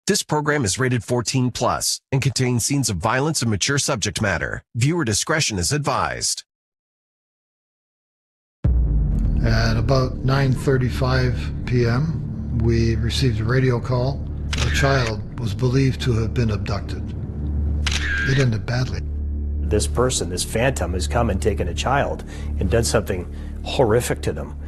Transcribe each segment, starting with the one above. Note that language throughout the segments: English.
This program is rated 14 plus and contains scenes of violence and mature subject matter. Viewer discretion is advised. At about 9:35 p.m., we received a radio call. A child was believed to have been abducted. It ended badly. This person, this phantom, has come and taken a child and done something horrific to them,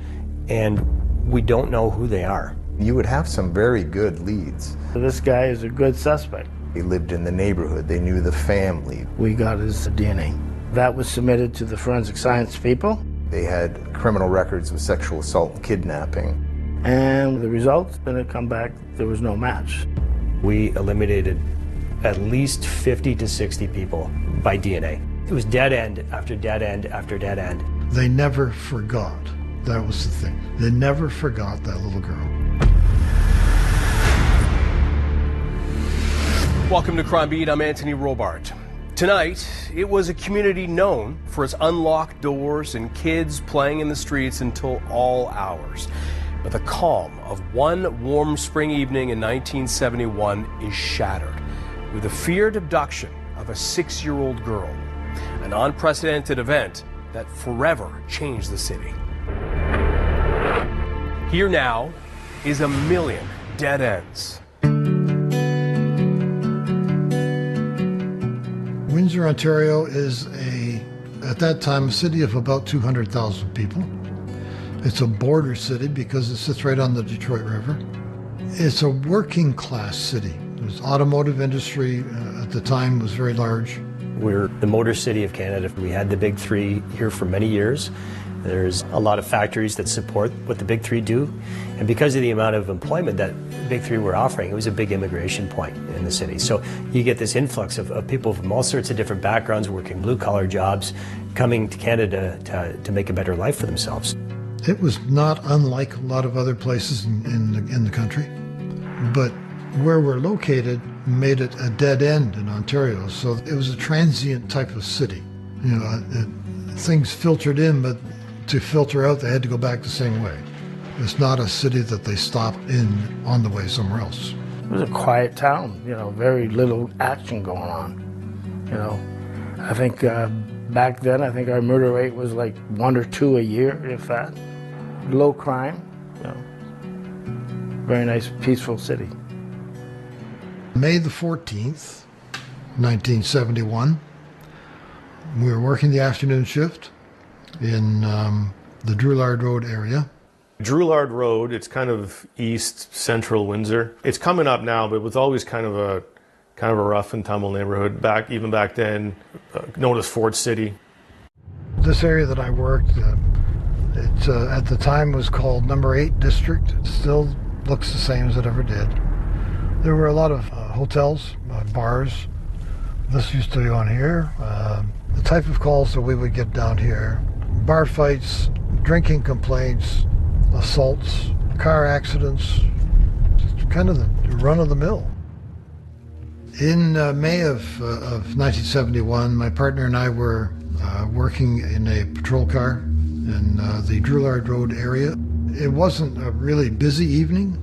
and we don't know who they are. You would have some very good leads. This guy is a good suspect. He lived in the neighborhood. They knew the family. We got his DNA. That was submitted to the forensic science people. They had criminal records of sexual assault and kidnapping. And the results didn't come back. There was no match. We eliminated at least 50 to 60 people by DNA. It was dead end after dead end after dead end. They never forgot. That was the thing. They never forgot that little girl. Welcome to Crime Beat. I'm Anthony Robart. Tonight, it was a community known for its unlocked doors and kids playing in the streets until all hours. But the calm of one warm spring evening in 1971 is shattered with the feared abduction of a 6-year-old girl, an unprecedented event that forever changed the city. Here now is a million dead ends. Windsor, Ontario is at that time, a city of about 200,000 people. It's a border city because it sits right on the Detroit River. It's a working class city. The automotive industry at the time was very large. We're the Motor City of Canada. We had the Big Three here for many years. There's a lot of factories that support what the Big Three do. And because of the amount of employment that Big Three were offering, it was a big immigration point in the city. So you get this influx of people from all sorts of different backgrounds working blue-collar jobs, coming to Canada to make a better life for themselves. It was not unlike a lot of other places in the country, but where we're located made it a dead end in Ontario. So it was a transient type of city. You know, things filtered in, but to filter out, they had to go back the same way. It's not a city that they stopped in on the way somewhere else. It was a quiet town, you know, very little action going on, you know. I think back then, I think our murder rate was like 1 or 2 a year, if that. Low crime, you know. Very nice, peaceful city. May the 14th, 1971, we were working the afternoon shift in the Drouillard Road area. Drouillard Road, it's kind of east central Windsor. It's coming up now, but it was always kind of a rough and tumble neighborhood even back then, known as Ford City. This area that I worked, it at the time was called Number 8 District. It still looks the same as it ever did. There were a lot of hotels, bars. This used to be on here. The type of calls that we would get down here: bar fights, drinking complaints, assaults, car accidents, just kind of the run-of-the-mill. In May of 1971, my partner and I were working in a patrol car in the Drouillard Road area. It wasn't a really busy evening.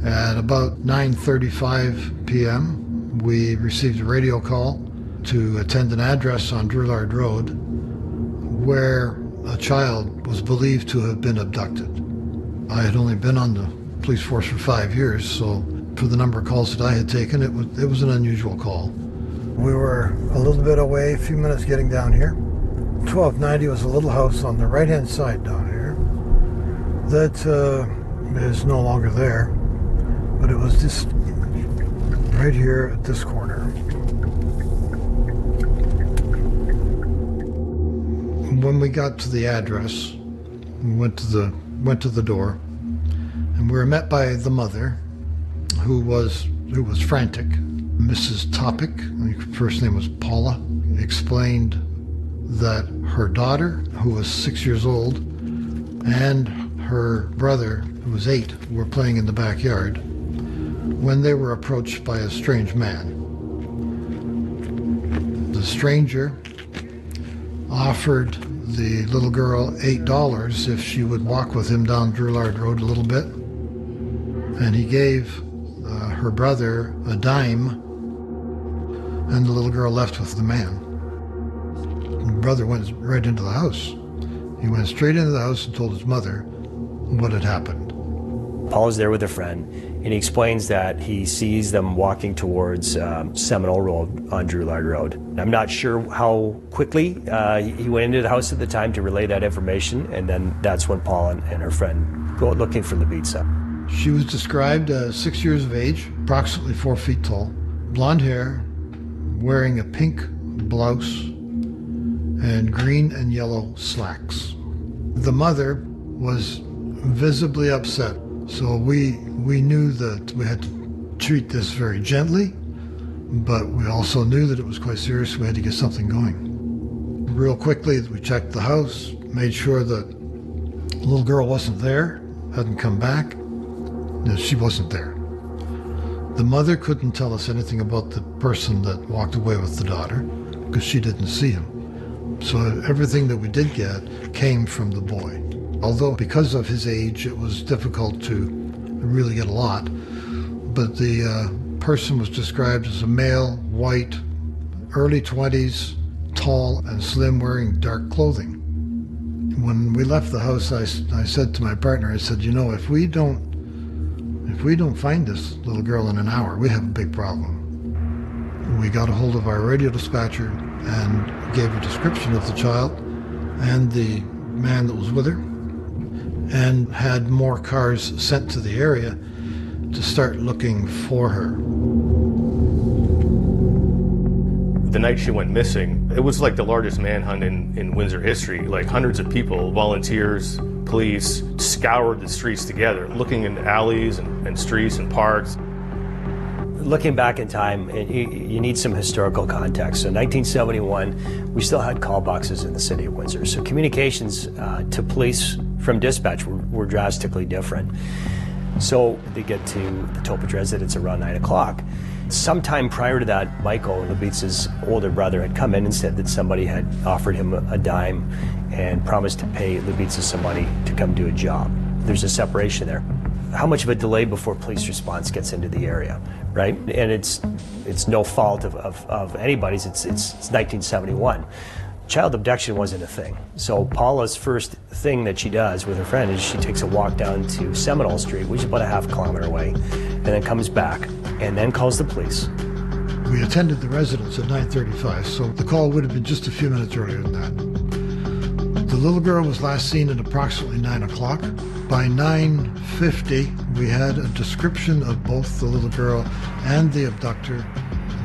At about 9:35 p.m., we received a radio call to attend an address on Drouillard Road where a child was believed to have been abducted. I had only been on the police force for 5 years, so for the number of calls that I had taken, it was an unusual call. We were a little bit away, a few minutes getting down here. 1290 was a little house on the right-hand side down here that is no longer there, but it was just right here at this corner. When we got to the address, we went to the door, and we were met by the mother, who was frantic. Mrs. Topic, her first name was Paula, explained that her daughter, who was 6 years old, and her brother, who was 8, were playing in the backyard when they were approached by a strange man. The stranger offered the little girl $8 if she would walk with him down Drouillard Road a little bit, and he gave her brother a dime, and the little girl left with the man. The brother went right into the house. He went straight into the house and told his mother what had happened. Paul is there with a friend, and he explains that he sees them walking towards Seminole Road on Drouillard Road. I'm not sure how quickly he went into the house at the time to relay that information, and then that's when Paul and her friend go looking for Lubitsa. She was described as 6 years of age, approximately 4 feet tall, blonde hair, wearing a pink blouse, and green and yellow slacks. The mother was visibly upset, so we knew that we had to treat this very gently, but we also knew that it was quite serious. We had to get something going. Real quickly, we checked the house, made sure that the little girl wasn't there, hadn't come back. No, she wasn't there. The mother couldn't tell us anything about the person that walked away with the daughter because she didn't see him. So everything that we did get came from the boy. Although because of his age, it was difficult to really get a lot. But the person was described as a male, white, early 20s, tall and slim, wearing dark clothing. When we left the house, I said to my partner, I said, you know, if we don't find this little girl in an hour, we have a big problem. We got a hold of our radio dispatcher and gave a description of the child and the man that was with her, and had more cars sent to the area to start looking for her. The night she went missing, it was like the largest manhunt in Windsor history. Like hundreds of people, volunteers, police, scoured the streets together, looking in alleys and streets and parks. Looking back in time, you need some historical context. So 1971, we still had call boxes in the city of Windsor. So communications to police from dispatch were drastically different. So they get to the Topich residence around 9 o'clock. Sometime prior to that, Michael, Lubitsa's older brother, had come in and said that somebody had offered him a dime and promised to pay Lubitsa some money to come do a job. There's a separation there. How much of a delay before police response gets into the area, right? And it's no fault of anybody's. It's 1971. Child abduction wasn't a thing. So Paula's first thing that she does with her friend is she takes a walk down to Seminole Street, which is about a half kilometer away, and then comes back and then calls the police. We attended the residence at 9:35, so the call would have been just a few minutes earlier than that. The little girl was last seen at approximately 9 o'clock. By 9:50, we had a description of both the little girl and the abductor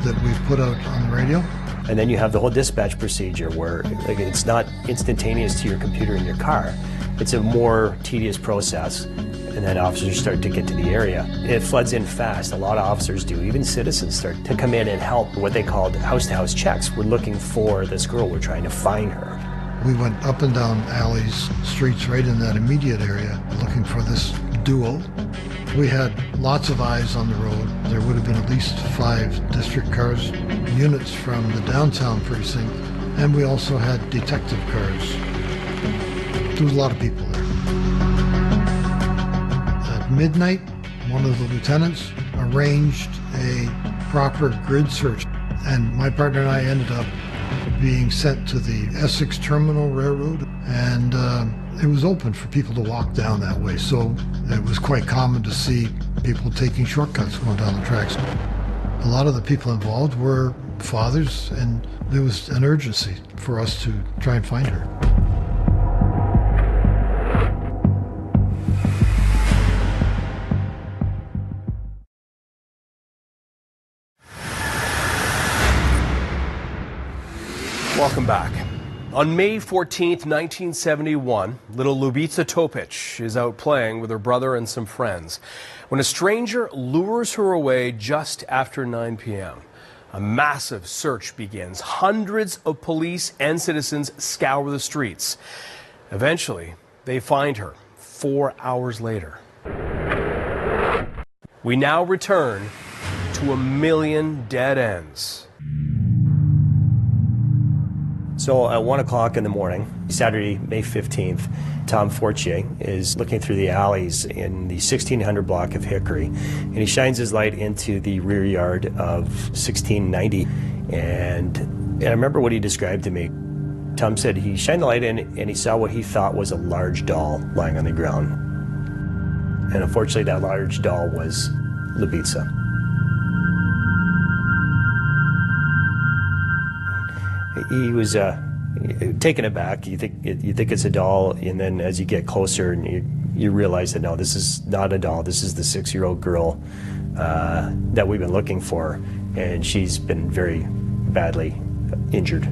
that we've put out on the radio. And then you have the whole dispatch procedure where it's not instantaneous to your computer in your car. It's a more tedious process. And then officers start to get to the area. It floods in fast. A lot of officers do. Even citizens start to come in and help what they called house-to-house checks. We're looking for this girl. We're trying to find her. We went up and down alleys, streets right in that immediate area looking for this duo. We had lots of eyes on the road. There would have been at least 5 district cars, units from the downtown precinct, and we also had detective cars. There was a lot of people there. At midnight, one of the lieutenants arranged a proper grid search, and my partner and I ended up being sent to the Essex Terminal Railroad, and it was open for people to walk down that way, so it was quite common to see people taking shortcuts going down the tracks. A lot of the people involved were fathers, and there was an urgency for us to try and find her. Welcome back. On May 14th, 1971, little Lubitsa Topich is out playing with her brother and some friends when a stranger lures her away just after 9 p.m. A massive search begins. Hundreds of police and citizens scour the streets. Eventually, they find her 4 hours later. We now return to a million dead ends. So at 1 o'clock in the morning, Saturday, May 15th, Tom Fortier is looking through the alleys in the 1600 block of Hickory, and he shines his light into the rear yard of 1690. And I remember what he described to me. Tom said he shined the light in and he saw what he thought was a large doll lying on the ground. And unfortunately, that large doll was Lubitsa. He was taken aback. You think it's a doll, and then as you get closer, and you realize that no, this is not a doll. This is the 6-year-old girl that we've been looking for, and she's been very badly injured,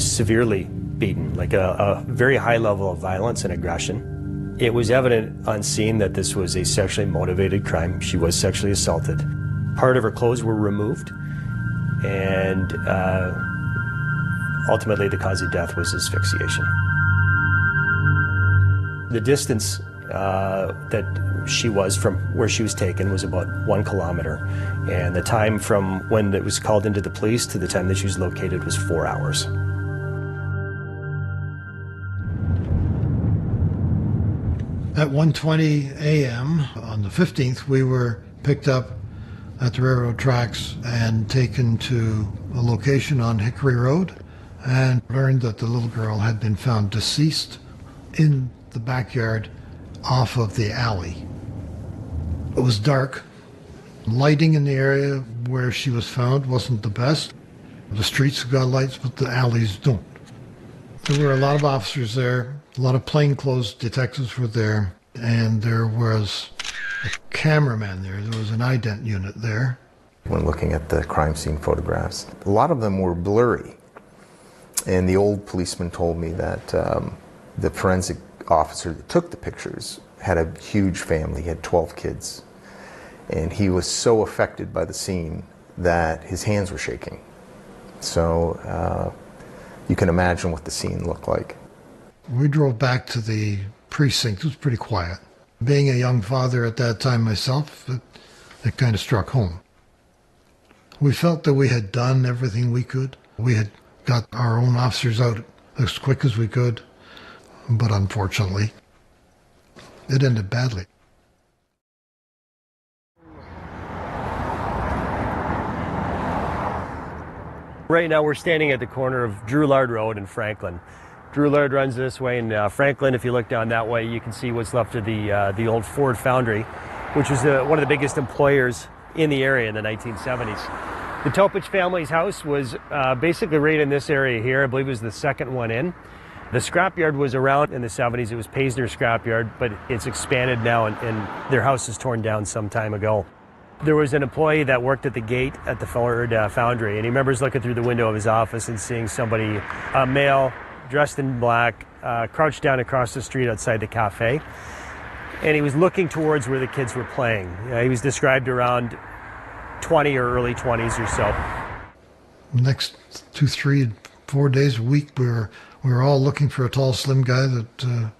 severely beaten, like a very high level of violence and aggression. It was evident on scene that this was a sexually motivated crime. She was sexually assaulted. Part of her clothes were removed, and ultimately, the cause of death was asphyxiation. The distance that she was from where she was taken was about 1 kilometer, and the time from when it was called into the police to the time that she was located was 4 hours. At 1:20 a.m. on the 15th, we were picked up at the railroad tracks and taken to a location on Hickory Road, and learned that the little girl had been found deceased in the backyard off of the alley. It was dark. Lighting in the area where she was found wasn't the best. The streets have got lights, but the alleys don't. There were a lot of officers there, a lot of plainclothes detectives were there, and there was a cameraman there. There was an ident unit there. When looking at the crime scene photographs, a lot of them were blurry. And the old policeman told me that the forensic officer that took the pictures had a huge family. He had 12 kids. And he was so affected by the scene that his hands were shaking. So you can imagine what the scene looked like. We drove back to the precinct. It was pretty quiet. Being a young father at that time myself, it kind of struck home. We felt that we had done everything we could. We had got our own officers out as quick as we could, but unfortunately, it ended badly. Right now we're standing at the corner of Drew Lard Road and Franklin. Drew Lard runs this way, and Franklin, if you look down that way, you can see what's left of the old Ford foundry, which was one of the biggest employers in the area in the 1970s. The Topich family's house was basically right in this area here. I believe it was the second one in. The scrapyard was around in the 70s. It was Paisner Scrapyard, but it's expanded now, and their house was torn down some time ago. There was an employee that worked at the gate at the Ford foundry, and he remembers looking through the window of his office and seeing somebody, a male, dressed in black, crouched down across the street outside the cafe. And he was looking towards where the kids were playing. He was described around 20 or early 20s or so. The next 2, 3, 4 days a week, we were all looking for a tall, slim guy that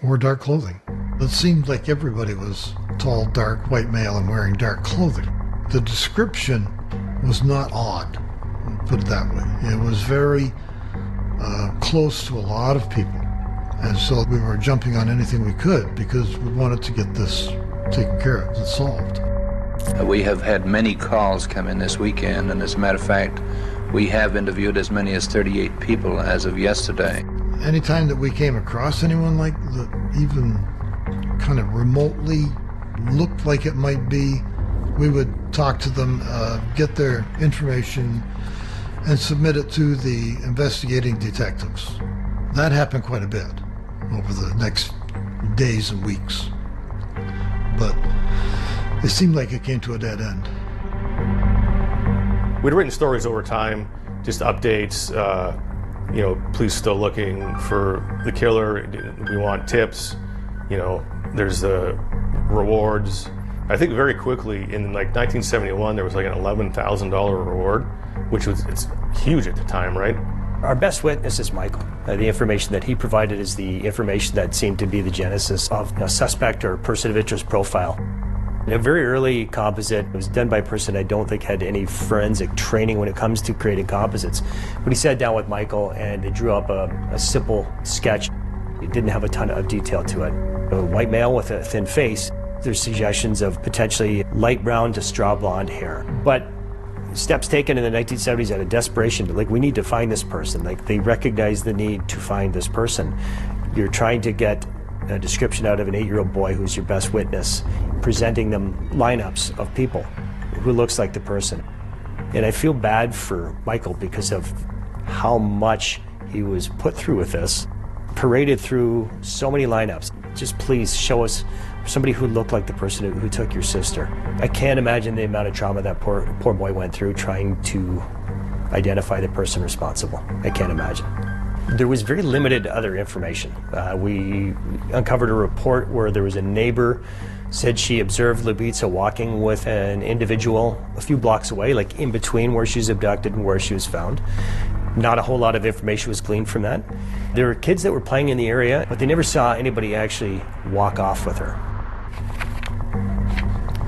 wore dark clothing. It seemed like everybody was tall, dark, white male and wearing dark clothing. The description was not odd, put it that way. It was very close to a lot of people. And so we were jumping on anything we could because we wanted to get this taken care of and solved. We have had many calls come in this weekend, and as a matter of fact, we have interviewed as many as 38 people as of yesterday. Anytime that we came across anyone like that even kind of remotely looked like it might be, we would talk to them, get their information, and submit it to the investigating detectives. That happened quite a bit over the next days and weeks. But it seemed like it came to a dead end. We'd written stories over time, just updates, police still looking for the killer, we want tips, there's the rewards. I think very quickly in like 1971 there was like an $11,000 reward, which it's huge at the time, right? Our best witness is Michael. The information that he provided is the information that seemed to be the genesis of a suspect or person of interest profile. A very early composite. It was done by a person I don't think had any forensic training when it comes to creating composites. But he sat down with Michael and they drew up a simple sketch. It didn't have a ton of detail to it. A white male with a thin face. There's suggestions of potentially light brown to straw blonde hair. But steps taken in the 1970s out of desperation, like, we need to find this person. Like, they recognized the need to find this person. You're trying to get a description out of an 8-year-old boy who's your best witness, presenting them lineups of people who looks like the person. And I feel bad for Michael because of how much he was put through with this, paraded through so many lineups. Just please show us somebody who looked like the person who took your sister. I can't imagine the amount of trauma that poor boy went through trying to identify the person responsible. I can't imagine. There was very limited other information. We uncovered a report where there was a neighbor said she observed Lubitsa walking with an individual a few blocks away, like in between where she was abducted and where she was found. Not a whole lot of information was gleaned from that. There were kids that were playing in the area, but they never saw anybody actually walk off with her.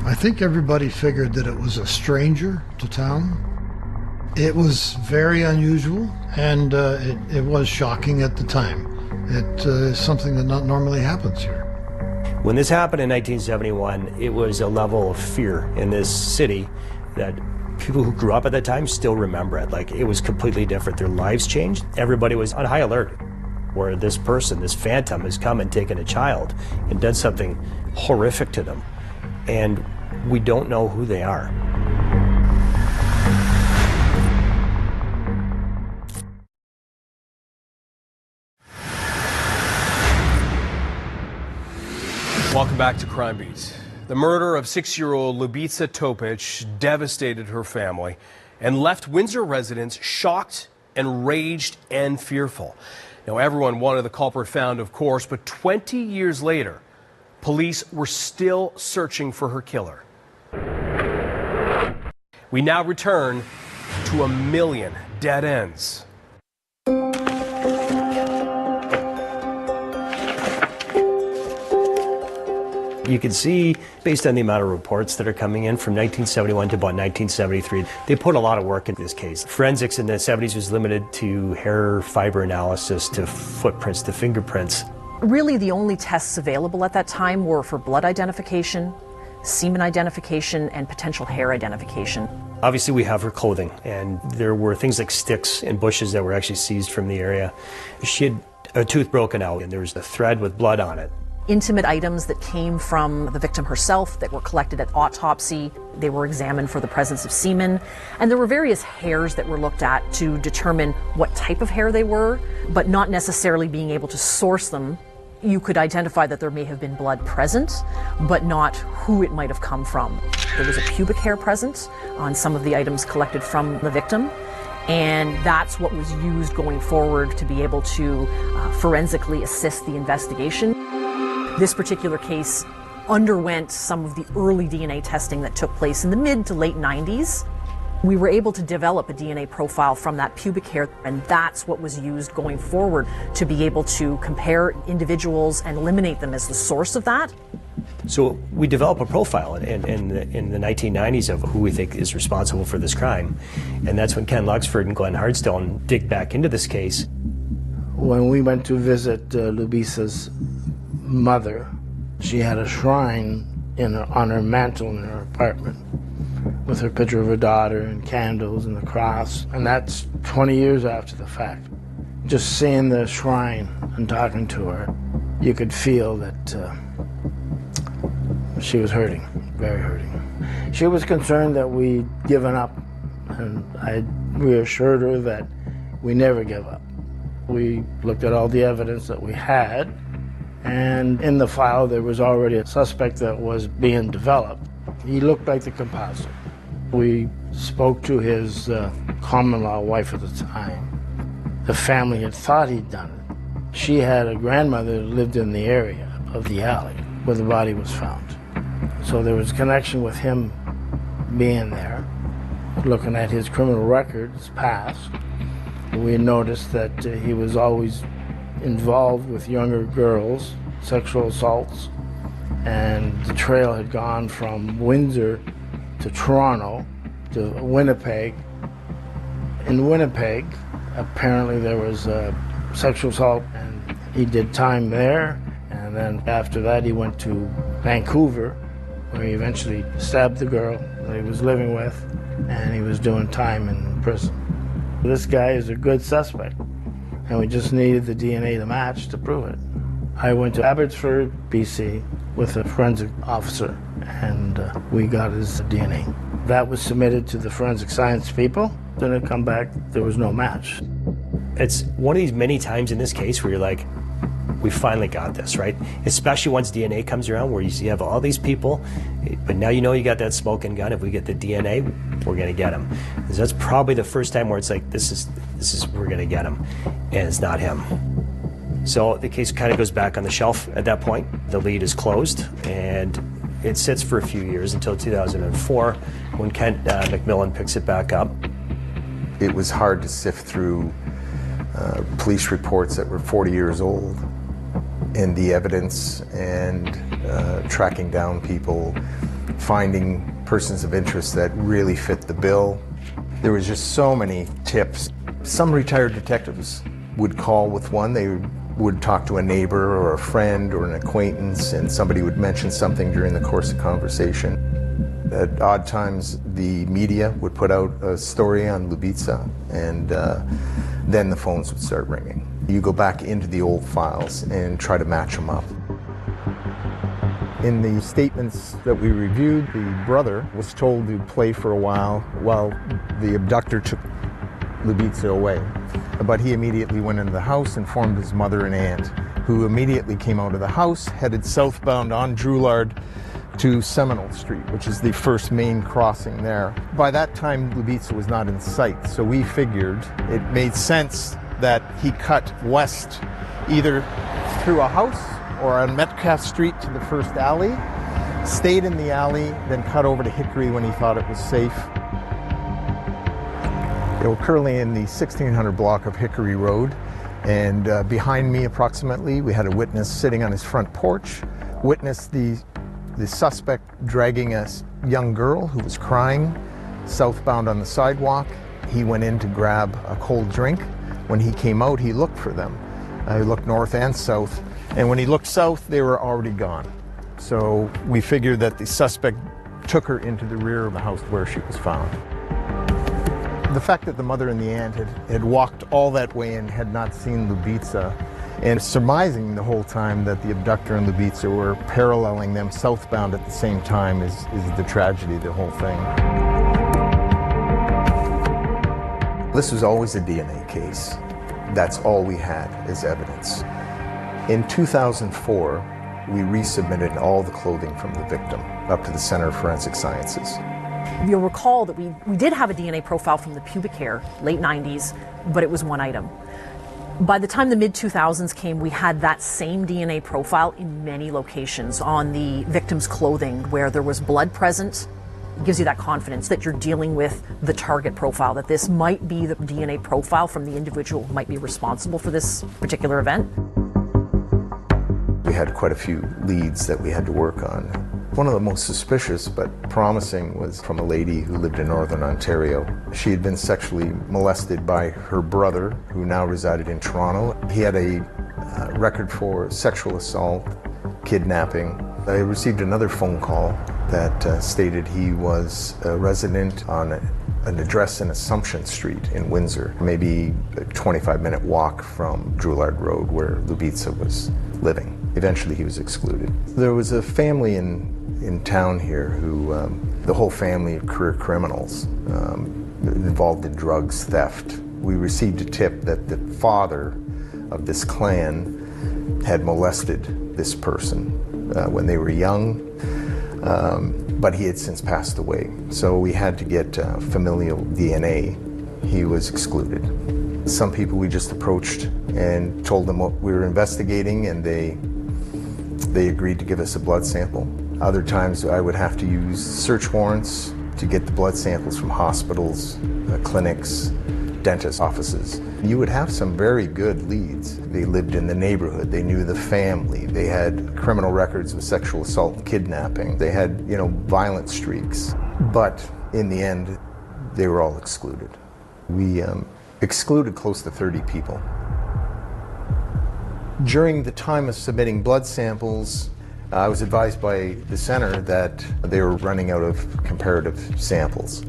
I think everybody figured that it was a stranger to town. It was very unusual, and it was shocking at the time. It is something that not normally happens here. When this happened in 1971, it was a level of fear in this city that people who grew up at that time still remember it. Like, it was completely different. Their lives changed. Everybody was on high alert, where this person, this phantom, has come and taken a child and done something horrific to them. And we don't know who they are. Welcome back to Crime Beat. The murder of 6-year-old Lubitsa Topic devastated her family and left Windsor residents shocked, enraged, and fearful. Now, everyone wanted the culprit found, of course, but 20 years later, police were still searching for her killer. We now return to a million dead ends. You can see, based on the amount of reports that are coming in from 1971 to about 1973, they put a lot of work into this case. Forensics in the 70s was limited to hair fiber analysis, to footprints, to fingerprints. Really, the only tests available at that time were for blood identification, semen identification, and potential hair identification. Obviously, we have her clothing, and there were things like sticks and bushes that were actually seized from the area. She had a tooth broken out, and there was a thread with blood on it. Intimate items that came from the victim herself that were collected at autopsy. They were examined for the presence of semen. And there were various hairs that were looked at to determine what type of hair they were, but not necessarily being able to source them. You could identify that there may have been blood present, but not who it might have come from. There was a pubic hair present on some of the items collected from the victim. And that's what was used going forward to be able to forensically assist the investigation. This particular case underwent some of the early DNA testing that took place in the mid to late 90s. We were able to develop a DNA profile from that pubic hair, and that's what was used going forward to be able to compare individuals and eliminate them as the source of that. So we develop a profile in the 1990s of who we think is responsible for this crime. And that's when Ken Luxford and Glenn Hardstone dig back into this case. When we went to visit Lubitsa's mother, she had a shrine on her mantle in her apartment with her picture of her daughter and candles and the cross. And that's 20 years after the fact. Just seeing the shrine and talking to her, you could feel that she was hurting, very hurting. She was concerned that we'd given up, and I reassured her that we never give up. We looked at all the evidence that we had, and in the file there was already a suspect that was being developed. He looked like the composer. We spoke to his common-law wife at the time. The family had thought he'd done it. She had a grandmother that lived in the area of the alley where the body was found. So there was a connection with him being there. Looking at his criminal records past, we noticed that he was always involved with younger girls, sexual assaults, and the trail had gone from Windsor to Toronto to Winnipeg. In Winnipeg, apparently there was sexual assault, and he did time there. And then after that, he went to Vancouver, where he eventually stabbed the girl that he was living with, and he was doing time in prison. This guy is a good suspect, and we just needed the DNA to match to prove it. I went to Abbotsford, BC, with a forensic officer, and we got his DNA. That was submitted to the forensic science people. Then it come back, there was no match. It's one of these many times in this case where you're like, we finally got this, right? Especially once DNA comes around, where you have all these people, but now you know you got that smoking gun. If we get the DNA, we're gonna get him. So that's probably the first time where it's like, this is we're gonna get him, and it's not him. So the case kind of goes back on the shelf at that point. The lead is closed, and it sits for a few years until 2004, when Kent McMillan picks it back up. It was hard to sift through police reports that were 40 years old, and the evidence, and tracking down people, finding persons of interest that really fit the bill. There was just so many tips. Some retired detectives would call with one. They would talk to a neighbor or a friend or an acquaintance, and somebody would mention something during the course of conversation. At odd times, the media would put out a story on Lubitsa, and then the phones would start ringing. You go back into the old files and try to match them up. In the statements that we reviewed, the brother was told to play for a while the abductor took Lubitsa away. But he immediately went into the house, informed his mother and aunt, who immediately came out of the house, headed southbound on Drouillard to Seminole Street, which is the first main crossing there. By that time, Lubitsa was not in sight, so we figured it made sense that he cut west, either through a house or on Metcalfe Street to the first alley, stayed in the alley, then cut over to Hickory when he thought it was safe. We're currently in the 1600 block of Hickory Road, and behind me approximately, we had a witness sitting on his front porch, witnessed the suspect dragging a young girl who was crying southbound on the sidewalk. He went in to grab a cold drink. When he came out, he looked for them. He looked north and south, and when he looked south, they were already gone. So we figured that the suspect took her into the rear of the house where she was found. The fact that the mother and the aunt had walked all that way and had not seen Lubitsa, and surmising the whole time that the abductor and Lubitsa were paralleling them southbound at the same time is the tragedy of the whole thing. This was always a DNA case. That's all we had as evidence. In 2004, we resubmitted all the clothing from the victim up to the Center of Forensic Sciences. You'll recall that we did have a DNA profile from the pubic hair, late 90s, but it was one item. By the time the mid-2000s came, we had that same DNA profile in many locations on the victim's clothing where there was blood present. It gives you that confidence that you're dealing with the target profile, that this might be the DNA profile from the individual who might be responsible for this particular event. We had quite a few leads that we had to work on. One of the most suspicious but promising was from a lady who lived in Northern Ontario. She had been sexually molested by her brother, who now resided in Toronto. He had a record for sexual assault, kidnapping. I received another phone call that stated he was a resident on an address in Assumption Street in Windsor, maybe a 25-minute walk from Drouillard Road where Lubitsa was living. Eventually he was excluded. There was a family in town here who, the whole family of career criminals, involved in drugs, theft. We received a tip that the father of this clan had molested this person when they were young, but he had since passed away. So we had to get familial DNA. He was excluded. Some people we just approached and told them what we were investigating, and they agreed to give us a blood sample. Other times I would have to use search warrants to get the blood samples from hospitals, clinics, dentist offices. You would have some very good leads. They lived in the neighborhood, they knew the family, they had criminal records of sexual assault and kidnapping, they had, violent streaks. But in the end, they were all excluded. We excluded close to 30 people. During the time of submitting blood samples, I was advised by the center that they were running out of comparative samples.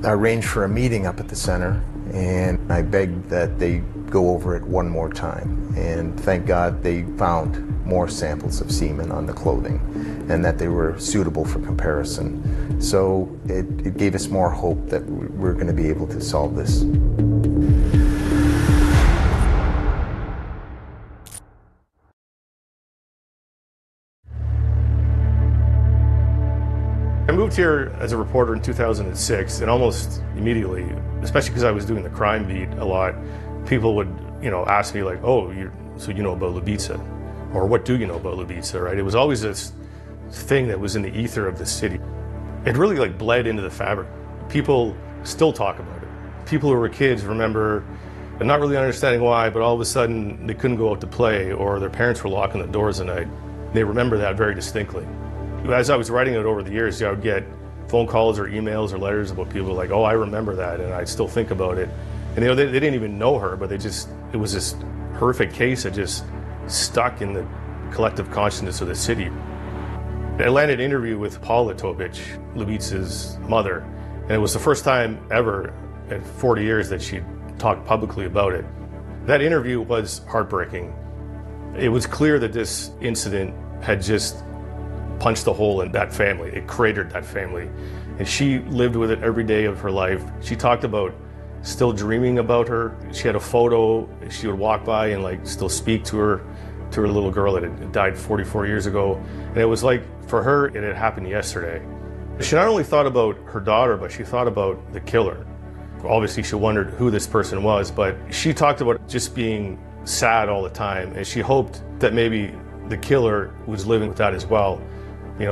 I arranged for a meeting up at the center, and I begged that they go over it one more time. And thank God they found more samples of semen on the clothing and that they were suitable for comparison. So it gave us more hope that we're going to be able to solve this. I moved here as a reporter in 2006, and almost immediately, especially because I was doing the crime beat a lot, people would, ask me like, "Oh, so you know about Lubica?" Or "What do you know about Lubica?" Right? It was always this thing that was in the ether of the city. It really bled into the fabric. People still talk about it. People who were kids remember, not really understanding why, but all of a sudden they couldn't go out to play, or their parents were locking the doors at night. They remember that very distinctly. As I was writing it over the years, I would get phone calls or emails or letters about people like, "Oh, I remember that, and I still think about it." And they didn't even know her, but it was this horrific case that just stuck in the collective consciousness of the city. I landed an interview with Paula Tobich, Lubica's mother, and it was the first time ever in 40 years that she'd talked publicly about it. That interview was heartbreaking. It was clear that this incident had just punched a hole in that family. It cratered that family. And she lived with it every day of her life. She talked about still dreaming about her. She had a photo. She would walk by and still speak to her little girl that had died 44 years ago. And it was like, for her, it had happened yesterday. She not only thought about her daughter, but she thought about the killer. Obviously, she wondered who this person was, but she talked about just being sad all the time. And she hoped that maybe the killer was living with that as well.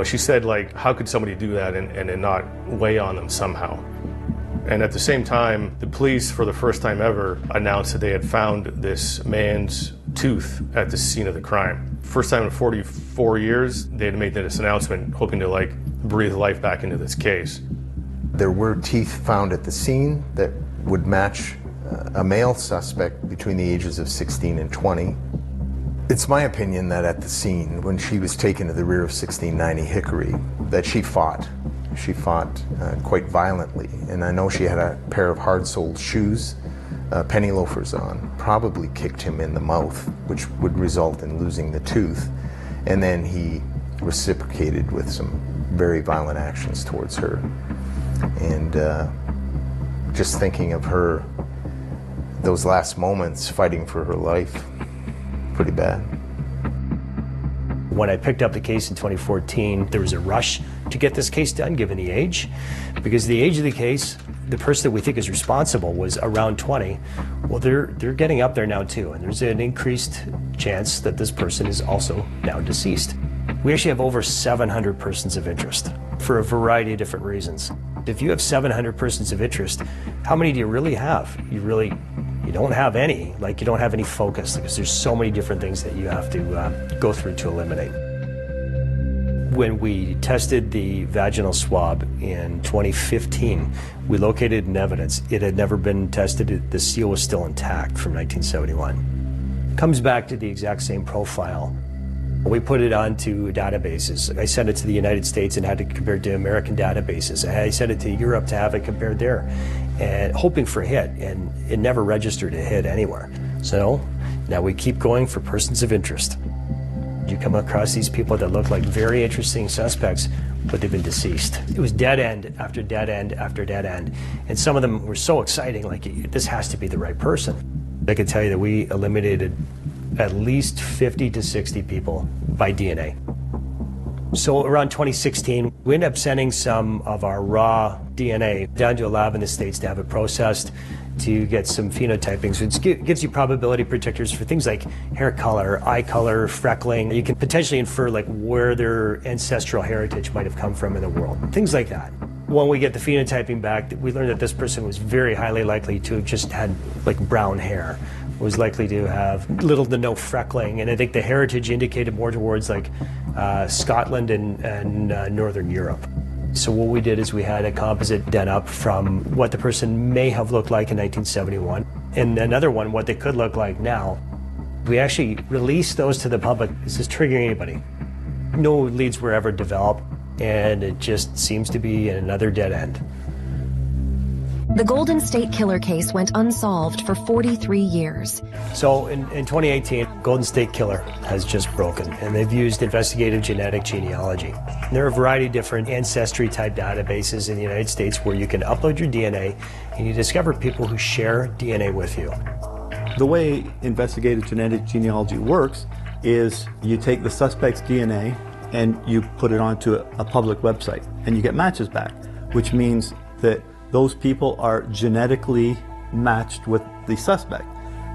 She said, how could somebody do that and it not weigh on them somehow? And at the same time, the police, for the first time ever, announced that they had found this man's tooth at the scene of the crime. First time in 44 years, they had made this announcement, hoping to breathe life back into this case. There were teeth found at the scene that would match a male suspect between the ages of 16 and 20. It's my opinion that at the scene, when she was taken to the rear of 1690 Hickory, that she fought. She fought quite violently, and I know she had a pair of hard-soled shoes, penny loafers on, probably kicked him in the mouth, which would result in losing the tooth, and then he reciprocated with some very violent actions towards her. And just thinking of her, those last moments fighting for her life, pretty bad. When I picked up the case in 2014, there was a rush to get this case done, given the age. Because the age of the case, the person that we think is responsible was around 20. Well, they're getting up there now too, and there's an increased chance that this person is also now deceased. We actually have over 700 persons of interest for a variety of different reasons. If you have 700 persons of interest, how many do you really have? You don't have any, you don't have any focus, because there's so many different things that you have to go through to eliminate. When we tested the vaginal swab in 2015, we located an evidence. It had never been tested. The seal was still intact from 1971. It comes back to the exact same profile. We put it onto databases. I sent it to the United States and had it compared to American databases. I sent it to Europe to have it compared there, and hoping for a hit, and it never registered a hit anywhere. So now we keep going for persons of interest. You come across these people that look like very interesting suspects, but they've been deceased. It was dead end after dead end after dead end, and some of them were so exciting, this has to be the right person. I can tell you that we eliminated at least 50 to 60 people by DNA. So around 2016, we ended up sending some of our raw DNA down to a lab in the States to have it processed to get some phenotypings, which gives you probability predictors for things like hair color, eye color, freckling. You can potentially infer where their ancestral heritage might have come from in the world, things like that. When we get the phenotyping back, we learned that this person was very highly likely to have just had like brown hair, was likely to have little to no freckling, and I think the heritage indicated more towards like Scotland and Northern Europe. So what we did is we had a composite done up from what the person may have looked like in 1971, and another one what they could look like now. We actually released those to the public. Is this triggering anybody? No leads were ever developed, and it just seems to be another dead end. The Golden State Killer case went unsolved for 43 years. So in 2018, Golden State Killer has just broken, and they've used investigative genetic genealogy. There are a variety of different ancestry type databases in the United States where you can upload your DNA and you discover people who share DNA with you. The way investigative genetic genealogy works is you take the suspect's DNA and you put it onto a public website and you get matches back, which means that those people are genetically matched with the suspect.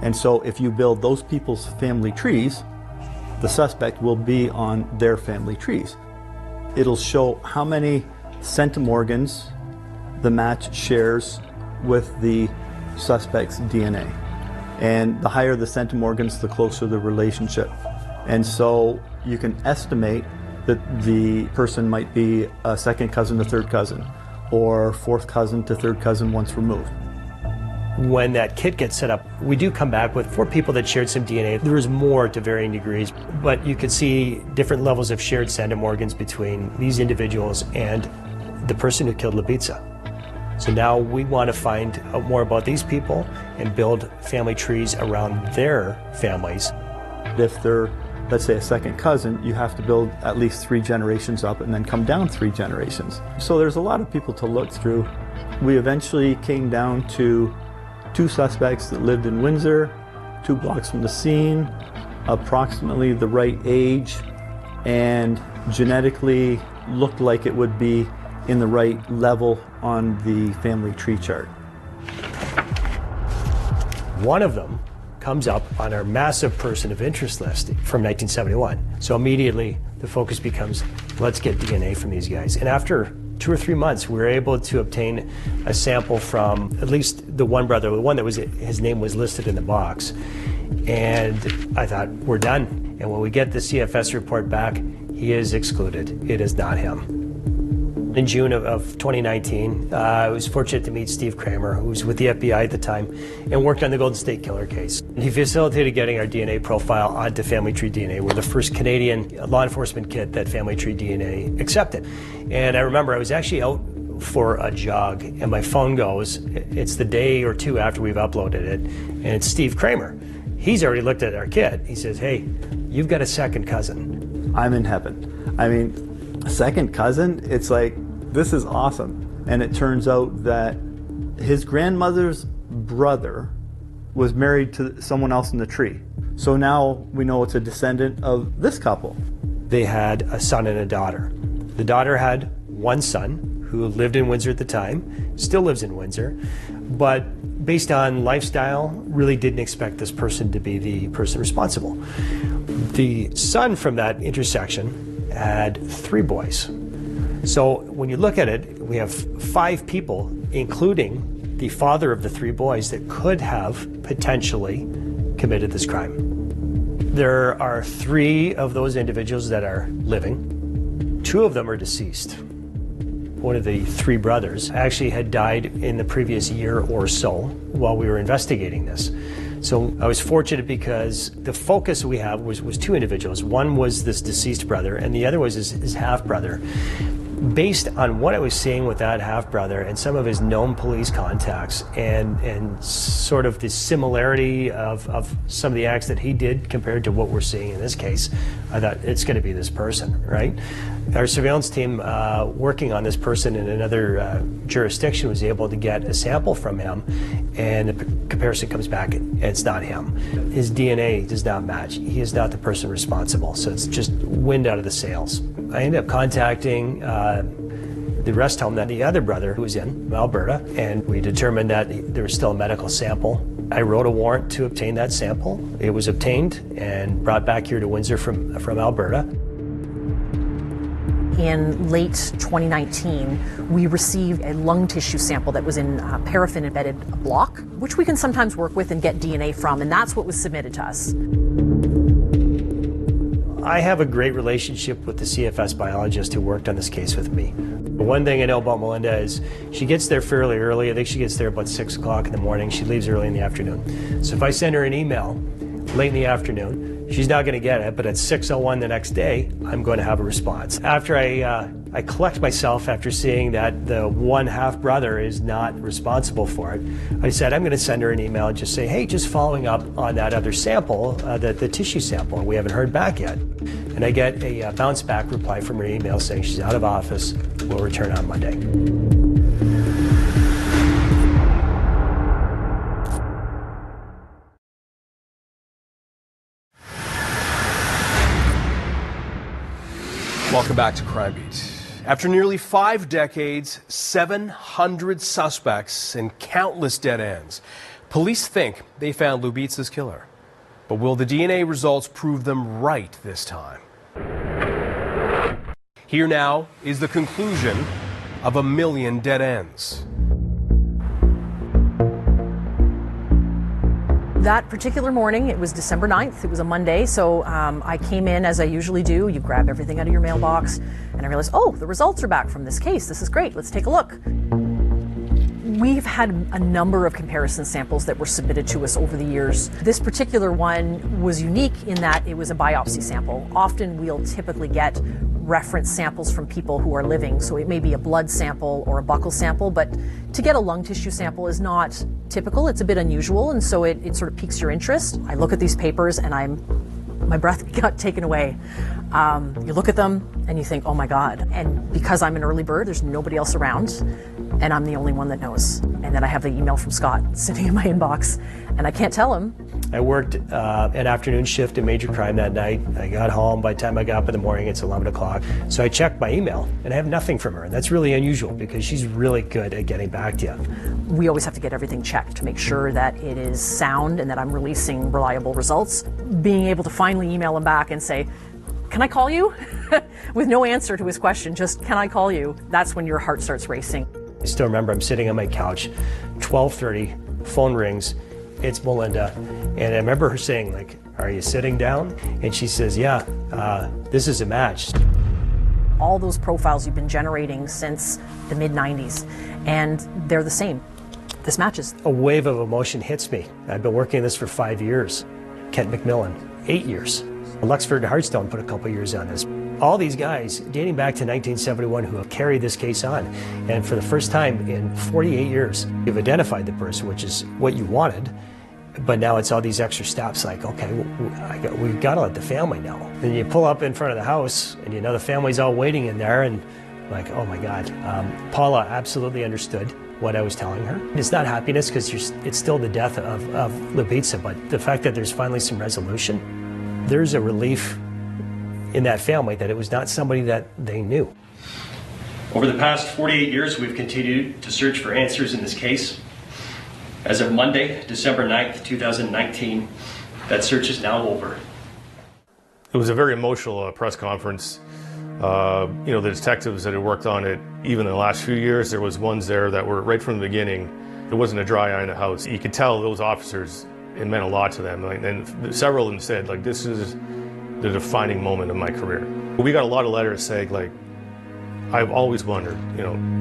And so if you build those people's family trees, the suspect will be on their family trees. It'll show how many centimorgans the match shares with the suspect's DNA. And the higher the centimorgans, the closer the relationship. And so you can estimate that the person might be a second cousin to third cousin, or fourth cousin to third cousin once removed. When that kit gets set up, we do come back with 4 people that shared some DNA. There was more to varying degrees, but you could see different levels of shared centimorgans between these individuals and the person who killed Libica. So now we want to find out more about these people and build family trees around their families. If they're, let's say, a second cousin, you have to build at least 3 generations up and then come down 3 generations. So there's a lot of people to look through. We eventually came down to 2 suspects that lived in Windsor, 2 blocks from the scene, approximately the right age, and genetically looked like it would be in the right level on the family tree chart. One of them comes up on our massive person of interest list from 1971. So immediately the focus becomes, let's get DNA from these guys. And after 2 or 3 months, we were able to obtain a sample from at least the one brother, the one that was, his name was listed in the box. And I thought, we're done. And when we get the CFS report back, he is excluded. It is not him. In June of 2019, I was fortunate to meet Steve Kramer, who was with the FBI at the time, and worked on the Golden State Killer case. He facilitated getting our DNA profile onto Family Tree DNA. We're the first Canadian law enforcement kit that Family Tree DNA accepted. And I remember I was actually out for a jog, and my phone goes, it's the day or 2 after we've uploaded it, and it's Steve Kramer. He's already looked at our kit. He says, hey, you've got a second cousin. I'm in heaven. I mean, a second cousin, it's like, this is awesome. And it turns out that his grandmother's brother was married to someone else in the tree. So now we know it's a descendant of this couple. They had a son and a daughter. The daughter had one son who lived in Windsor at the time, still lives in Windsor, but based on lifestyle, really didn't expect this person to be the person responsible. The son from that intersection had 3 boys. So when you look at it, we have 5 people, including the father of the 3 boys, that could have potentially committed this crime. There are 3 of those individuals that are living. 2 of them are deceased. One of the 3 brothers actually had died in the previous year or so while we were investigating this. So I was fortunate because the focus we have was 2 individuals. One was this deceased brother, and the other was his half-brother. Based on what I was seeing with that half-brother and some of his known police contacts and sort of the similarity of some of the acts that he did compared to what we're seeing in this case, I thought it's going to be this person, right? Our surveillance team working on this person in another jurisdiction was able to get a sample from him, and the comparison comes back, and it's not him. His DNA does not match. He is not the person responsible, so it's just wind out of the sails. I ended up contacting the rest home that the other brother who was in Alberta, and we determined that there was still a medical sample. I wrote a warrant to obtain that sample. It was obtained and brought back here to Windsor from Alberta. in late 2019, we received a lung tissue sample that was in paraffin-embedded block, which we can sometimes work with and get DNA from, and that's what was submitted to us. I have a great relationship with the CFS biologist who worked on this case with me. The one thing I know about Melinda is she gets there fairly early. I think she gets there about 6 o'clock in the morning. She leaves early in the afternoon. So if I send her an email late in the afternoon, she's not going to get it, but at 6:01 the next day, I'm going to have a response. After I collect myself after seeing that the one half brother is not responsible for it, I said I'm going to send her an email and just say, hey, just following up on that other sample, the tissue sample, we haven't heard back yet. And I get a bounce back reply from her email saying she's out of office, will return on Monday. Welcome back to Crime Beat. After nearly 5 decades, 700 suspects, and countless dead ends, police think they found Lubitsa's killer. But will the DNA results prove them right this time? Here now is the conclusion of a million dead ends. That particular morning, it was December 9th, it was a Monday, so I came in as I usually do. You grab everything out of your mailbox, and I realized, oh, the results are back from this case. This is great, let's take a look. We've had a number of comparison samples that were submitted to us over the years. This particular one was unique in that it was a biopsy sample. Often we'll typically get reference samples from people who are living, so it may be a blood sample or a buccal sample, but to get a lung tissue sample is not typical. It's a bit unusual, and so it sort of piques your interest. I look at these papers and my breath got taken away. You look at them and you think, oh my God. And because I'm an early bird, there's nobody else around, and I'm the only one that knows. And then I have the email from Scott sitting in my inbox, and I can't tell him. I worked an afternoon shift in major crime that night. I got home. By the time I got up in the morning, it's 11 o'clock. So I checked my email, and I have nothing from her. And that's really unusual because she's really good at getting back to you. We always have to get everything checked to make sure that it is sound and that I'm releasing reliable results. Being able to finally email him back and say, can I call you? With no answer to his question, just can I call you? That's when your heart starts racing. I still remember I'm sitting on my couch, 12:30, phone rings, it's Melinda, and I remember her saying, like, are you sitting down? And she says, yeah, this is a match. All those profiles you've been generating since the mid-90s, and they're the same. This matches. A wave of emotion hits me. I've been working this for 5 years. Kent McMillan, 8 years. Luxford and Hartstone put a couple years on this. All these guys, dating back to 1971, who have carried this case on. And for the first time in 48 years, you've identified the person, which is what you wanted. But now it's all these extra steps like, okay, we've got to let the family know. Then you pull up in front of the house and you know the family's all waiting in there and like, oh my God. Paula absolutely understood what I was telling her. It's not happiness because it's still the death of Lubitsa, but the fact that there's finally some resolution, there's a relief in that family that it was not somebody that they knew. Over the past 48 years, we've continued to search for answers in this case. As of Monday, December 9th, 2019, that search is now over. It was a very emotional press conference. The detectives that had worked on it, even in the last few years, there was ones there that were right from the beginning. There wasn't a dry eye in the house. You could tell those officers, it meant a lot to them. And several of them said, like, this is the defining moment of my career. We got a lot of letters saying, like, I've always wondered,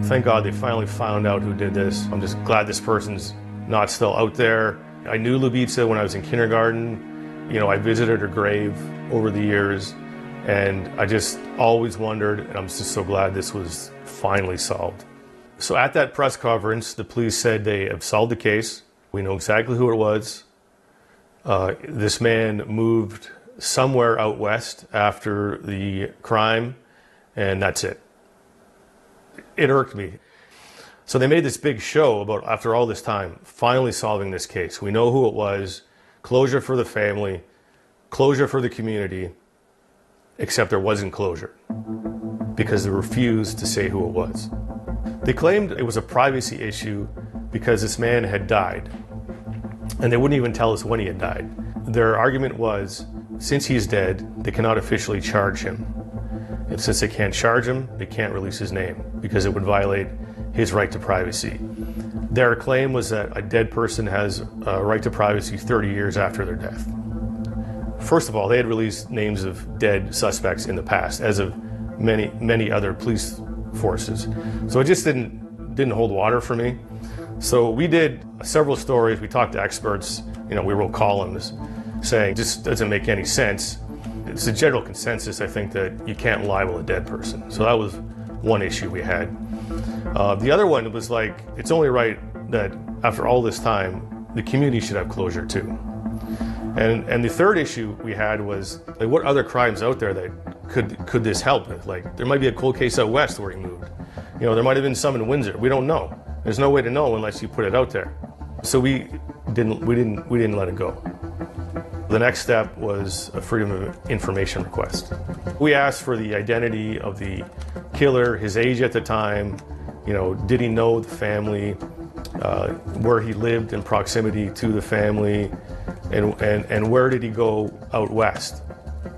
thank God they finally found out who did this. I'm just glad this person's not still out there. I knew Lubitsa when I was in kindergarten. I visited her grave over the years, and I just always wondered, and I'm just so glad this was finally solved. So at that press conference, the police said they have solved the case. We know exactly who it was. This man moved somewhere out west after the crime, and that's it. It irked me. So they made this big show about, after all this time, finally solving this case. We know who it was, closure for the family, closure for the community, except there wasn't closure because they refused to say who it was. They claimed it was a privacy issue because this man had died, and they wouldn't even tell us when he had died. Their argument was, since he's dead, they cannot officially charge him. Since they can't charge him, they can't release his name because it would violate his right to privacy. Their claim was that a dead person has a right to privacy 30 years after their death. First of all, they had released names of dead suspects in the past, as of many other police forces. So it just didn't hold water for me. So we did several stories. We talked to experts. We wrote columns saying this doesn't make any sense. It's a general consensus, I think, that you can't libel a dead person. So that was one issue we had. The other one was like, it's only right that after all this time, the community should have closure too. And the third issue we had was, like, what other crimes out there that could this help with? Like, there might be a cold case out west where he moved. There might have been some in Windsor. We don't know. There's no way to know unless you put it out there. So we didn't let it go. The next step was a Freedom of Information request. We asked for the identity of the killer, his age at the time, did he know the family, where he lived in proximity to the family, and where did he go out west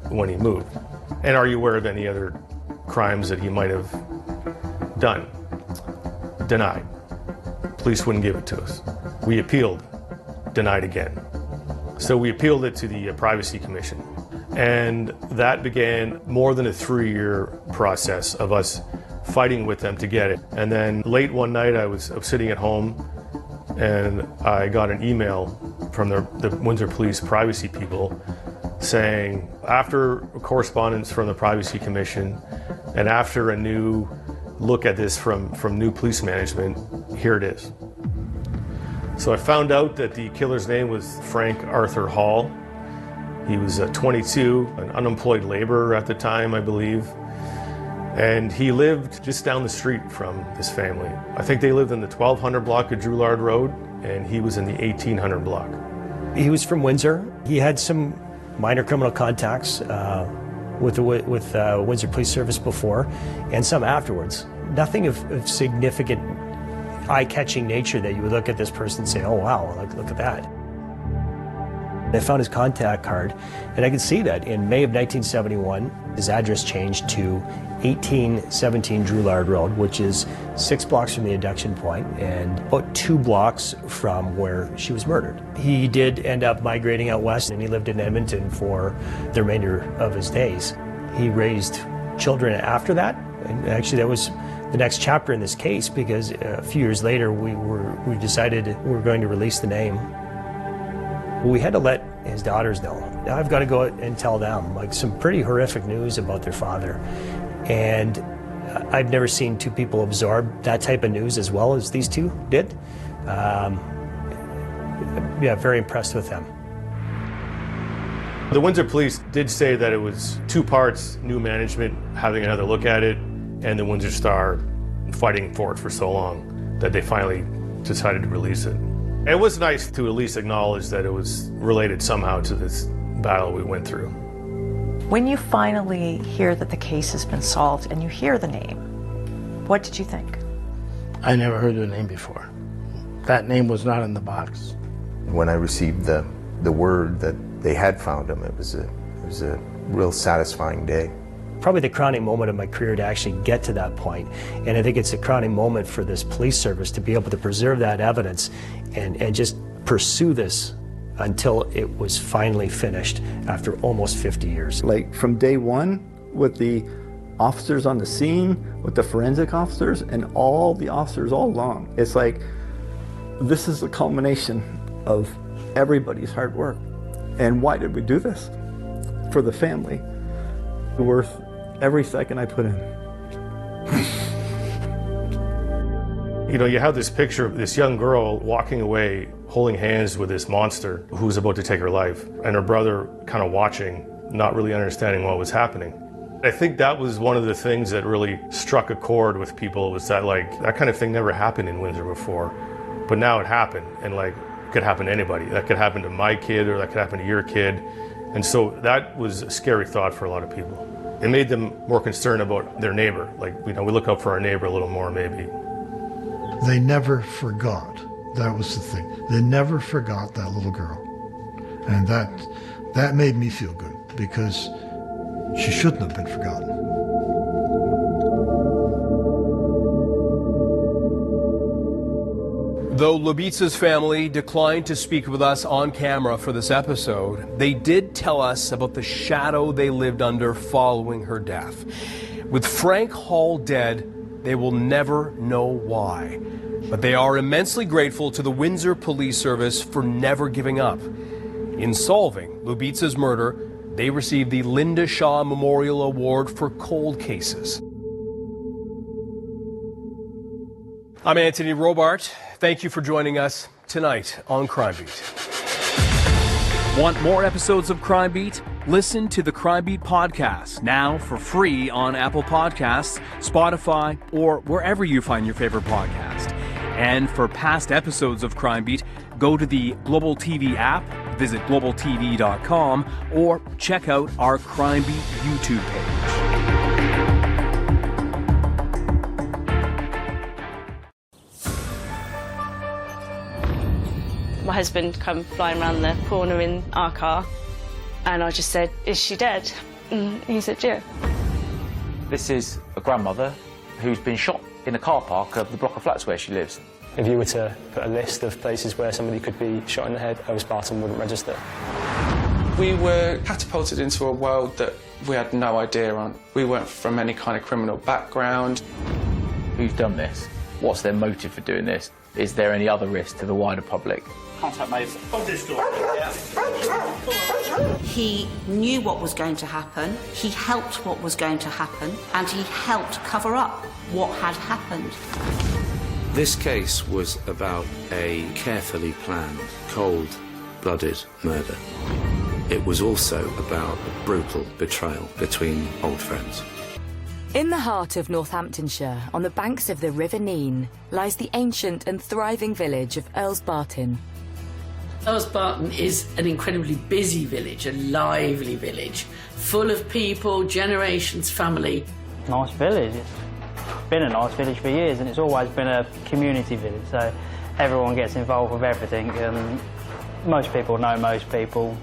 when he moved? And are you aware of any other crimes that he might have done? Denied. Police wouldn't give it to us. We appealed, denied again. So we appealed it to the Privacy Commission. And that began more than a 3-year process of us fighting with them to get it. And then late one night, I was sitting at home and I got an email from the Windsor Police privacy people saying, after correspondence from the Privacy Commission and after a new look at this from new police management, here it is. So I found out that the killer's name was Frank Arthur Hall. He was 22, an unemployed laborer at the time, I believe. And he lived just down the street from this family. I think they lived in the 1200 block of Drouillard Road, and he was in the 1800 block. He was from Windsor. He had some minor criminal contacts with Windsor Police Service before, and some afterwards. Nothing of significant eye-catching nature that you would look at this person and say, oh wow, look at that. I found his contact card, and I could see that in May of 1971, his address changed to 1817 Drouillard Road, which is 6 blocks from the abduction point and about 2 blocks from where she was murdered. He did end up migrating out west, and he lived in Edmonton for the remainder of his days. He raised children after that, and actually that was the next chapter in this case, because a few years later we decided we were going to release the name. We had to let his daughters know. Now I've got to go and tell them, like, some pretty horrific news about their father. And I've never seen two people absorb that type of news as well as these two did. Yeah, very impressed with them. The Windsor Police did say that it was 2 parts, new management having another look at it, and the Windsor Star fighting for it for so long that they finally decided to release it. It was nice to at least acknowledge that it was related somehow to this battle we went through. When you finally hear that the case has been solved and you hear the name, what did you think? I never heard the name before. That name was not in the box. When I received the word that they had found him, it was a real satisfying day. Probably the crowning moment of my career to actually get to that point. And I think it's a crowning moment for this police service to be able to preserve that evidence and just pursue this until it was finally finished after almost 50 years. Like from day one, with the officers on the scene, with the forensic officers, and all the officers all along, it's like, this is the culmination of everybody's hard work. And why did we do this? For the family. Worth every second I put in. You know, you have this picture of this young girl walking away, holding hands with this monster who's about to take her life, and her brother kind of watching, not really understanding what was happening. I think that was one of the things that really struck a chord with people, was that, like, that kind of thing never happened in Windsor before, but now it happened, and like, it could happen to anybody. That could happen to my kid, or that could happen to your kid. And so that was a scary thought for a lot of people. It made them more concerned about their neighbor. Like, you know, we look out for our neighbor a little more, maybe. They never forgot. That was the thing. They never forgot that little girl. And that made me feel good, because she shouldn't have been forgotten. Though Lubitsa's family declined to speak with us on camera for this episode, they did tell us about the shadow they lived under following her death. With Frank Hall dead, they will never know why. But they are immensely grateful to the Windsor Police Service for never giving up. In solving Lubitsa's murder, they received the Linda Shaw Memorial Award for Cold Cases. I'm Anthony Robart. Thank you for joining us tonight on Crime Beat. Want more episodes of Crime Beat? Listen to the Crime Beat podcast now for free on Apple Podcasts, Spotify, or wherever you find your favorite podcast. And for past episodes of Crime Beat, go to the Global TV app, visit globaltv.com, or check out our Crime Beat YouTube page. My husband come flying around the corner in our car, and I just said, "Is she dead?" And he said, "Yeah." This is a grandmother who's been shot in a car park of the block of flats where she lives. If you were to put a list of places where somebody could be shot in the head, Elvis Barton wouldn't register. We were catapulted into a world that we had no idea on. We weren't from any kind of criminal background. Who's done this? What's their motive for doing this? Is there any other risk to the wider public? Contact made of this door. He knew what was going to happen, he helped what was going to happen, and he helped cover up what had happened. This case was about a carefully planned, cold-blooded murder. It was also about a brutal betrayal between old friends. In the heart of Northamptonshire, on the banks of the River Nene, lies the ancient and thriving village of Earls Barton. Earls Barton is an incredibly busy village, a lively village, full of people, generations, family. Nice village. It's been a nice village for years, and it's always been a community village, so everyone gets involved with everything, and most people know most people.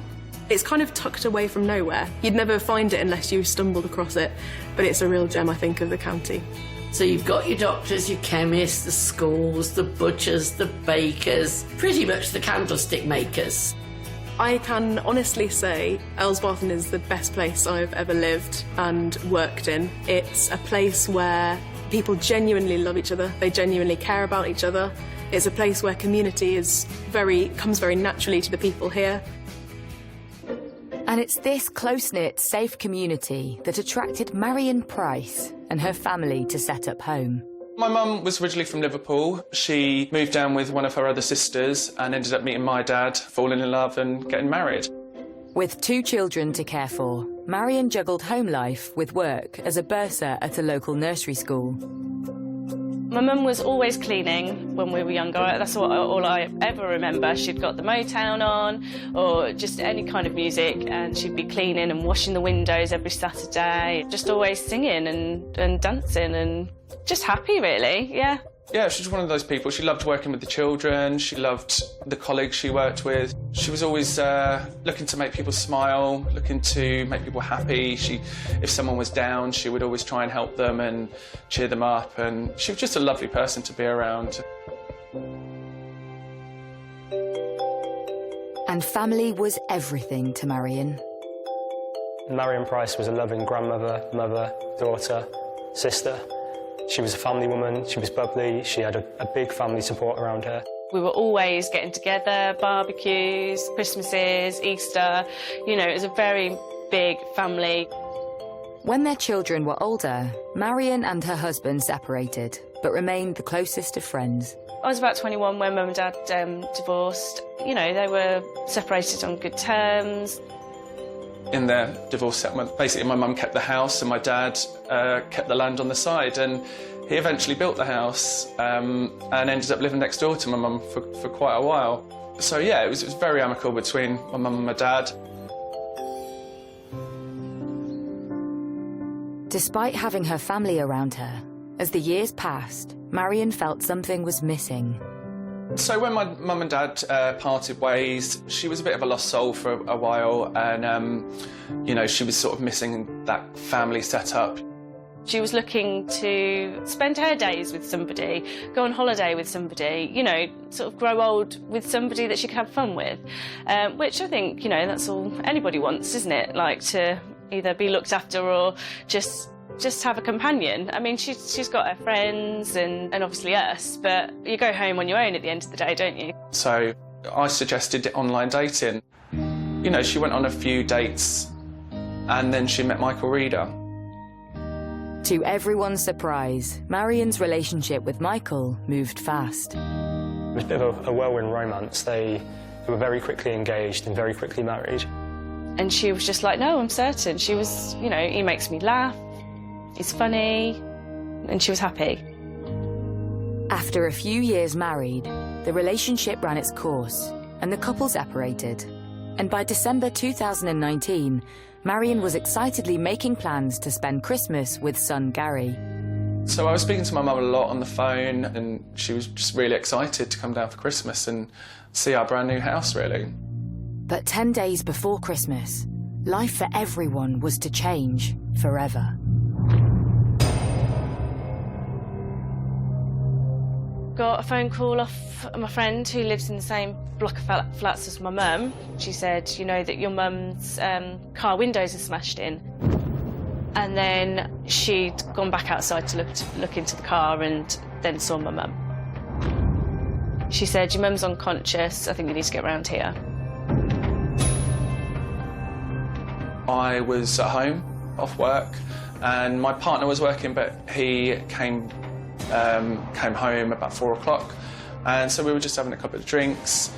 It's kind of tucked away from nowhere. You'd never find it unless you stumbled across it, but it's a real gem, I think, of the county. So you've got your doctors, your chemists, the schools, the butchers, the bakers, pretty much the candlestick makers. I can honestly say Earls Barton is the best place I've ever lived and worked in. It's a place where people genuinely love each other, they genuinely care about each other. It's a place where community comes very naturally to the people here. And it's this close-knit, safe community that attracted Marion Price and her family to set up home. My mum was originally from Liverpool. She moved down with one of her other sisters and ended up meeting my dad, falling in love and getting married. With 2 children to care for, Marion juggled home life with work as a bursar at a local nursery school. My mum was always cleaning when we were younger. That's all I ever remember. She'd got the Motown on or just any kind of music, and she'd be cleaning and washing the windows every Saturday. Just always singing and dancing and just happy, really, yeah. Yeah, she's one of those people. She loved working with the children. She loved the colleagues she worked with. She was always looking to make people smile, looking to make people happy. If someone was down, she would always try and help them and cheer them up. And she was just a lovely person to be around. And family was everything to Marion. Marion Price was a loving grandmother, mother, daughter, sister. She was a family woman, she was bubbly, she had a big family support around her. We were always getting together, barbecues, Christmases, Easter. You know, it was a very big family. When their children were older, Marion and her husband separated, but remained the closest of friends. I was about 21 when Mum and Dad divorced. You know, they were separated on good terms. In their divorce settlement, basically my mum kept the house and my dad kept the land on the side, and he eventually built the house and ended up living next door to my mum for quite a while. So yeah, it was very amicable between my mum and my dad. Despite having her family around her, as the years passed, Marion felt something was missing. So when my mum and dad parted ways, she was a bit of a lost soul for a while, and you know, she was sort of missing that family setup. She was looking to spend her days with somebody, go on holiday with somebody, you know, sort of grow old with somebody that she could have fun with, which I think, you know, that's all anybody wants, isn't it? Like to either be looked after or just have a companion. I mean, she's got her friends and obviously us, but you go home on your own at the end of the day, don't you? So I suggested online dating. You know, she went on a few dates and then she met Michael Reader. To everyone's surprise, Marion's relationship with Michael moved fast. It was a bit of a whirlwind romance. They were very quickly engaged and very quickly married. And she was just like, no, I'm certain. She was, you know, he makes me laugh, he's funny, and she was happy. After a few years married, the relationship ran its course and the couple separated. And by December 2019, Marion was excitedly making plans to spend Christmas with son Gary. So I was speaking to my mum a lot on the phone, and she was just really excited to come down for Christmas and see our brand new house, really. But 10 days before Christmas, life for everyone was to change forever. Got a phone call off my friend who lives in the same block of flats as my mum. She said, you know, that your mum's car windows are smashed in. And then she'd gone back outside to look into the car and then saw my mum. She said, your mum's unconscious, I think you need to get round here. I was at home, off work, and my partner was working, but he came home about 4 o'clock, and so we were just having a couple of drinks,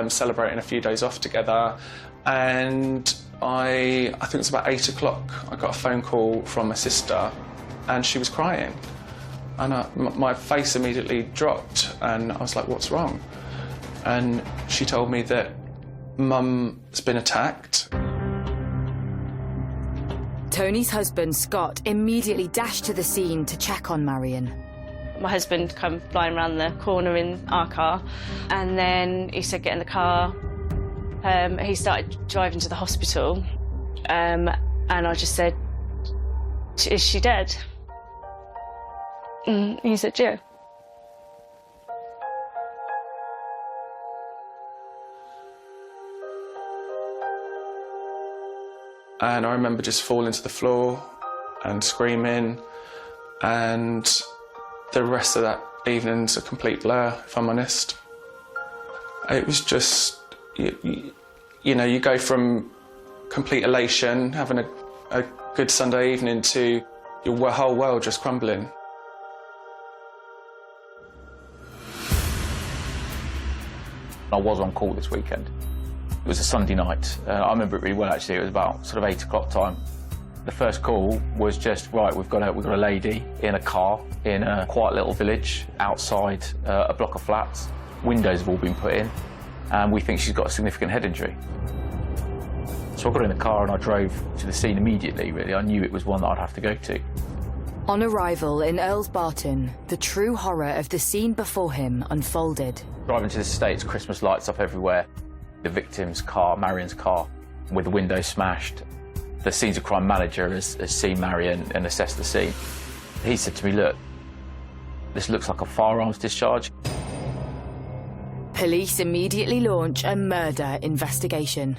celebrating a few days off together, and I think it was about 8 o'clock, I got a phone call from my sister, and she was crying, and my face immediately dropped, and I was like, what's wrong? And she told me that Mum's been attacked. Tony's husband, Scott, immediately dashed to the scene to check on Marion. My husband came flying around the corner in our car, and then he said, get in the car. He started driving to the hospital, and I just said, is she dead? And he said, yeah. And I remember just falling to the floor and screaming, and the rest of that evening's a complete blur, if I'm honest. It was just, you know, you go from complete elation, having a good Sunday evening, to your whole world just crumbling. I was on call this weekend. It was a Sunday night. I remember it really well, actually. It was about sort of 8 o'clock time. The first call was just, right, we've got a lady in a car in a quiet little village outside a block of flats. Windows have all been put in, and we think she's got a significant head injury. So I got in the car and I drove to the scene immediately, really. I knew it was one that I'd have to go to. On arrival in Earls Barton, the true horror of the scene before him unfolded. Driving to the States, Christmas lights up everywhere. The victim's car, Marion's car, with the window smashed. The scenes of crime manager has seen Marion and assessed the scene. He said to me, look, this looks like a firearms discharge. Police immediately launch a murder investigation.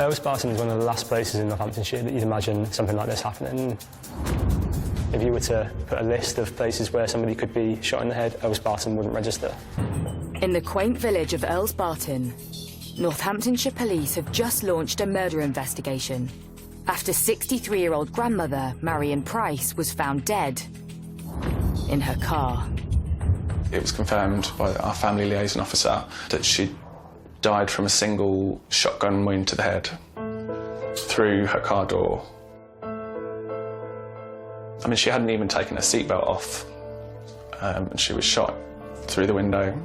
Earls Barton is one of the last places in Northamptonshire that you'd imagine something like this happening. If you were to put a list of places where somebody could be shot in the head, Earls Barton wouldn't register. In the quaint village of Earls Barton, Northamptonshire police have just launched a murder investigation after 63-year-old grandmother Marion Price was found dead in her car. It was confirmed by our family liaison officer that she died from a single shotgun wound to the head through her car door. I mean, she hadn't even taken her seatbelt off, and she was shot through the window.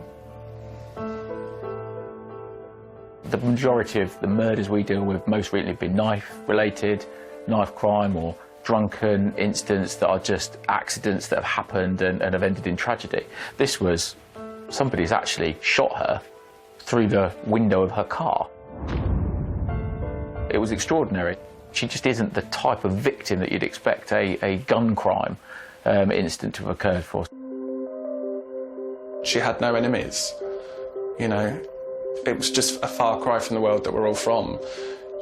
The majority of the murders we deal with most recently have been knife-related, knife crime or drunken incidents that are just accidents that have happened and have ended in tragedy. This was somebody's actually shot her through the window of her car. It was extraordinary. She just isn't the type of victim that you'd expect a gun crime incident to have occurred for. She had no enemies, you know. It was just a far cry from the world that we're all from.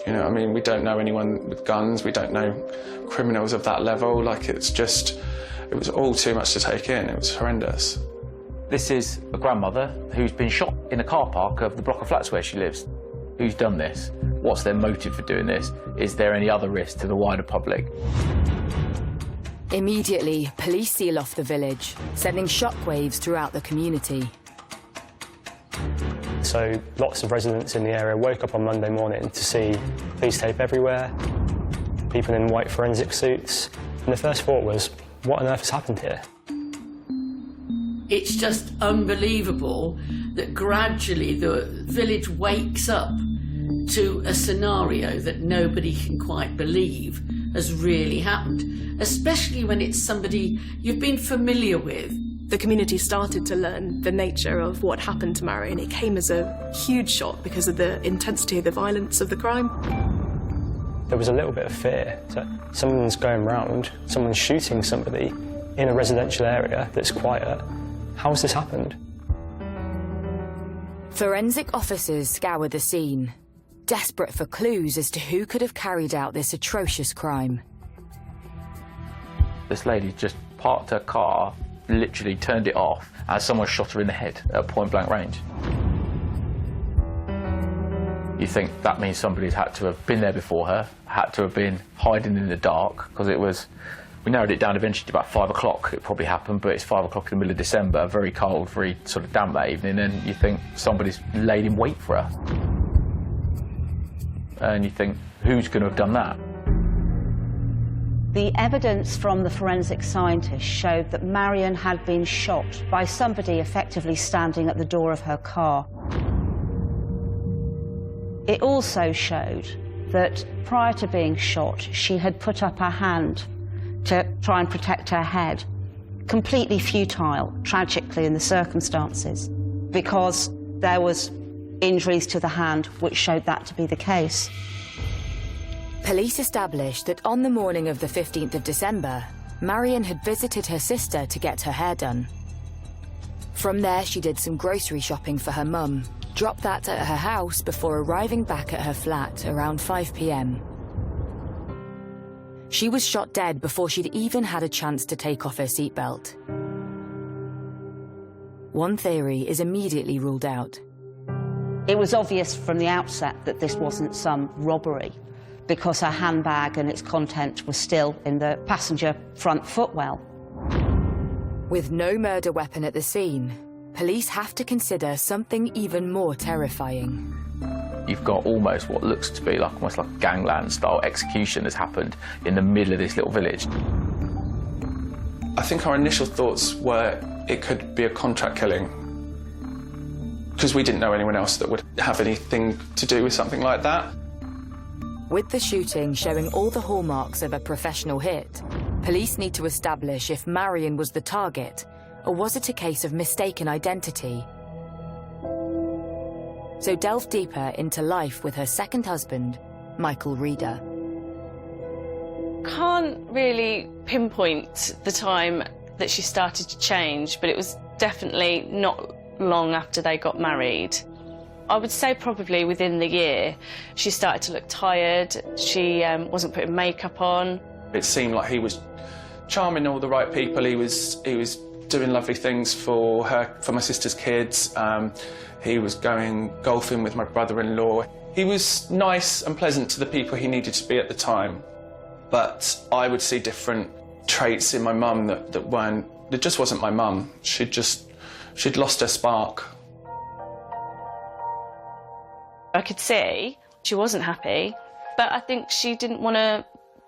You know, I mean, we don't know anyone with guns, we don't know criminals of that level. Like, it was all too much to take in. It was horrendous. This is a grandmother who's been shot in a car park of the block of flats where she lives. Who's done this? What's their motive for doing this? Is there any other risk to the wider public? Immediately, police seal off the village, sending shockwaves throughout the community. So lots of residents in the area woke up on Monday morning to see police tape everywhere, people in white forensic suits, and the first thought was, what on earth has happened here? It's just unbelievable that gradually the village wakes up to a scenario that nobody can quite believe has really happened, especially when it's somebody you've been familiar with. The community started to learn the nature of what happened to Marion. It came as a huge shock because of the intensity of the violence of the crime. There was a little bit of fear that someone's going round, someone's shooting somebody in a residential area that's quiet. How has this happened? Forensic officers scour the scene, desperate for clues as to who could have carried out this atrocious crime. This lady just parked her car, literally turned it off, as someone shot her in the head at point-blank range. You think that means somebody's had to have been there before her, had to have been hiding in the dark, because it was... We narrowed it down eventually to about 5 o'clock. It probably happened, but it's 5 o'clock in the middle of December, very cold, very sort of damp that evening, and you think somebody's laid in wait for her. And you think, who's going to have done that? The evidence from the forensic scientists showed that Marion had been shot by somebody effectively standing at the door of her car. It also showed that prior to being shot, she had put up her hand to try and protect her head. Completely futile, tragically, in the circumstances, because there was injuries to the hand which showed that to be the case. Police established that on the morning of the 15th of December, Marion had visited her sister to get her hair done. From there, she did some grocery shopping for her mum, dropped that at her house before arriving back at her flat around 5 p.m. She was shot dead before she'd even had a chance to take off her seatbelt. One theory is immediately ruled out. It was obvious from the outset that this wasn't some robbery, because her handbag and its content was still in the passenger front footwell. With no murder weapon at the scene, police have to consider something even more terrifying. You've got almost what looks to be like almost like a gangland-style execution has happened in the middle of this little village. I think our initial thoughts were it could be a contract killing, because we didn't know anyone else that would have anything to do with something like that. With the shooting showing all the hallmarks of a professional hit, police need to establish if Marion was the target, or was it a case of mistaken identity? So delve deeper into life with her second husband, Michael Reeder. Can't really pinpoint the time that she started to change, but it was definitely not long after they got married. I would say probably within the year, she started to look tired. She wasn't putting makeup on. It seemed like he was charming all the right people. He was doing lovely things for her, for my sister's kids. He was going golfing with my brother-in-law. He was nice and pleasant to the people he needed to be at the time. But I would see different traits in my mum that just wasn't my mum. She'd lost her spark. I could see she wasn't happy, but I think she didn't want to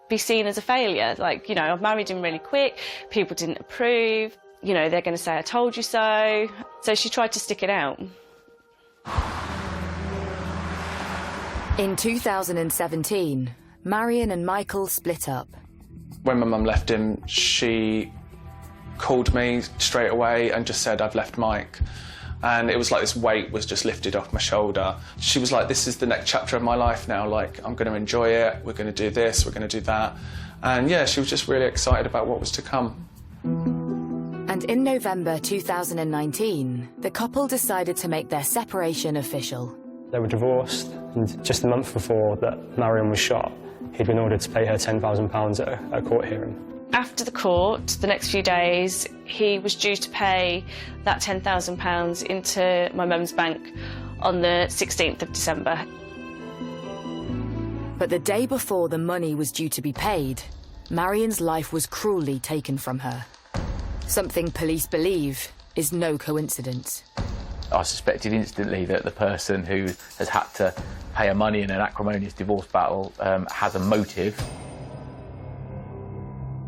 be seen as a failure. Like, you know, I married him really quick, people didn't approve, you know, they're going to say I told you so. So she tried to stick it out. In 2017, Marion and Michael split up. When my mum left him, she called me straight away and just said, I've left Mike. And it was like this weight was just lifted off my shoulder. She was like, this is the next chapter of my life now. Like, I'm going to enjoy it. We're going to do this. We're going to do that. And yeah, she was just really excited about what was to come. And in November 2019, the couple decided to make their separation official. They were divorced, and just a month before that Marion was shot, he'd been ordered to pay her £10,000 at a court hearing. After the court, the next few days, he was due to pay that £10,000 into my mum's bank on the 16th of December. But the day before the money was due to be paid, Marion's life was cruelly taken from her. Something police believe is no coincidence. I suspected instantly that the person who has had to pay her money in an acrimonious divorce battle has a motive.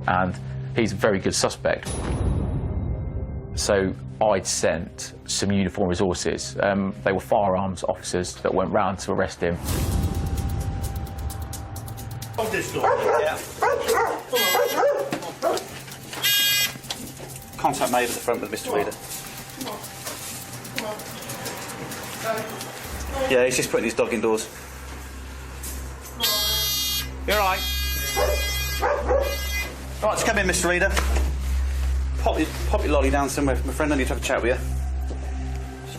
And he's a very good suspect. So I'd sent some uniformed resources. They were firearms officers that went round to arrest him. Hold this door. Yeah. Contact made at the front with Mr. Reader. Yeah, he's just putting his dog indoors. You're right. Right, let's come in, Mr. Reader. Pop your lolly down somewhere for my friend. I need to have a chat with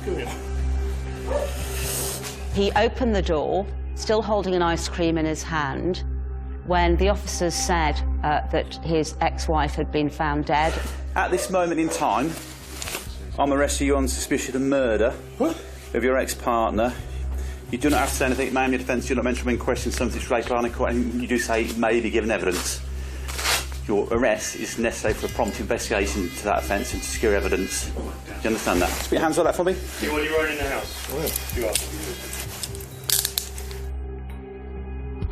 you. He opened the door, still holding an ice cream in his hand, when the officers said that his ex-wife had been found dead. At this moment in time, I'm arresting you on suspicion of murder of your ex-partner. You do not have to say anything. Name your defence. You're not meant to bring questions. Something straight line of court, and you do say may be given evidence. Your arrest is necessary for a prompt investigation to that offence and to secure evidence. Do you understand that? Put your hands on that for me. Yeah, what are you running in the house? You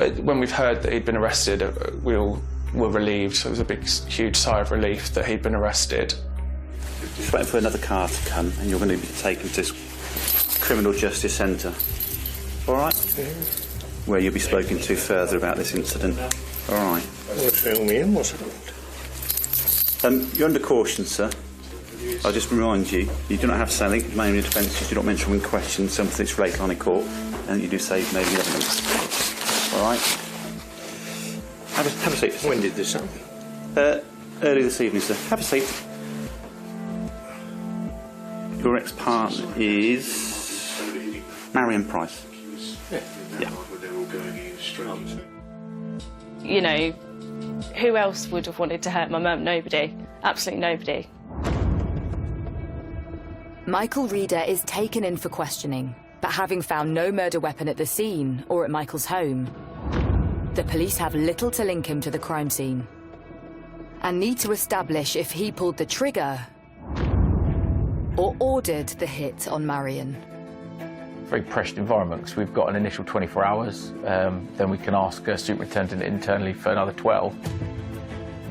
are. When we've heard that he'd been arrested, we all were relieved. So it was a big, huge sigh of relief that he'd been arrested. Just waiting for another car to come, and you're going to be taken to Criminal Justice Centre. All right? Where you'll be spoken to further about this incident. All right. You're under caution, sir. I'll just remind you, you do not have to say anything. Name your defence. You do not mention when questioned something that's related on in court, and you do say maybe evidence. All right. Have a seat. When did this happen? Early this evening, sir. Have a seat. Your ex-partner is Marion Price. Yeah. You know, who else would have wanted to hurt my mum? Nobody. Absolutely nobody. Michael Reader is taken in for questioning, but having found no murder weapon at the scene or at Michael's home, the police have little to link him to the crime scene and need to establish if he pulled the trigger or ordered the hit on Marion. Very pressured environment because we've got an initial 24 hours, then we can ask a superintendent internally for another 12.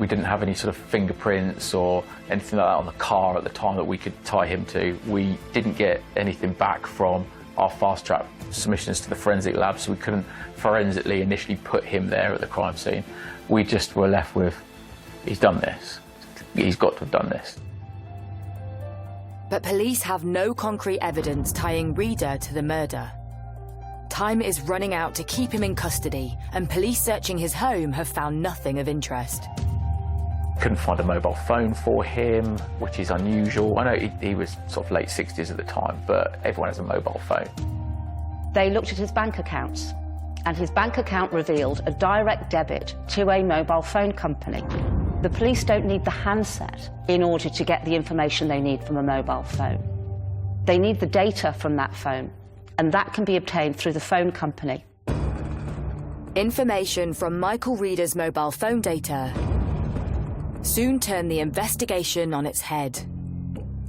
We didn't have any sort of fingerprints or anything like that on the car at the time that we could tie him to. We didn't get anything back from our fast-track submissions to the forensic lab, so we couldn't forensically initially put him there at the crime scene. We just were left with, he's done this. He's got to have done this. But police have no concrete evidence tying Reader to the murder. Time is running out to keep him in custody, and police searching his home have found nothing of interest. Couldn't find a mobile phone for him, which is unusual. I know he was sort of late 60s at the time, but everyone has a mobile phone. They looked at his bank accounts, and his bank account revealed a direct debit to a mobile phone company. The police don't need the handset in order to get the information they need from a mobile phone. They need the data from that phone, and that can be obtained through the phone company. Information from Michael Reader's mobile phone data soon turned the investigation on its head.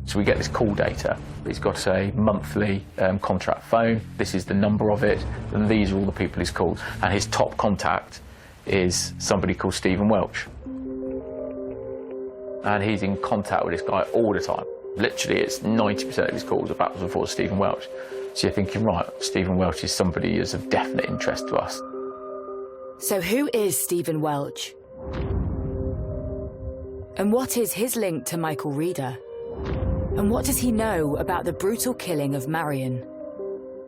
So we get this call data. He's got a monthly contract phone. This is the number of it, and these are all the people he's called. And his top contact is somebody called Stephen Welch. And he's in contact with this guy all the time. Literally, it's 90% of his calls are backwards and forwards Stephen Welch. So you're thinking, right, Stephen Welch is somebody who's of definite interest to us. So who is Stephen Welch? And what is his link to Michael Reader? And what does he know about the brutal killing of Marion?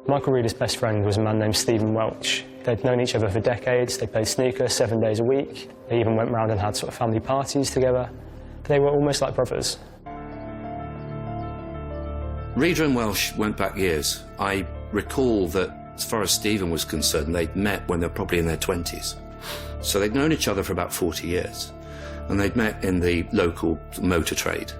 Michael Reeder's best friend was a man named Stephen Welch. They'd known each other for decades. They played snooker 7 days a week. They even went round and had sort of family parties together. They were almost like brothers. Reeder and Welch went back years. I recall that, as far as Stephen was concerned, they'd met when they were probably in their 20s. So they'd known each other for about 40 years. And they'd met in the local motor trade.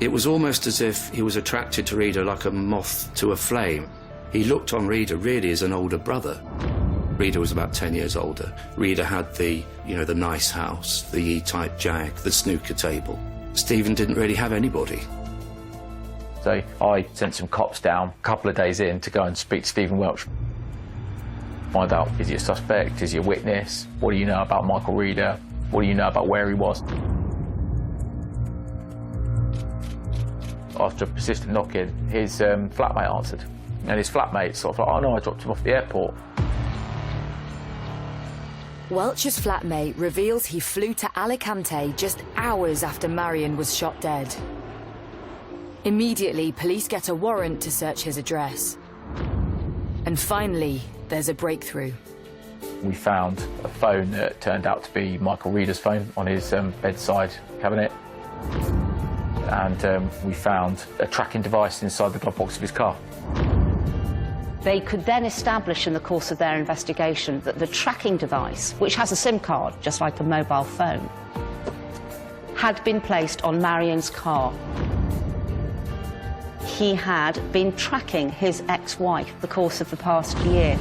It was almost as if he was attracted to Reeder like a moth to a flame. He looked on Reeder really as an older brother. Reeder was about 10 years older. Reeder had the nice house, the E-type Jag, the snooker table. Stephen didn't really have anybody. So I sent some cops down a couple of days in to go and speak to Stephen Welch. Find out, is he a suspect, is he a witness? What do you know about Michael Reeder? What do you know about where he was? After persistent knocking, his flatmate answered. And his flatmate sort of like, oh no, I dropped him off the airport. Welch's flatmate reveals he flew to Alicante just hours after Marion was shot dead. Immediately, police get a warrant to search his address. And finally, there's a breakthrough. We found a phone that turned out to be Michael Reeder's phone on his bedside cabinet. And we found a tracking device inside the glove box of his car. They could then establish in the course of their investigation that the tracking device, which has a SIM card, just like a mobile phone, had been placed on Marion's car. He had been tracking his ex-wife the course of the past year.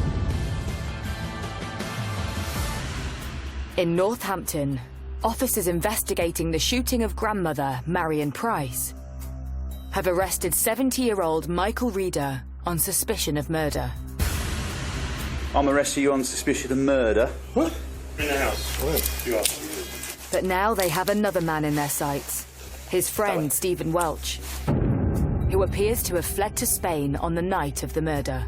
In Northampton, officers investigating the shooting of grandmother Marion Price have arrested 70-year-old Michael Reeder on suspicion of murder. I'm arresting you on suspicion of murder. What? In the house. What? You are. But now they have another man in their sights, his friend Stephen Welch, who appears to have fled to Spain on the night of the murder.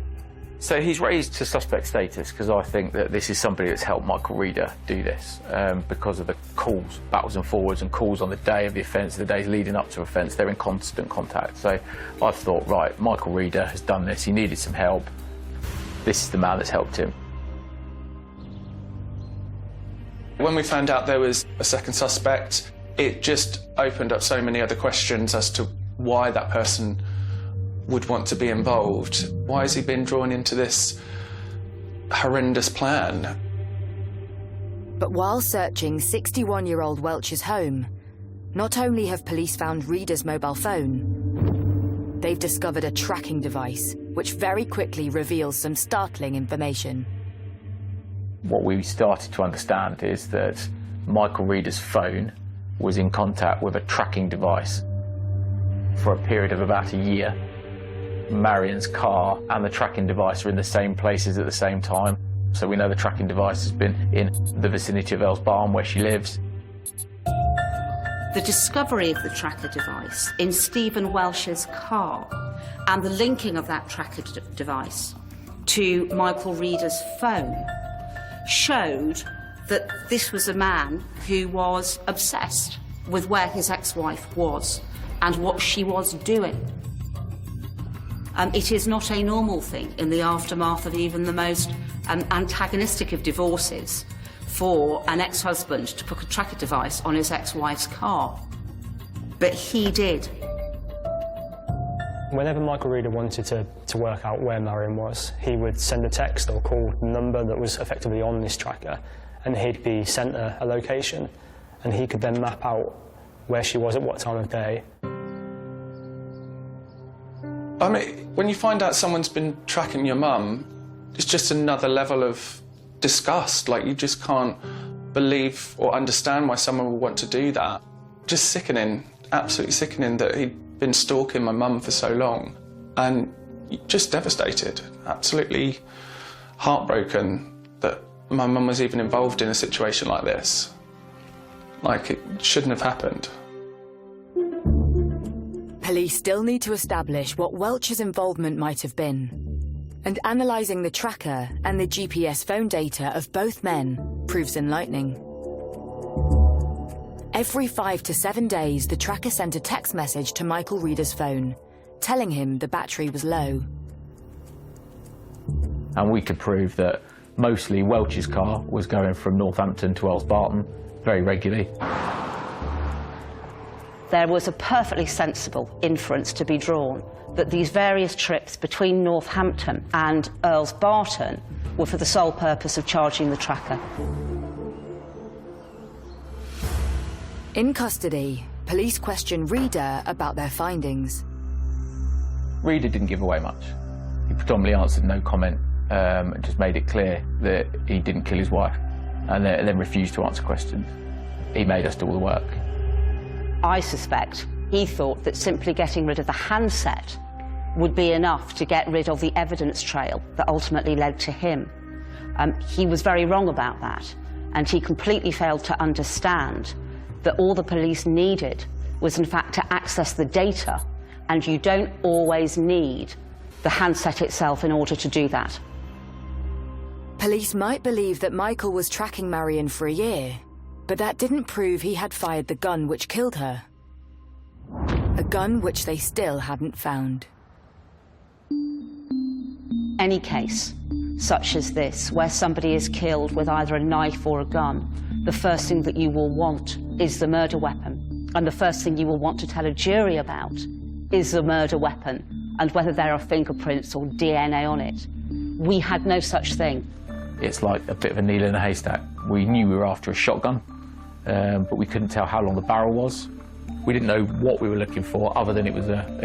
So he's raised to suspect status because I think that this is somebody that's helped Michael Reeder do this because of the calls, backwards and forwards, and calls on the day of the offence, the days leading up to offence. They're in constant contact. So I thought, right, Michael Reeder has done this. He needed some help. This is the man that's helped him. When we found out there was a second suspect, it just opened up so many other questions as to why that person would want to be involved. Why has he been drawn into this horrendous plan? But while searching 61-year-old Welch's home, not only have police found Reeder's mobile phone, they've discovered a tracking device, which very quickly reveals some startling information. What we started to understand is that Michael Reeder's phone was in contact with a tracking device for a period of about a year. Marion's car and the tracking device are in the same places at the same time. So we know the tracking device has been in the vicinity of Earls Barn, where she lives. The discovery of the tracker device in Stephen Welch's car and the linking of that tracker device to Michael Reeder's phone showed that this was a man who was obsessed with where his ex-wife was and what she was doing. It is not a normal thing in the aftermath of even the most antagonistic of divorces for an ex-husband to put a tracker device on his ex-wife's car. But he did. Whenever Michael Reeder wanted to work out where Marion was, he would send a text or call the number that was effectively on this tracker, and he'd be sent a location, and he could then map out where she was at what time of day. I mean, when you find out someone's been tracking your mum, it's just another level of disgust. Like, you just can't believe or understand why someone would want to do that. Just sickening, absolutely sickening that he'd been stalking my mum for so long. And just devastated, absolutely heartbroken that my mum was even involved in a situation like this. Like, it shouldn't have happened. Police still need to establish what Welch's involvement might have been. And analysing the tracker and the GPS phone data of both men proves enlightening. Every 5 to 7 days, the tracker sent a text message to Michael Reeder's phone, telling him the battery was low. And we could prove that mostly Welch's car was going from Northampton to Earls Barton very regularly. There was a perfectly sensible inference to be drawn that these various trips between Northampton and Earls Barton were for the sole purpose of charging the tracker. In custody, police questioned Reeder about their findings. Reeder didn't give away much. He predominantly answered no comment and just made it clear that he didn't kill his wife, and then refused to answer questions. He made us do all the work. I suspect he thought that simply getting rid of the handset would be enough to get rid of the evidence trail that ultimately led to him. He was very wrong about that, and he completely failed to understand that all the police needed was in fact to access the data, and you don't always need the handset itself in order to do that. Police might believe that Michael was tracking Marion for a year, but that didn't prove he had fired the gun which killed her. A gun which they still hadn't found. Any case, such as this, where somebody is killed with either a knife or a gun, the first thing that you will want is the murder weapon. And the first thing you will want to tell a jury about is the murder weapon and whether there are fingerprints or DNA on it. We had no such thing. It's like a bit of a needle in a haystack. We knew we were after a shotgun, but we couldn't tell how long the barrel was. We didn't know what we were looking for, other than it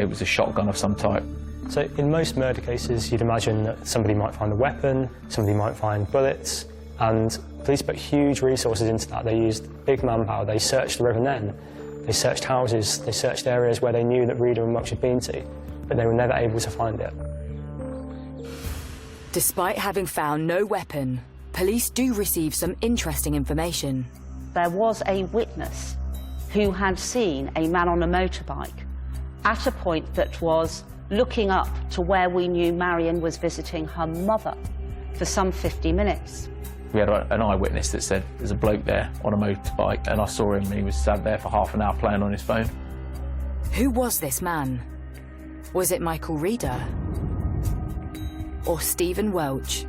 was a shotgun of some type. So in most murder cases, you'd imagine that somebody might find a weapon, somebody might find bullets, and police put huge resources into that. They used big manpower. They searched the River Nen. They searched houses. They searched areas where they knew that Reeder and Welch had been to, but they were never able to find it. Despite having found no weapon, police do receive some interesting information. There was a witness who had seen a man on a motorbike at a point that was looking up to where we knew Marion was visiting her mother for some 50 minutes. We had an eyewitness that said there's a bloke there on a motorbike, and I saw him and he was sat there for half an hour playing on his phone. Who was this man? Was it Michael Reeder? Or Stephen Welch?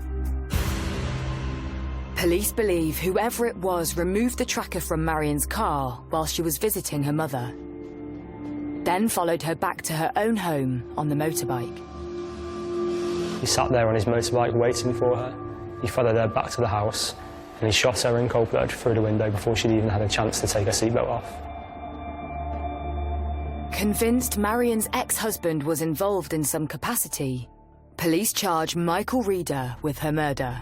Police believe whoever it was removed the tracker from Marion's car while she was visiting her mother, then followed her back to her own home on the motorbike. He sat there on his motorbike waiting for her. He followed her back to the house, and he shot her in cold blood through the window before she'd even had a chance to take her seatbelt off. Convinced Marion's ex-husband was involved in some capacity, police charge Michael Reeder with her murder.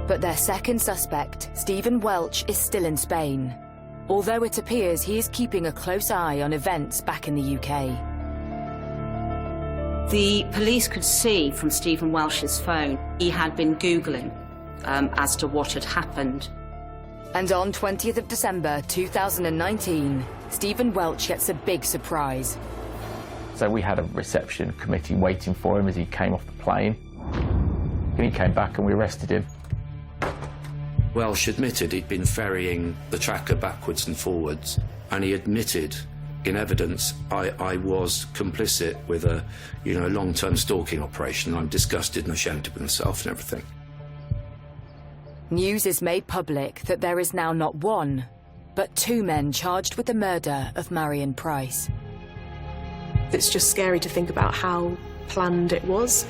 But their second suspect, Stephen Welch, is still in Spain, although it appears he is keeping a close eye on events back in the UK. The police could see from Stephen Welch's phone he had been Googling as to what had happened. And on 20th of December 2019, Stephen Welch gets a big surprise. So we had a reception committee waiting for him as he came off the plane. And he came back and we arrested him. Welch admitted he'd been ferrying the tracker backwards and forwards, and he admitted in evidence, I was complicit with a long-term stalking operation. I'm disgusted and ashamed of myself and everything. News is made public that there is now not one, but two men charged with the murder of Marion Price. It's just scary to think about how planned it was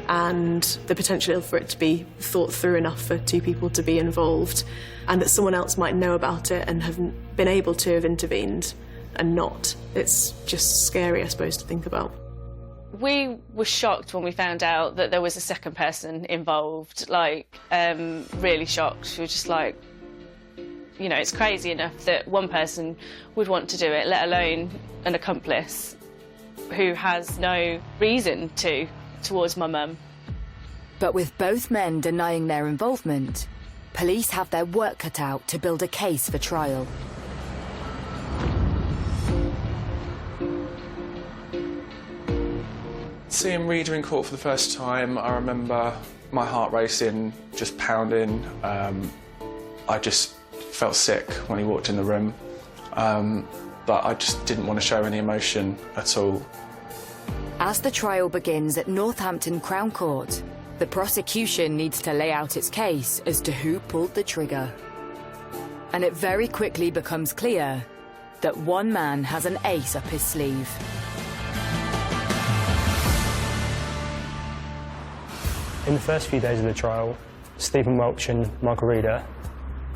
and the potential for it to be thought through enough for two people to be involved, and that someone else might know about it and have been able to have intervened and not. It's just scary, I suppose, to think about. We were shocked when we found out that there was a second person involved, really shocked. We were just like, it's crazy enough that one person would want to do it, let alone an accomplice who has no reason towards my mum. But with both men denying their involvement, police have their work cut out to build a case for trial. Seeing Reeder in court for the first time, I remember my heart racing, just pounding. I just felt sick when he walked in the room, but I just didn't want to show any emotion at all. As the trial begins at Northampton Crown Court, the prosecution needs to lay out its case as to who pulled the trigger. And it very quickly becomes clear that one man has an ace up his sleeve. In the first few days of the trial, Stephen Welch and Michael Reader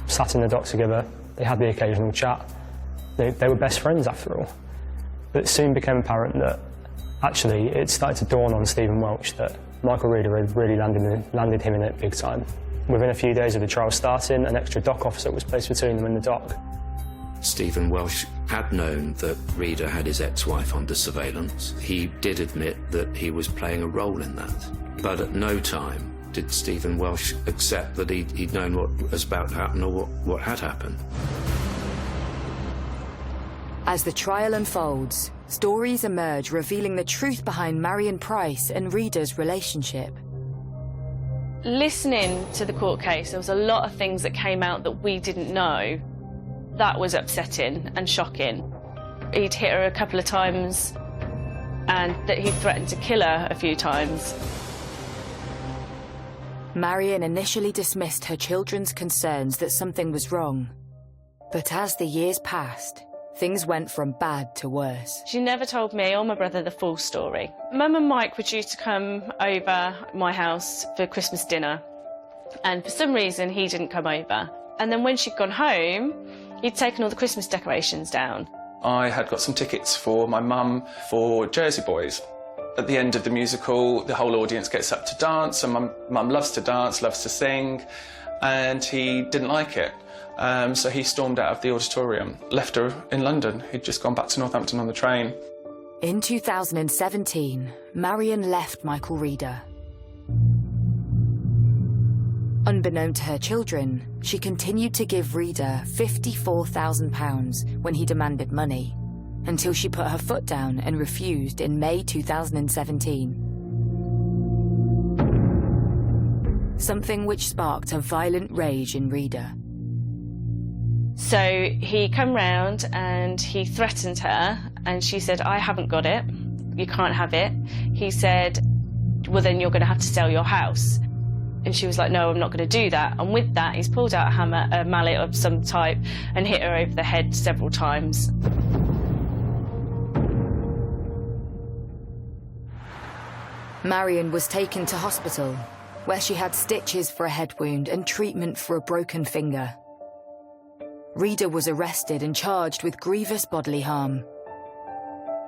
sat in the dock together. They had the occasional chat. They were best friends after all. But it soon became apparent that actually it started to dawn on Stephen Welch that Michael Reader had really landed him in it big time. Within a few days of the trial starting, an extra dock officer was placed between them and the dock. Stephen Welch had known that Reader had his ex-wife under surveillance. He did admit that he was playing a role in that. But at no time did Stephen Welch accept that he'd known what was about to happen or what had happened. As the trial unfolds, stories emerge revealing the truth behind Marion Price and Reader's relationship. Listening to the court case, there was a lot of things that came out that we didn't know. That was upsetting and shocking. He'd hit her a couple of times and that he threatened to kill her a few times. Marion initially dismissed her children's concerns that something was wrong. But as the years passed, things went from bad to worse. She never told me or my brother the full story. Mum and Mike were due to come over my house for Christmas dinner, and for some reason he didn't come over. And then when she'd gone home, he'd taken all the Christmas decorations down. I had got some tickets for my mum for Jersey Boys. At the end of the musical, the whole audience gets up to dance, and mum loves to dance, loves to sing, and he didn't like it. So he stormed out of the auditorium, left her in London. He'd just gone back to Northampton on the train. In 2017, Marion left Michael Reader. Unbeknown to her children, she continued to give Reader £54,000 when he demanded money, until she put her foot down and refused in May 2017. Something which sparked a violent rage in Reader. So he come round and he threatened her, and she said, "I haven't got it, you can't have it." He said, "Well, then you're going to have to sell your house." And she was like, "No, I'm not going to do that." And with that, he's pulled out a hammer, a mallet of some type, and hit her over the head several times. Marion was taken to hospital, where she had stitches for a head wound and treatment for a broken finger. Reader was arrested and charged with grievous bodily harm.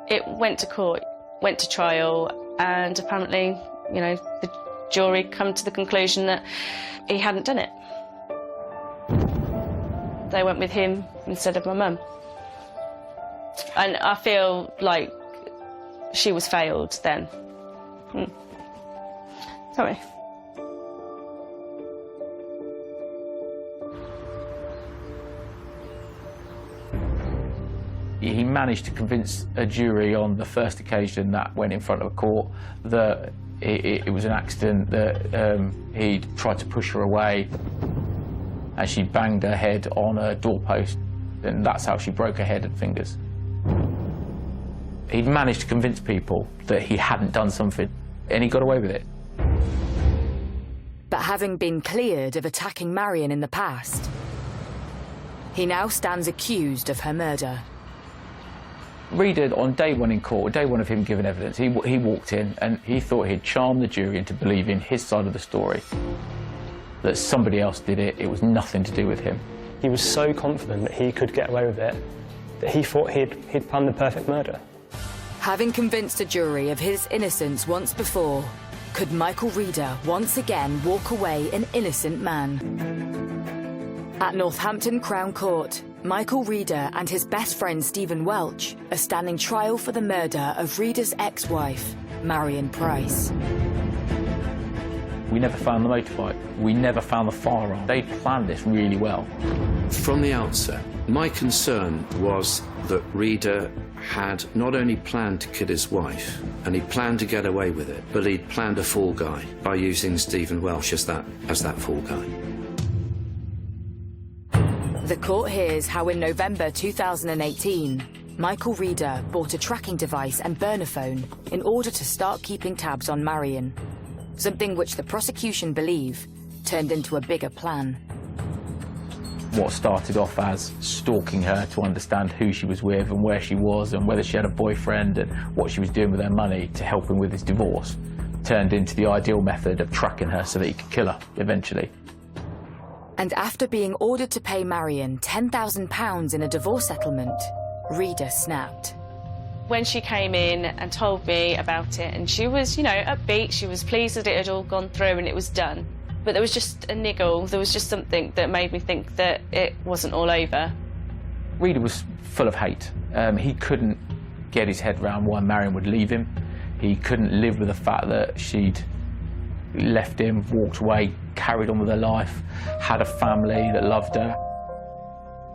It went to court, went to trial, and apparently, you know, the jury come to the conclusion that he hadn't done it. They went with him instead of my mum. And I feel like she was failed then. Sorry. He managed to convince a jury on the first occasion that went in front of a court that it was an accident, that he'd tried to push her away and she banged her head on a doorpost, and that's how she broke her head and fingers. He'd managed to convince people that he hadn't done something, and he got away with it. But having been cleared of attacking Marion in the past, he now stands accused of her murder. Reader, on day one in court, day one of him giving evidence, he walked in and he thought he'd charmed the jury into believing his side of the story, that somebody else did it, it was nothing to do with him. He was so confident that he could get away with it that he thought he'd planned the perfect murder. Having convinced a jury of his innocence once before, could Michael Reader once again walk away an innocent man? At Northampton Crown Court, Michael Reader and his best friend Stephen Welch are standing trial for the murder of Reader's ex-wife, Marion Price. We never found the motorbike. We never found the firearm. They planned this really well. From the outset, my concern was that Reader had not only planned to kill his wife, and he planned to get away with it, but he'd planned a fall guy by using Stephen Welch as that fall guy. The court hears how in November 2018, Michael Reader bought a tracking device and burner phone in order to start keeping tabs on Marion, something which the prosecution believe turned into a bigger plan. What started off as stalking her to understand who she was with and where she was and whether she had a boyfriend and what she was doing with her money to help him with his divorce turned into the ideal method of tracking her so that he could kill her eventually. And after being ordered to pay Marion £10,000 in a divorce settlement, Reader snapped. When she came in and told me about it, and she was, you know, upbeat, she was pleased that it had all gone through and it was done. But there was just a niggle, there was just something that made me think that it wasn't all over. Reader was full of hate. He couldn't get his head around why Marion would leave him. He couldn't live with the fact that she'd left him, walked away, carried on with her life, had a family that loved her.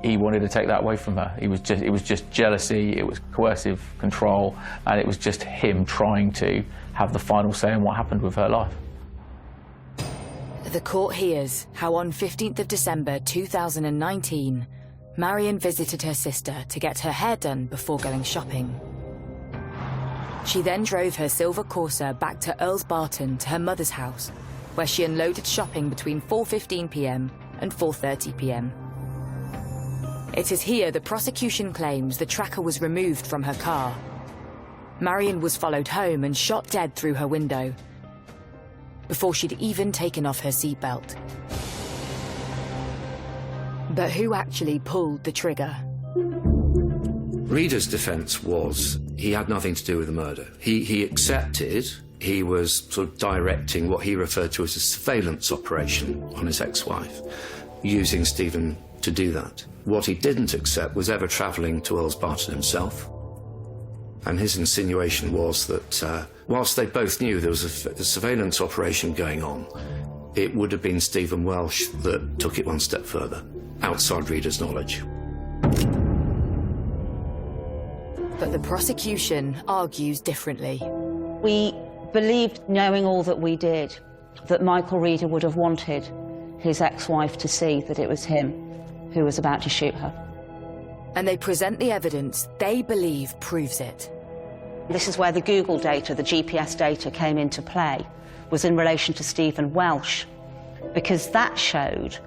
He wanted to take that away from her. It was just jealousy, it was coercive control, and it was just him trying to have the final say on what happened with her life. The court hears how on 15th of December 2019, Marion visited her sister to get her hair done before going shopping. She then drove her silver Corsa back to Earls Barton to her mother's house, where she unloaded shopping between 4:15 p.m. and 4:30 p.m. It is here the prosecution claims the tracker was removed from her car. Marion was followed home and shot dead through her window, before she'd even taken off her seatbelt. But who actually pulled the trigger? Reader's defence was he had nothing to do with the murder. He accepted he was sort of directing what he referred to as a surveillance operation on his ex-wife, using Stephen to do that. What he didn't accept was ever travelling to Earls Barton himself. And his insinuation was that whilst they both knew there was a surveillance operation going on, it would have been Stephen Welsh that took it one step further, outside Reader's knowledge. But the prosecution argues differently. We believed, knowing all that we did, that Michael Reader would have wanted his ex-wife to see that it was him who was about to shoot her. And they present the evidence they believe proves it. This is where the Google data, the GPS data, came into play, was in relation to Stephen Welsh, because that showed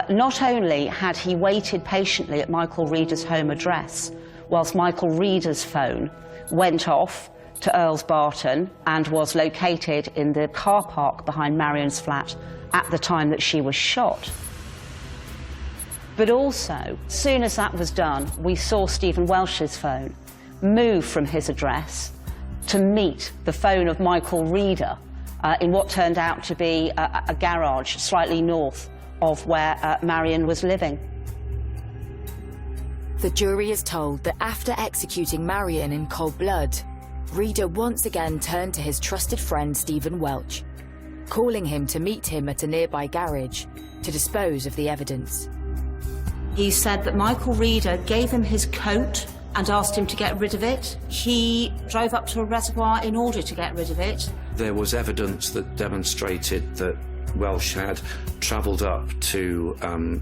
not only had he waited patiently at Michael Reader's home address whilst Michael Reader's phone went off to Earls Barton and was located in the car park behind Marion's flat at the time that she was shot. But also, as soon as that was done, we saw Stephen Welsh's phone move from his address to meet the phone of Michael Reader in what turned out to be a garage slightly north of where Marion was living. The jury is told that after executing Marion in cold blood, Reader once again turned to his trusted friend Stephen Welch, calling him to meet him at a nearby garage to dispose of the evidence. He said that Michael Reader gave him his coat and asked him to get rid of it. He drove up to a reservoir in order to get rid of it. There was evidence that demonstrated that Welsh had travelled up to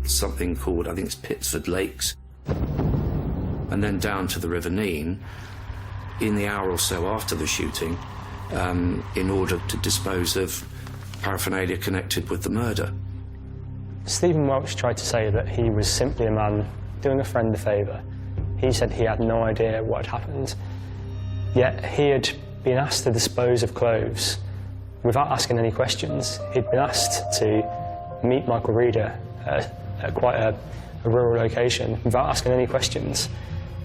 something called, I think it's Pittsford Lakes, and then down to the River Nene in the hour or so after the shooting in order to dispose of paraphernalia connected with the murder. Stephen Welch tried to say that he was simply a man doing a friend a favour. He said he had no idea what had happened, yet he had been asked to dispose of clothes without asking any questions. He'd been asked to meet Michael Reader at quite a rural location without asking any questions.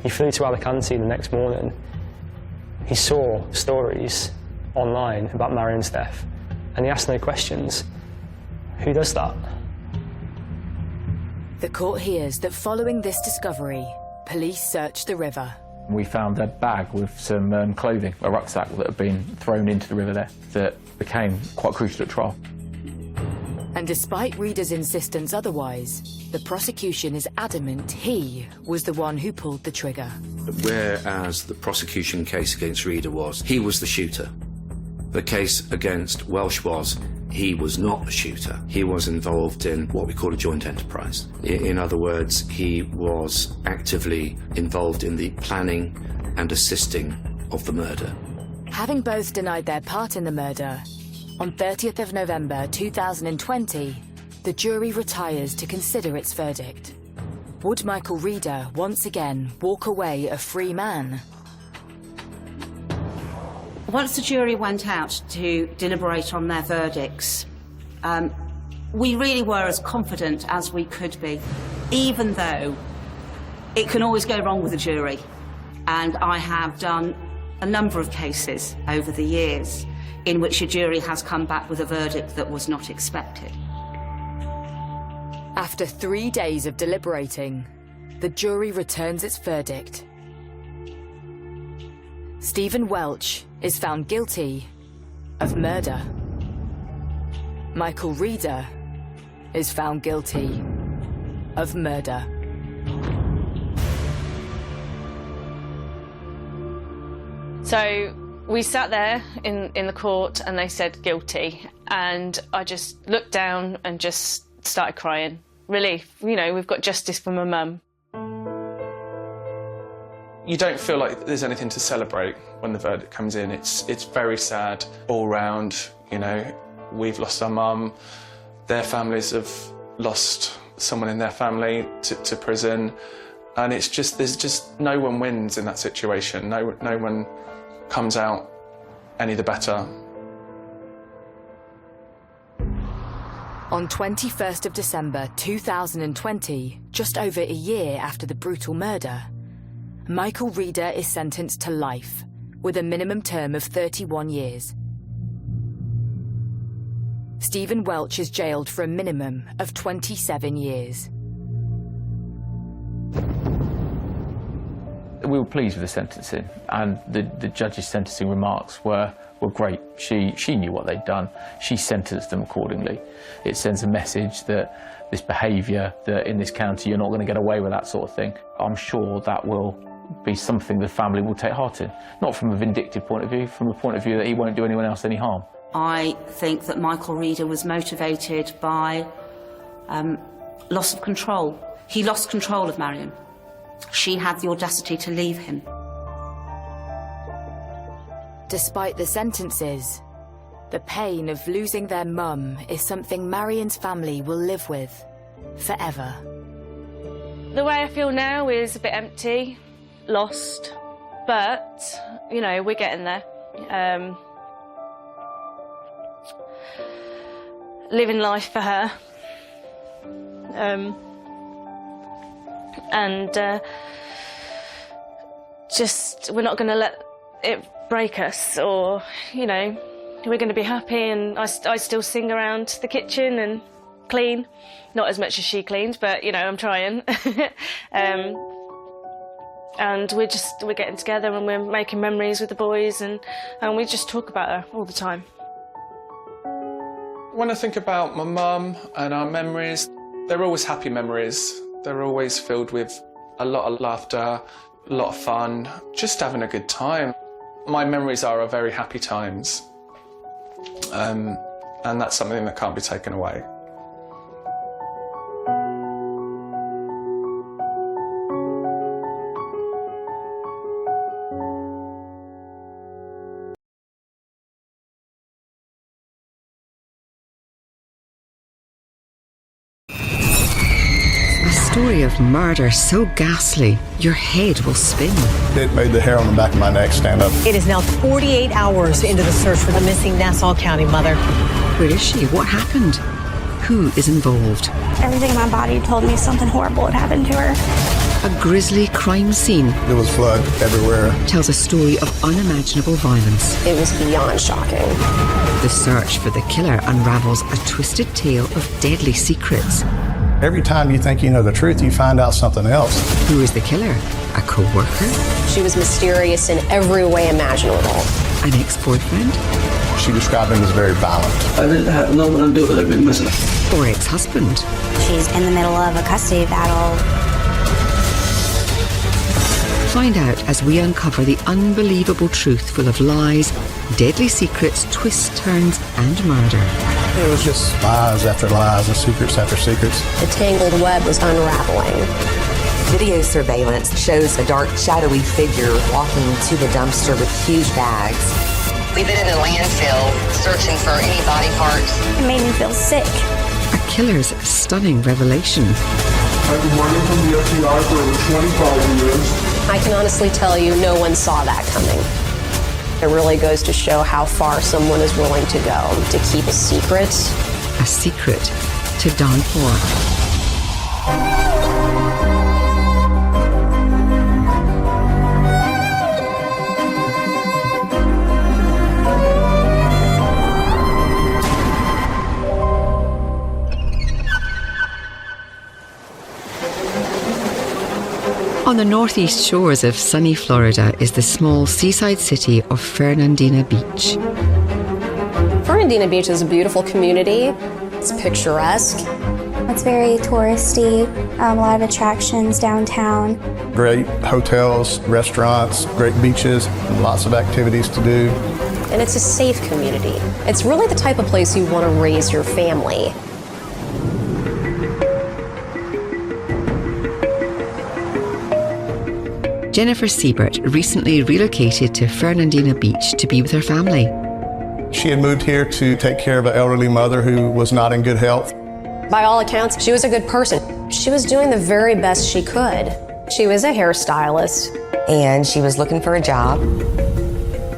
He flew to Alicante the next morning. He saw stories online about Marion's death, and he asked no questions. Who does that? The court hears that following this discovery, police searched the river. We found a bag with some clothing, a rucksack that had been thrown into the river there, that became quite crucial at trial. And despite Reader's insistence otherwise, the prosecution is adamant he was the one who pulled the trigger. Whereas the prosecution case against Reader was he was the shooter, the case against Welsh was he was not the shooter. He was involved in what we call a joint enterprise. In other words, he was actively involved in the planning and assisting of the murder. Having both denied their part in the murder, on 30th of November 2020, the jury retires to consider its verdict. Would Michael Reader once again walk away a free man? Once the jury went out to deliberate on their verdicts, we really were as confident as we could be, even though it can always go wrong with a jury. And I have done a number of cases over the years in which a jury has come back with a verdict that was not expected. After 3 days of deliberating, the jury returns its verdict. Stephen Welch is found guilty of murder. Michael Reader is found guilty of murder. So we sat there in the court and they said guilty, and I just looked down and just started crying. Relief, you know, we've got justice for my mum. You don't feel like there's anything to celebrate when the verdict comes in. It's very sad all round. You know, we've lost our mum. Their families have lost someone in their family to prison, and it's just there's just no one wins in that situation. No one comes out any the better. On 21st of December 2020, just over a year after the brutal murder, Michael Reader is sentenced to life, with a minimum term of 31 years. Stephen Welch is jailed for a minimum of 27 years. We were pleased with the sentencing, and the judge's sentencing remarks were great. She knew what they'd done. She sentenced them accordingly. It sends a message that this behaviour, that in this county you're not going to get away with that sort of thing. I'm sure that will be something the family will take heart in. Not from a vindictive point of view, from a point of view that he won't do anyone else any harm. I think that Michael Reader was motivated by loss of control. He lost control of Marion. She had the audacity to leave him. Despite the sentences, the pain of losing their mum is something Marion's family will live with forever. The way I feel now is a bit empty, lost, but, you know, we're getting there. Living life for her. Just, we're not going to let it break us, or, you know, we're going to be happy, and I still sing around the kitchen and clean. Not as much as she cleans, but, you know, I'm trying. And we're getting together and we're making memories with the boys, and we just talk about her all the time. When I think about my mum and our memories, they're always happy memories. They're always filled with a lot of laughter, a lot of fun, just having a good time. My memories are very happy times, and that's something that can't be taken away. Story of murder so ghastly, your head will spin. It made the hair on the back of my neck stand up. It is now 48 hours into the search for the missing Nassau County mother. Where is she? What happened? Who is involved? Everything in my body told me something horrible had happened to her. A grisly crime scene. There was blood everywhere. Tells a story of unimaginable violence. It was beyond shocking. The search for the killer unravels a twisted tale of deadly secrets. Every time you think you know the truth, you find out something else. Who is the killer? A co-worker? She was mysterious in every way imaginable. An ex-boyfriend? She described him as very violent. I didn't have no one to do with it being missing. Or ex-husband? She's in the middle of a custody battle. Find out as we uncover the unbelievable truth full of lies, deadly secrets, twists, turns, and murder. It was just lies after lies and secrets after secrets. The tangled web was unraveling. Video surveillance shows a dark, shadowy figure walking to the dumpster with huge bags. We've been in the landfill searching for any body parts. It made me feel sick. A killer's stunning revelation. I've been working from the FBI for over 25 years. I can honestly tell you no one saw that coming. It really goes to show how far someone is willing to go to keep a secret. A secret to die for. On the northeast shores of sunny Florida is the small seaside city of Fernandina Beach. Fernandina Beach is a beautiful community. It's picturesque. It's very touristy, a lot of attractions downtown. Great hotels, restaurants, great beaches, lots of activities to do. And it's a safe community. It's really the type of place you want to raise your family. Jennifer Siebert recently relocated to Fernandina Beach to be with her family. She had moved here to take care of an elderly mother who was not in good health. By all accounts, she was a good person. She was doing the very best she could. She was a hairstylist. And she was looking for a job.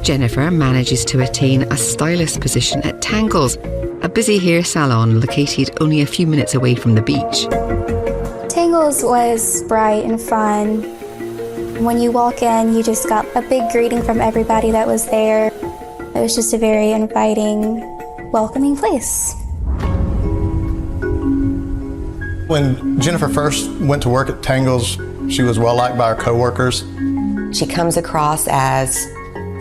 Jennifer manages to attain a stylist position at Tangles, a busy hair salon located only a few minutes away from the beach. Tangles was bright and fun. When you walk in, you just got a big greeting from everybody that was there. It was just a very inviting, welcoming place. When Jennifer first went to work at Tangles, she was well liked by her coworkers. She comes across as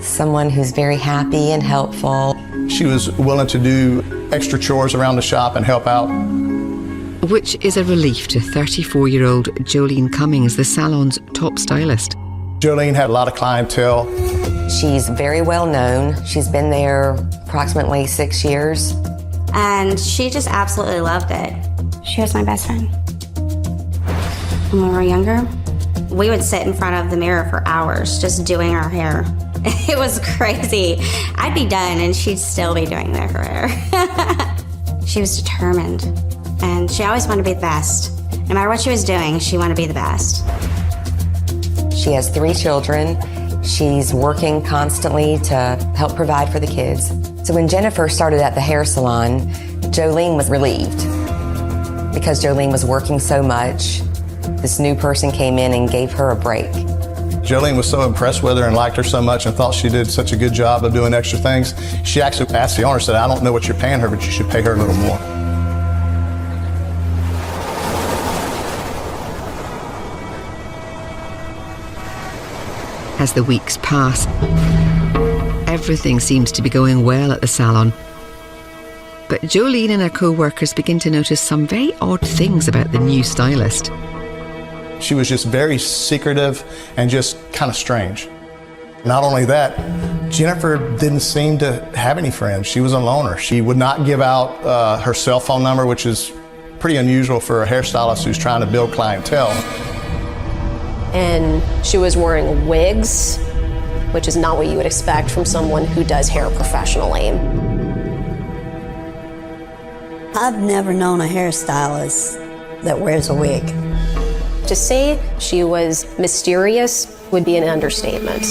someone who's very happy and helpful. She was willing to do extra chores around the shop and help out. Which is a relief to 34-year-old Jolene Cummings, the salon's top stylist. Jolene had a lot of clientele. She's very well known. She's been there approximately 6 years. And she just absolutely loved it. She was my best friend. When we were younger, we would sit in front of the mirror for hours just doing our hair. It was crazy. I'd be done and she'd still be doing their hair. She was determined. And she always wanted to be the best. No matter what she was doing, she wanted to be the best. She has 3 children. She's working constantly to help provide for the kids. So when Jennifer started at the hair salon, Jolene was relieved. Because Jolene was working so much, this new person came in and gave her a break. Jolene was so impressed with her and liked her so much and thought she did such a good job of doing extra things. She actually asked the owner, said, I don't know what you're paying her, but you should pay her a little more. As the weeks pass, everything seems to be going well at the salon. But Jolene and her co-workers begin to notice some very odd things about the new stylist. She was just very secretive and just kind of strange. Not only that, Jennifer didn't seem to have any friends. She was a loner. She would not give out her cell phone number, which is pretty unusual for a hairstylist who's trying to build clientele. And she was wearing wigs, which is not what you would expect from someone who does hair professionally. I've never known a hairstylist that wears a wig. To say she was mysterious would be an understatement.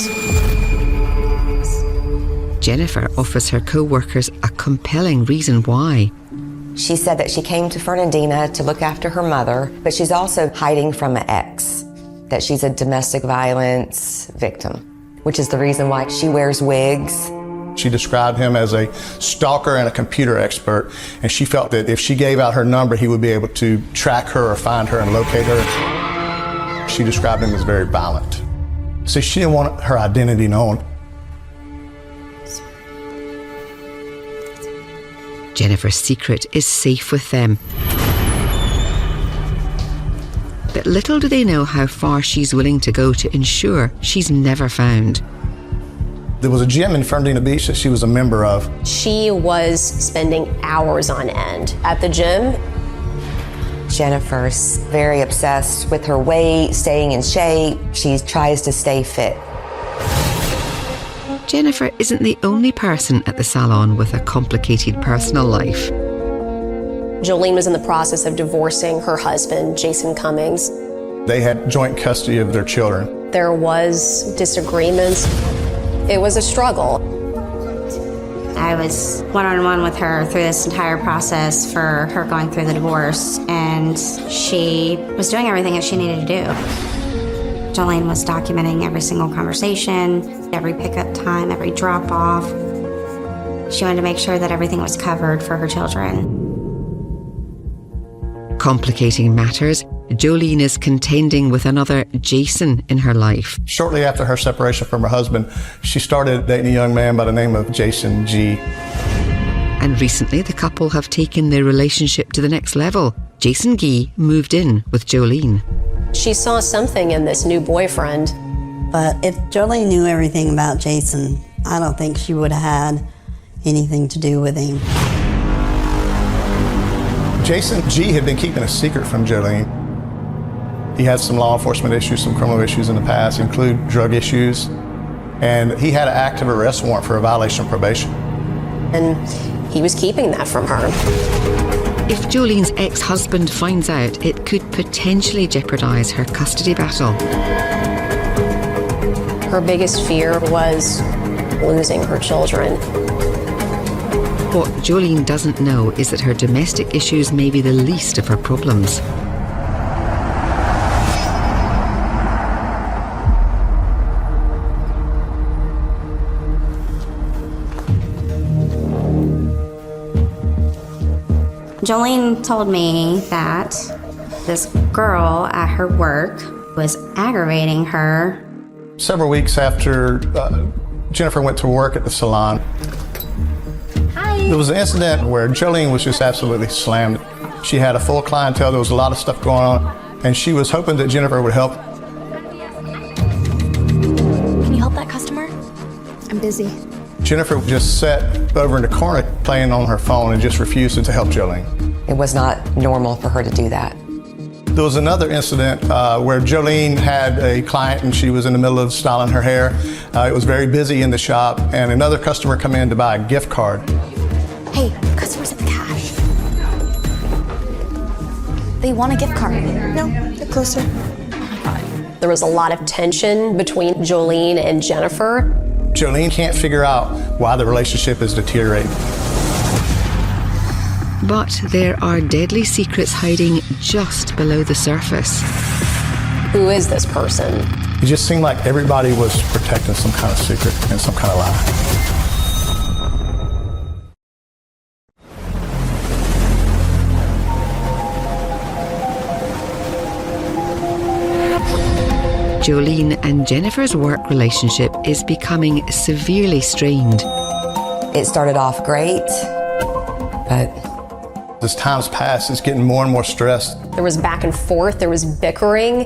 Jennifer offers her co-workers a compelling reason why. She said that she came to Fernandina to look after her mother, but she's also hiding from an ex, that she's a domestic violence victim, which is the reason why she wears wigs. She described him as a stalker and a computer expert, and she felt that if she gave out her number, he would be able to track her or find her and locate her. She described him as very violent. So she didn't want her identity known. Jennifer's secret is safe with them. But little do they know how far she's willing to go to ensure she's never found. There was a gym in Fernandina Beach that she was a member of. She was spending hours on end at the gym. Jennifer's very obsessed with her weight, staying in shape. She tries to stay fit. Jennifer isn't the only person at the salon with a complicated personal life. Jolene was in the process of divorcing her husband, Jason Cummings. They had joint custody of their children. There was disagreements. It was a struggle. I was one-on-one with her through this entire process for her going through the divorce, and she was doing everything that she needed to do. Jolene was documenting every single conversation, every pickup time, every drop-off. She wanted to make sure that everything was covered for her children. Complicating matters, Jolene is contending with another Jason in her life. Shortly after her separation from her husband, she started dating a young man by the name of Jason G. And recently, the couple have taken their relationship to the next level. Jason Gee moved in with Jolene. She saw something in this new boyfriend. But if Jolene knew everything about Jason, I don't think she would have had anything to do with him. Jason G had been keeping a secret from Jolene. He had some law enforcement issues, some criminal issues in the past, include drug issues, and he had an active arrest warrant for a violation of probation. And he was keeping that from her. If Jolene's ex-husband finds out, it could potentially jeopardise her custody battle. Her biggest fear was losing her children. What Jolene doesn't know is that her domestic issues may be the least of her problems. Jolene told me that this girl at her work was aggravating her. Several weeks after Jennifer went to work at the salon, there was an incident where Jolene was just absolutely slammed. She had a full clientele, there was a lot of stuff going on, and she was hoping that Jennifer would help. Can you help that customer? I'm busy. Jennifer just sat over in the corner playing on her phone and just refused to help Jolene. It was not normal for her to do that. There was another incident where Jolene had a client and she was in the middle of styling her hair. It was very busy in the shop, and another customer came in to buy a gift card. Hey, customers at the cash. They want a gift card. No, they're closer. Oh my God. There was a lot of tension between Jolene and Jennifer. Jolene can't figure out why the relationship is deteriorating. But there are deadly secrets hiding just below the surface. Who is this person? It just seemed like everybody was protecting some kind of secret and some kind of lie. Jolene and Jennifer's work relationship is becoming severely strained. It started off great, but as times pass, it's getting more and more stressed. There was back and forth, there was bickering.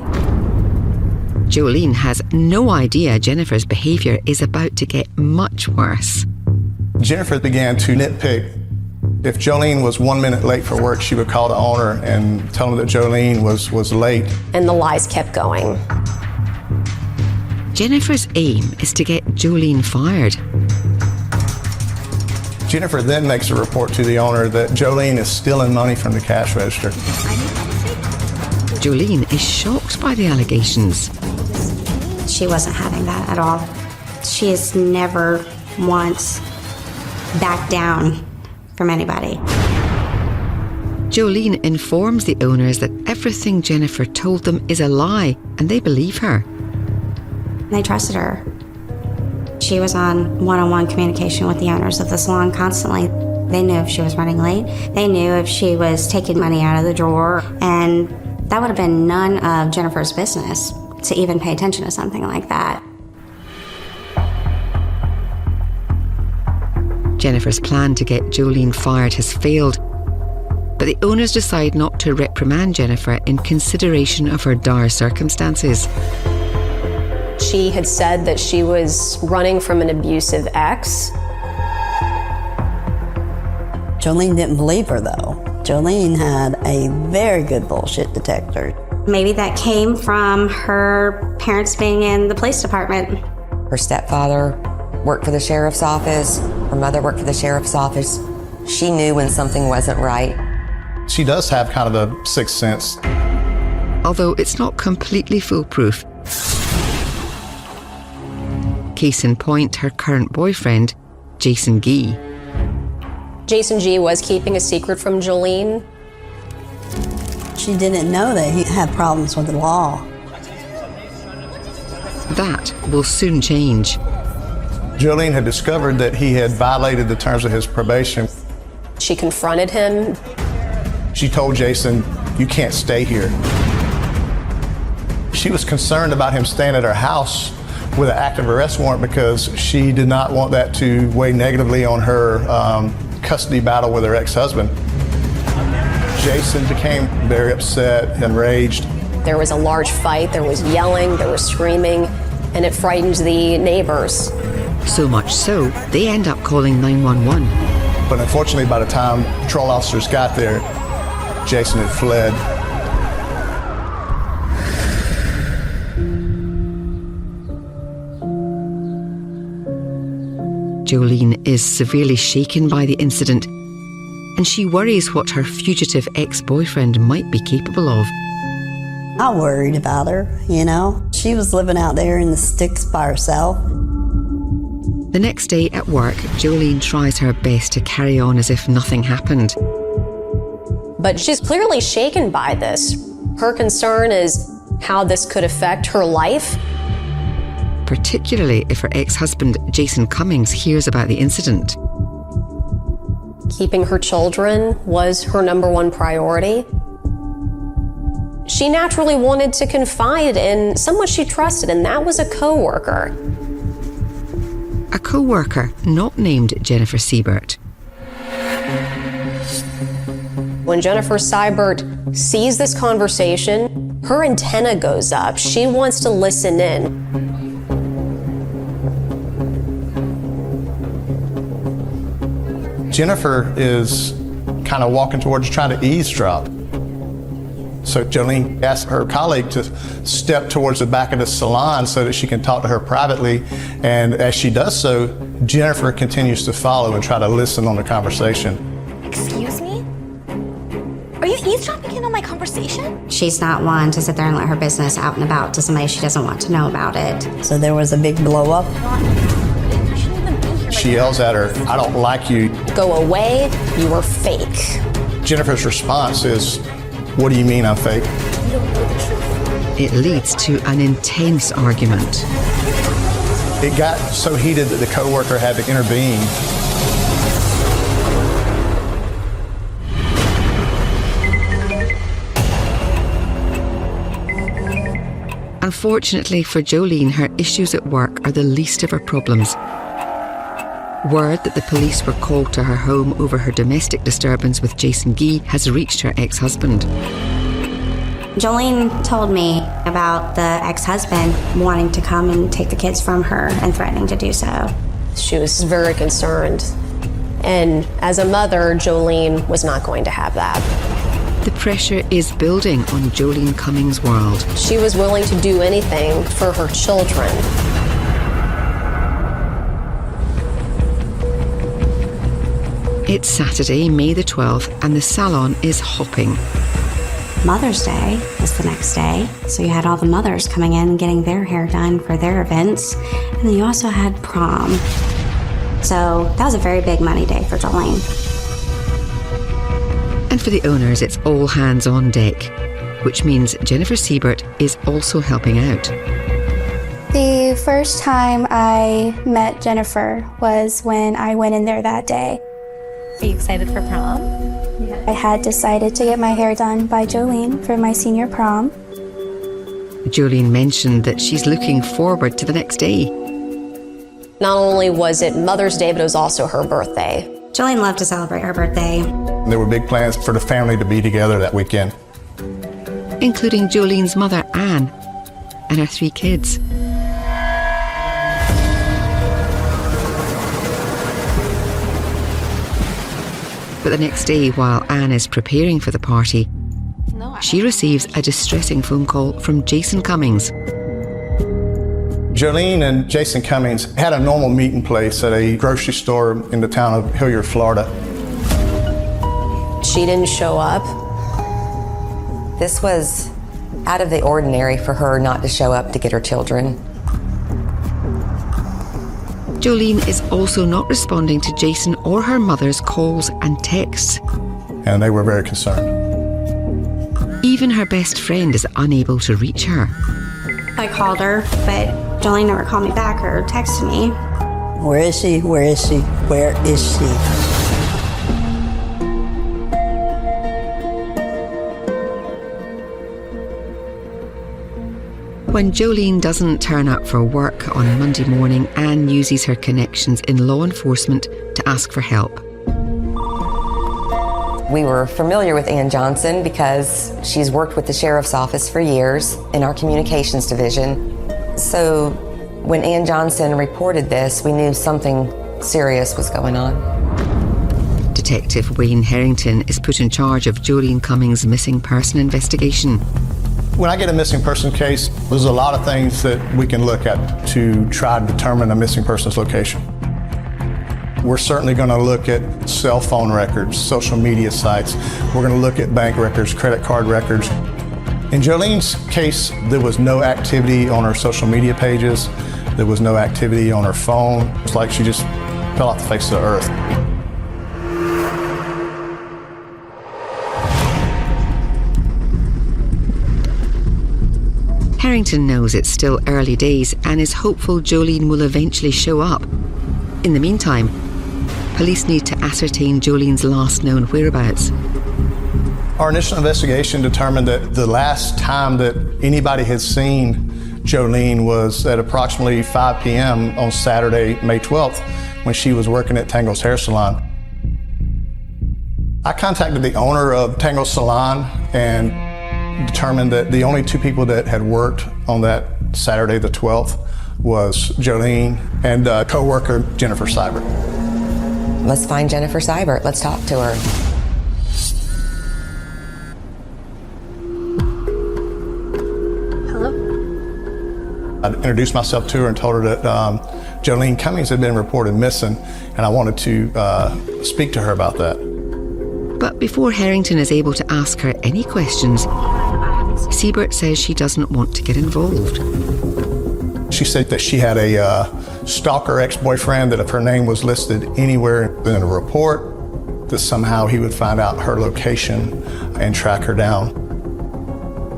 Jolene has no idea Jennifer's behaviour is about to get much worse. Jennifer began to nitpick. If Jolene was 1 minute late for work, she would call the owner and tell him that Jolene was late. And the lies kept going. Jennifer's aim is to get Jolene fired. Jennifer then makes a report to the owner that Jolene is stealing money from the cash register. Jolene is shocked by the allegations. She wasn't having that at all. She has never once backed down from anybody. Jolene informs the owners that everything Jennifer told them is a lie, and they believe her. They trusted her. She was on one-on-one communication with the owners of the salon constantly. They knew if she was running late. They knew if she was taking money out of the drawer. And that would have been none of Jennifer's business to even pay attention to something like that. Jennifer's plan to get Jolene fired has failed, but the owners decide not to reprimand Jennifer in consideration of her dire circumstances. She had said that she was running from an abusive ex. Jolene didn't believe her, though. Jolene had a very good bullshit detector. Maybe that came from her parents being in the police department. Her stepfather worked for the sheriff's office. Her mother worked for the sheriff's office. She knew when something wasn't right. She does have kind of a sixth sense. Although it's not completely foolproof. Case in point, her current boyfriend, Jason Gee. Jason G was keeping a secret from Jolene. She didn't know that he had problems with the law. That will soon change. Jolene had discovered that he had violated the terms of his probation. She confronted him. She told Jason, "You can't stay here." She was concerned about him staying at her house with an active arrest warrant because she did not want that to weigh negatively on her custody battle with her ex-husband. Jason became very upset, enraged. There was a large fight, there was yelling, there was screaming, and it frightened the neighbors. So much so, they end up calling 911. But unfortunately, by the time patrol officers got there, Jason had fled. Jolene is severely shaken by the incident, and she worries what her fugitive ex-boyfriend might be capable of. I worried about her, you know. She was living out there in the sticks by herself. The next day at work, Jolene tries her best to carry on as if nothing happened. But she's clearly shaken by this. Her concern is how this could affect her life. Particularly if her ex-husband, Jason Cummings, hears about the incident. Keeping her children was her #1 priority. She naturally wanted to confide in someone she trusted, and that was a co-worker. A co-worker not named Jennifer Siebert. When Jennifer Seibert sees this conversation, her antenna goes up. She wants to listen in. Jennifer is kind of walking towards trying to eavesdrop. So Jolene asked her colleague to step towards the back of the salon so that she can talk to her privately. And as she does so, Jennifer continues to follow and try to listen on the conversation. Excuse me? Are you eavesdropping in on my conversation? She's not one to sit there and let her business out and about to somebody she doesn't want to know about it. So there was a big blow up. She yells at her, "I don't like you. Go away, you are fake." Jennifer's response is, "What do you mean I'm fake?" It leads to an intense argument. It got so heated that the coworker had to intervene. Unfortunately for Jolene, her issues at work are the least of her problems. Word that the police were called to her home over her domestic disturbance with Jason Gee has reached her ex-husband. Jolene told me about the ex-husband wanting to come and take the kids from her and threatening to do so. She was very concerned. And as a mother, Jolene was not going to have that. The pressure is building on Jolene Cummings' world. She was willing to do anything for her children. It's Saturday, May the 12th, and the salon is hopping. Mother's Day was the next day, so you had all the mothers coming in and getting their hair done for their events, and then you also had prom. So that was a very big money day for Jolene. And for the owners, it's all hands on deck, which means Jennifer Siebert is also helping out. The first time I met Jennifer was when I went in there that day. Are you excited for prom? I had decided to get my hair done by Jolene for my senior prom. Jolene mentioned that she's looking forward to the next day. Not only was it Mother's Day, but it was also her birthday. Jolene loved to celebrate her birthday. There were big plans for the family to be together that weekend. Including Jolene's mother, Anne, and her 3 kids. But the next day, while Anne is preparing for the party, she receives a distressing phone call from Jason Cummings. Jolene and Jason Cummings had a normal meeting place at a grocery store in the town of Hilliard, Florida. She didn't show up. This was out of the ordinary for her not to show up to get her children. Jolene is also not responding to Jason or her mother's calls and texts. And they were very concerned. Even her best friend is unable to reach her. I called her, but Jolene never called me back or texted me. Where is she? Where is she? Where is she? When Jolene doesn't turn up for work on Monday morning, Anne uses her connections in law enforcement to ask for help. We were familiar with Ann Johnson because she's worked with the sheriff's office for years in our communications division. So when Ann Johnson reported this, we knew something serious was going on. Detective Wayne Harrington is put in charge of Jolene Cummings' missing person investigation. When I get a missing person case, there's a lot of things that we can look at to try to determine a missing person's location. We're certainly going to look at cell phone records, social media sites. We're going to look at bank records, credit card records. In Jolene's case, there was no activity on her social media pages. There was no activity on her phone. It's like she just fell off the face of the earth. Harrington knows it's still early days and is hopeful Jolene will eventually show up. In the meantime, police need to ascertain Jolene's last known whereabouts. Our initial investigation determined that the last time that anybody had seen Jolene was at approximately 5 p.m. on Saturday, May 12th, when she was working at Tangle's Hair Salon. I contacted the owner of Tangle's Salon and determined that the only two people that had worked on that Saturday the 12th was Jolene and co-worker Jennifer Seibert. Let's find Jennifer Seibert. Let's talk to her. Hello? I introduced myself to her and told her that Jolene Cummings had been reported missing, and I wanted to speak to her about that. But before Harrington is able to ask her any questions, Seibert says she doesn't want to get involved. She said that she had a stalker ex-boyfriend, that if her name was listed anywhere in a report, that somehow he would find out her location and track her down.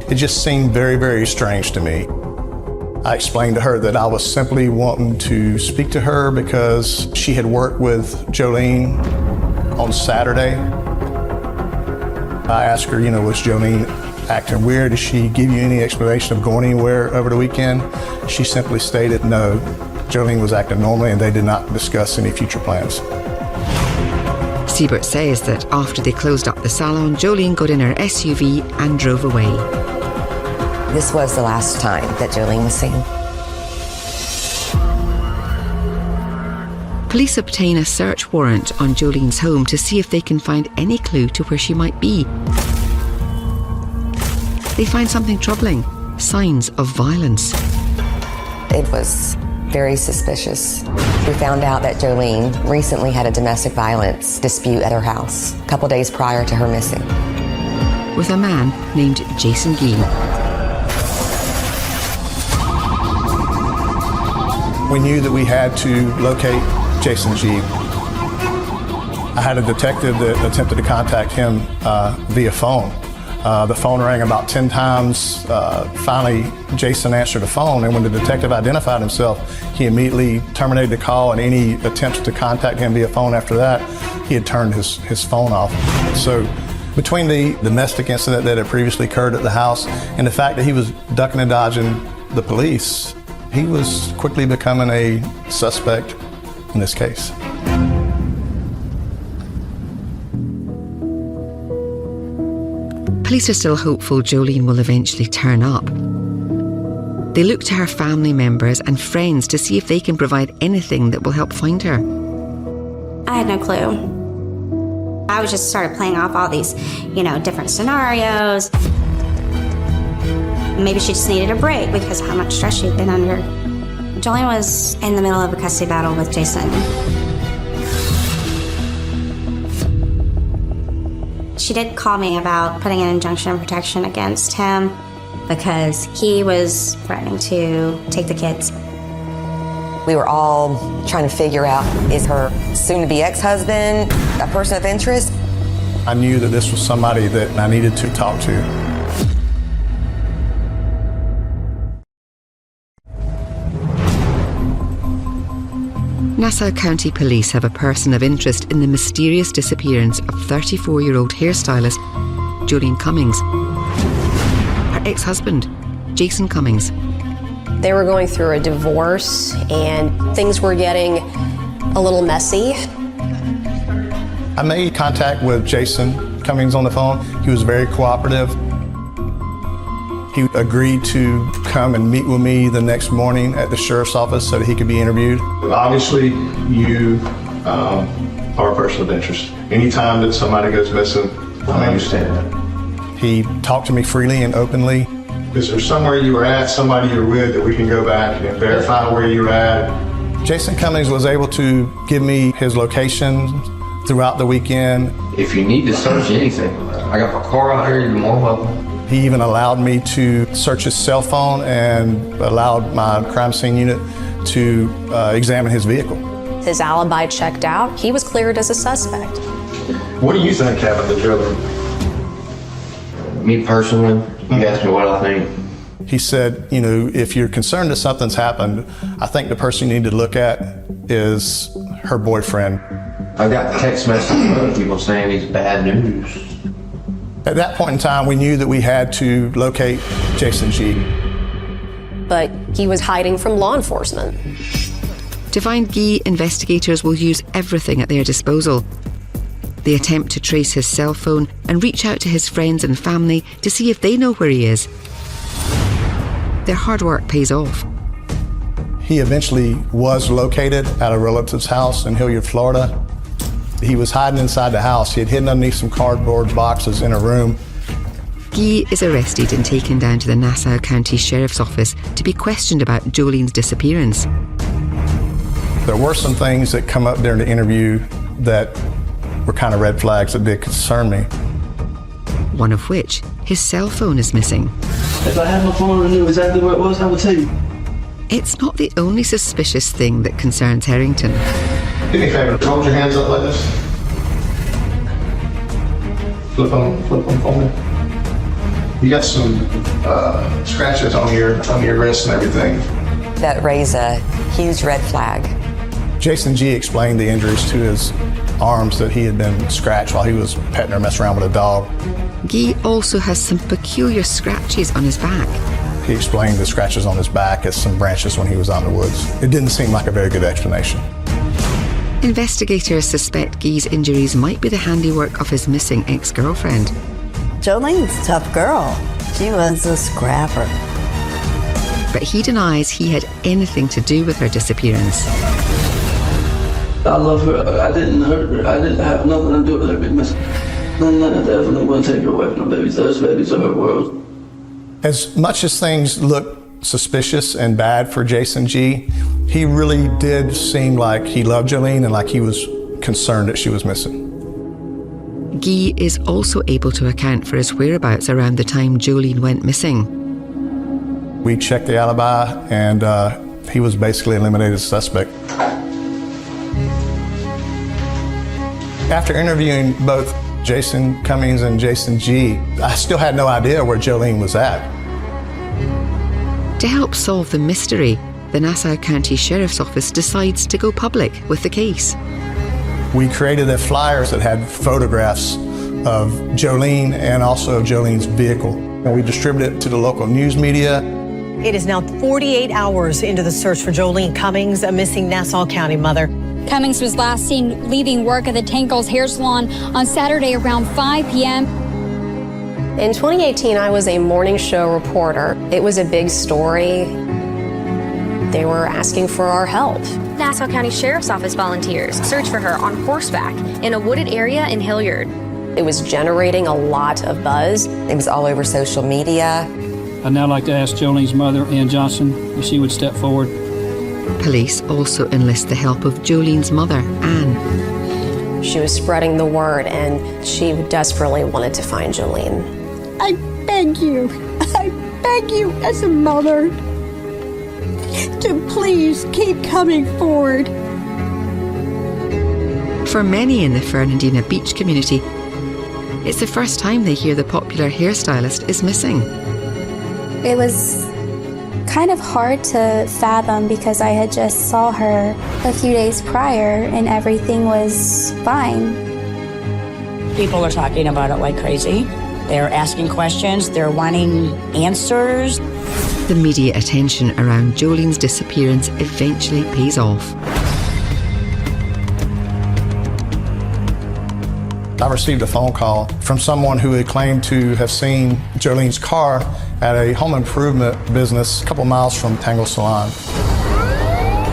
It just seemed very, very strange to me. I explained to her that I was simply wanting to speak to her because she had worked with Jolene on Saturday. I asked her, was Jolene acting weird? Did she give you any explanation of going anywhere over the weekend? She simply stated no. Jolene was acting normally and they did not discuss any future plans. Seibert says that after they closed up the salon, Jolene got in her SUV and drove away. This was the last time that Jolene was seen. Police obtain a search warrant on Jolene's home to see if they can find any clue to where she might be. They find something troubling, signs of violence. It was very suspicious. We found out that Jolene recently had a domestic violence dispute at her house, a couple days prior to her missing. With a man named Jason Gee. We knew that we had to locate Jason Gee. I had a detective that attempted to contact him via phone. The phone rang about 10 times. Finally, Jason answered the phone, and when the detective identified himself, he immediately terminated the call, and any attempts to contact him via phone after that, he had turned his phone off. So between the domestic incident that had previously occurred at the house and the fact that he was ducking and dodging the police, he was quickly becoming a suspect in this case. Police are still hopeful Jolene will eventually turn up. They look to her family members and friends to see if they can provide anything that will help find her. I had no clue. I was just started playing off all these, different scenarios. Maybe she just needed a break because of how much stress she'd been under. Jolene was in the middle of a custody battle with Jason. She did call me about putting an injunction of protection against him because he was threatening to take the kids. We were all trying to figure out, is her soon-to-be ex-husband a person of interest? I knew that this was somebody that I needed to talk to. Nassau County Police have a person of interest in the mysterious disappearance of 34-year-old hairstylist Jolene Cummings. Her ex-husband, Jason Cummings. They were going through a divorce and things were getting a little messy. I made contact with Jason Cummings on the phone. He was very cooperative. He agreed to come and meet with me the next morning at the sheriff's office so that he could be interviewed. Obviously, you are a person of interest. Anytime that somebody goes missing, I understand that. He talked to me freely and openly. Is there somewhere you were at, somebody you were with, that we can go back and verify where you were at? Jason Cummings was able to give me his location throughout the weekend. If you need to search anything, I got my car out here, you're more welcome. He even allowed me to search his cell phone and allowed my crime scene unit to examine his vehicle. His alibi checked out. He was cleared as a suspect. What do you think happened to Jolene? Me personally, you asked me what I think. He said, if you're concerned that something's happened, I think the person you need to look at is her boyfriend. I got text messages from people saying he's bad news. At that point in time, we knew that we had to locate Jason G. But he was hiding from law enforcement. To find Guy, investigators will use everything at their disposal. They attempt to trace his cell phone and reach out to his friends and family to see if they know where he is. Their hard work pays off. He eventually was located at a relative's house in Hilliard, Florida. He was hiding inside the house. He had hidden underneath some cardboard boxes in a room. Guy is arrested and taken down to the Nassau County Sheriff's Office to be questioned about Jolene's disappearance. There were some things that come up during the interview that were kind of red flags that did concern me. One of which, his cell phone is missing. If I had my phone and knew exactly where it was, I would tell you. It's not the only suspicious thing that concerns Harrington. Do me a favor, hold your hands up like this. Flip them for me. You got some scratches on your wrist and everything. That raised a huge red flag. Jason G explained the injuries to his arms, that he had been scratched while he was petting or messing around with a dog. Guy also has some peculiar scratches on his back. He explained the scratches on his back as some branches when he was out in the woods. It didn't seem like a very good explanation. Investigators suspect Guy's injuries might be the handiwork of his missing ex-girlfriend. Jolene's a tough girl. She was a scrapper. But he denies he had anything to do with her disappearance. I love her. I didn't hurt her. I didn't have nothing to do with her being missing. Nothing like that. I'm going to take her away from the babies. Those babies are her world. As much as things look suspicious and bad for Jason G, he really did seem like he loved Jolene and like he was concerned that she was missing. Guy is also able to account for his whereabouts around the time Jolene went missing. We checked the alibi and he was basically eliminated as a suspect. After interviewing both Jason Cummings and Jason G, I still had no idea where Jolene was at. To help solve the mystery, the Nassau County Sheriff's Office decides to go public with the case. We created a flyer that had photographs of Jolene and also of Jolene's vehicle. And we distributed it to the local news media. It is now 48 hours into the search for Jolene Cummings, a missing Nassau County mother. Cummings was last seen leaving work at the Tankles Hair Salon on Saturday around 5 p.m. In 2018, I was a morning show reporter. It was a big story. They were asking for our help. Nassau County Sheriff's Office volunteers search for her on horseback in a wooded area in Hilliard. It was generating a lot of buzz. It was all over social media. I'd now like to ask Jolene's mother, Ann Johnson, if she would step forward. Police also enlist the help of Jolene's mother, Anne. She was spreading the word, and she desperately wanted to find Jolene. I beg you as a mother to please keep coming forward. For many in the Fernandina Beach community, it's the first time they hear the popular hairstylist is missing. It was kind of hard to fathom because I had just saw her a few days prior and everything was fine. People are talking about it like crazy. They're asking questions, they're wanting answers. The media attention around Jolene's disappearance eventually pays off. I received a phone call from someone who had claimed to have seen Jolene's car at a home improvement business a couple miles from Tangle Salon.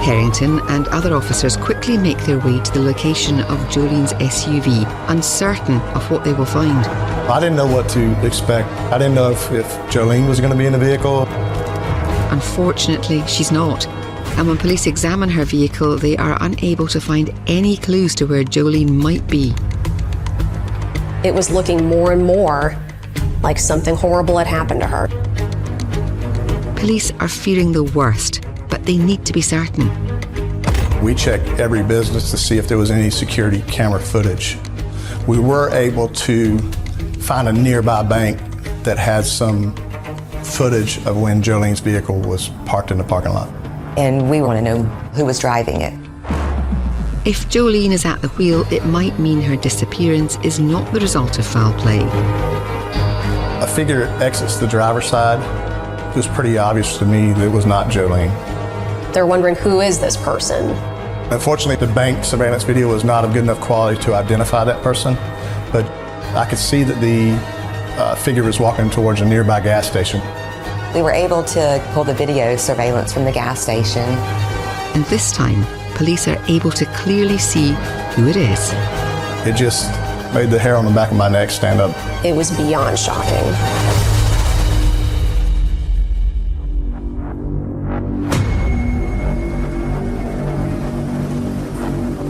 Harrington and other officers quickly make their way to the location of Jolene's SUV, uncertain of what they will find. I didn't know what to expect. I didn't know if Jolene was going to be in the vehicle. Unfortunately, she's not. And when police examine her vehicle, they are unable to find any clues to where Jolene might be. It was looking more and more like something horrible had happened to her. Police are fearing the worst, but they need to be certain. We checked every business to see if there was any security camera footage. We were able to find a nearby bank that had some footage of when Jolene's vehicle was parked in the parking lot. And we want to know who was driving it. If Jolene is at the wheel, it might mean her disappearance is not the result of foul play. A figure exits the driver's side. It was pretty obvious to me that it was not Jolene. They're wondering, who is this person? Unfortunately, the bank surveillance video was not of good enough quality to identify that person, but I could see that the figure was walking towards a nearby gas station. We were able to pull the video surveillance from the gas station. And this time, police are able to clearly see who it is. It just made the hair on the back of my neck stand up. It was beyond shocking.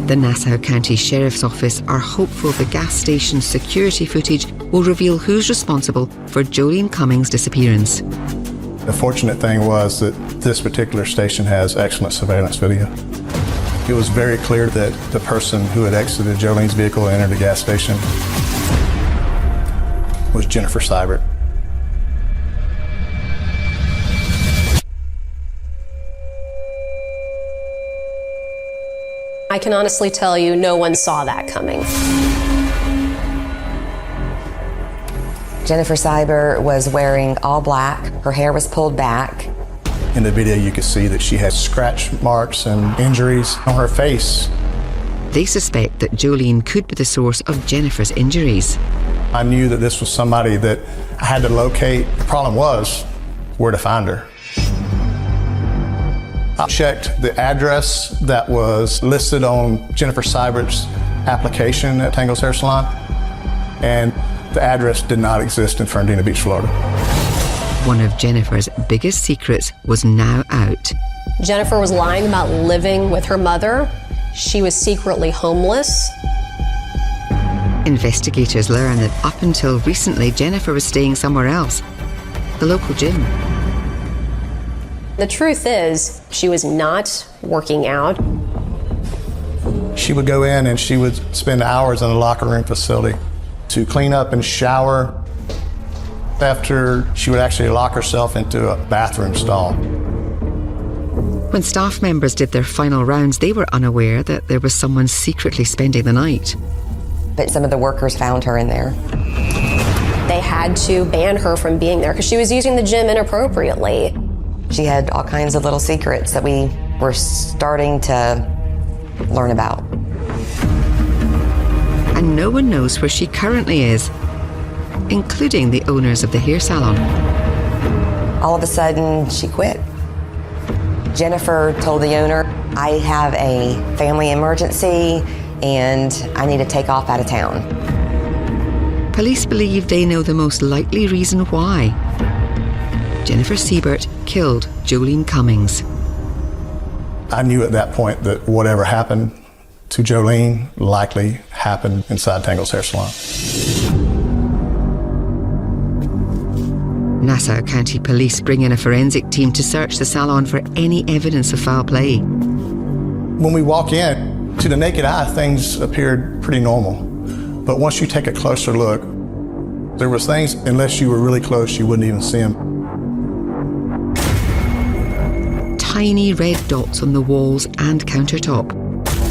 The Nassau County Sheriff's Office are hopeful the gas station's security footage will reveal who's responsible for Jolene Cummings' disappearance. The fortunate thing was that this particular station has excellent surveillance video. It was very clear that the person who had exited Jolene's vehicle and entered the gas station was Jennifer Seibert. I can honestly tell you, no one saw that coming. Jennifer Seibert was wearing all black. Her hair was pulled back. In the video, you could see that she had scratch marks and injuries on her face. They suspect that Jolene could be the source of Jennifer's injuries. I knew that this was somebody that I had to locate. The problem was where to find her. I checked the address that was listed on Jennifer Seibert's application at Tangle's Hair Salon, and the address did not exist in Fernandina Beach, Florida. One of Jennifer's biggest secrets was now out. Jennifer was lying about living with her mother. She was secretly homeless. Investigators learn that up until recently, Jennifer was staying somewhere else, the local gym. The truth is, she was not working out. She would go in and she would spend hours in the locker room facility to clean up and shower. After, she would actually lock herself into a bathroom stall. When staff members did their final rounds, they were unaware that there was someone secretly spending the night. But some of the workers found her in there. They had to ban her from being there because she was using the gym inappropriately. She had all kinds of little secrets that we were starting to learn about. And no one knows where she currently is, including the owners of the hair salon. All of a sudden, she quit. Jennifer told the owner I have a family emergency and I need to take off out of town. Police believe they know the most likely reason why Jennifer Siebert killed Jolene Cummings. I knew at that point that whatever happened to Jolene likely happened inside Tangle's hair salon. Nassau County Police bring in a forensic team to search the salon for any evidence of foul play. When we walk in, to the naked eye, things appeared pretty normal. But once you take a closer look, there was things, unless you were really close, you wouldn't even see them. Tiny red dots on the walls and countertop.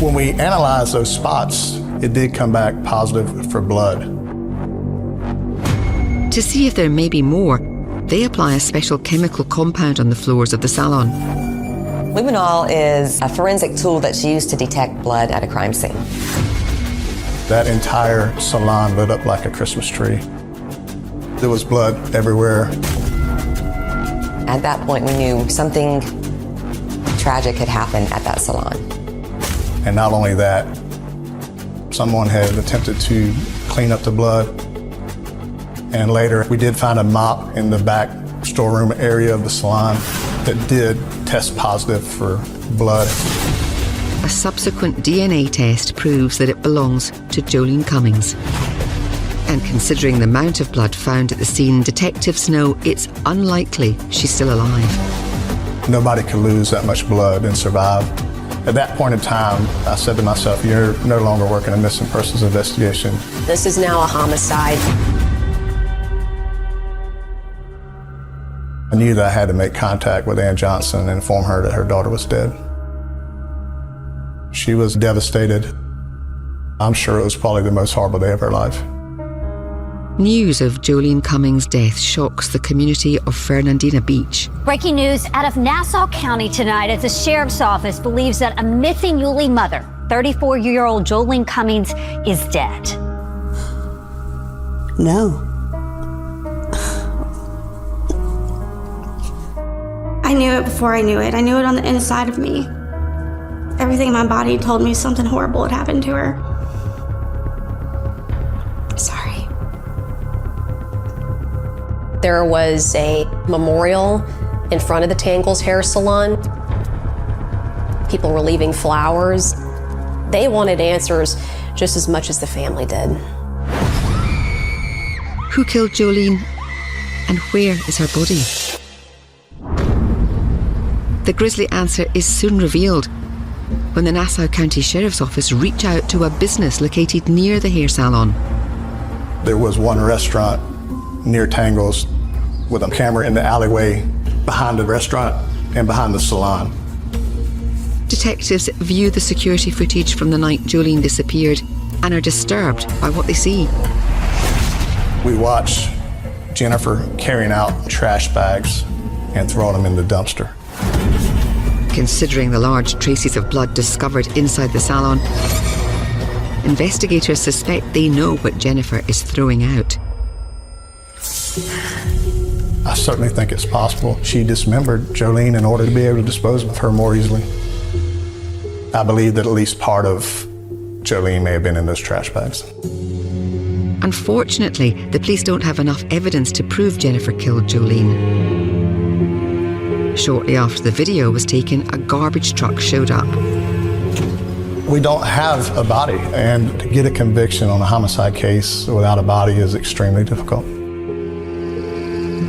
When we analyzed those spots, it did come back positive for blood. To see if there may be more, they apply a special chemical compound on the floors of the salon. Luminol is a forensic tool that's used to detect blood at a crime scene. That entire salon lit up like a Christmas tree. There was blood everywhere. At that point, we knew something tragic had happened at that salon. And not only that, someone had attempted to clean up the blood. And later, we did find a mop in the back storeroom area of the salon that did test positive for blood. A subsequent DNA test proves that it belongs to Jolene Cummings. And considering the amount of blood found at the scene, detectives know it's unlikely she's still alive. Nobody could lose that much blood and survive. At that point in time, I said to myself, you're no longer working a missing persons investigation. This is now a homicide. I knew that I had to make contact with Ann Johnson and inform her that her daughter was dead. She was devastated. I'm sure it was probably the most horrible day of her life. News of Jolene Cummings' death shocks the community of Fernandina Beach. Breaking news out of Nassau County tonight as the sheriff's office believes that a missing Yulee mother, 34-year-old Jolene Cummings, is dead. No. I knew it before I knew it. I knew it on the inside of me. Everything in my body told me something horrible had happened to her. Sorry. There was a memorial in front of the Tangles hair salon. People were leaving flowers. They wanted answers just as much as the family did. Who killed Jolene and where is her body? The grisly answer is soon revealed when the Nassau County Sheriff's Office reach out to a business located near the hair salon. There was one restaurant near Tangles with a camera in the alleyway behind the restaurant and behind the salon. Detectives view the security footage from the night Jolene disappeared and are disturbed by what they see. We watch Jennifer carrying out trash bags and throwing them in the dumpster. Considering the large traces of blood discovered inside the salon, investigators suspect they know what Jennifer is throwing out. I certainly think it's possible she dismembered Jolene in order to be able to dispose of her more easily. I believe that at least part of Jolene may have been in those trash bags. Unfortunately, the police don't have enough evidence to prove Jennifer killed Jolene. Shortly after the video was taken, a garbage truck showed up. We don't have a body, and to get a conviction on a homicide case without a body is extremely difficult.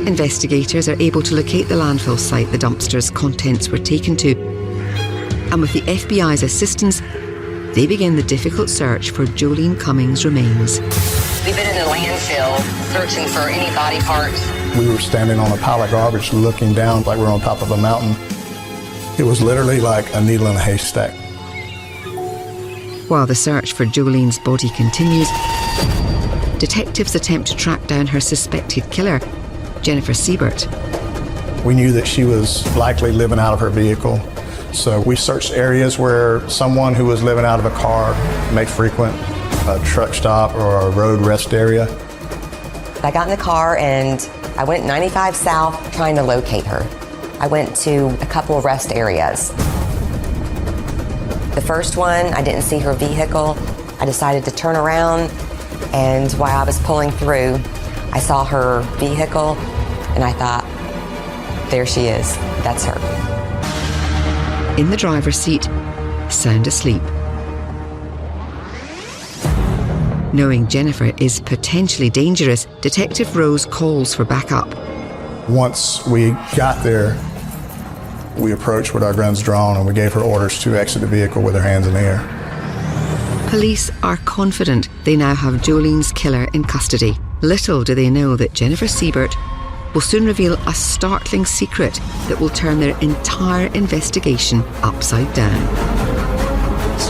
Investigators are able to locate the landfill site the dumpster's contents were taken to, and with the FBI's assistance, they begin the difficult search for Jolene Cummings' remains. We've been in the landfill searching for any body parts. We were standing on a pile of garbage looking down like we're on top of a mountain. It was literally like a needle in a haystack. While the search for Jolene's body continues, detectives attempt to track down her suspected killer, Jennifer Siebert. We knew that she was likely living out of her vehicle, so we searched areas where someone who was living out of a car may frequent a truck stop or a road rest area. I got in the car and I went 95 south trying to locate her. I went to a couple of rest areas. The first one, I didn't see her vehicle. I decided to turn around, and while I was pulling through, I saw her vehicle, and I thought, there she is. That's her. In the driver's seat, sound asleep. Knowing Jennifer is potentially dangerous, Detective Rose calls for backup. Once we got there, we approached with our guns drawn and we gave her orders to exit the vehicle with her hands in the air. Police are confident they now have Jolene's killer in custody. Little do they know that Jennifer Siebert will soon reveal a startling secret that will turn their entire investigation upside down.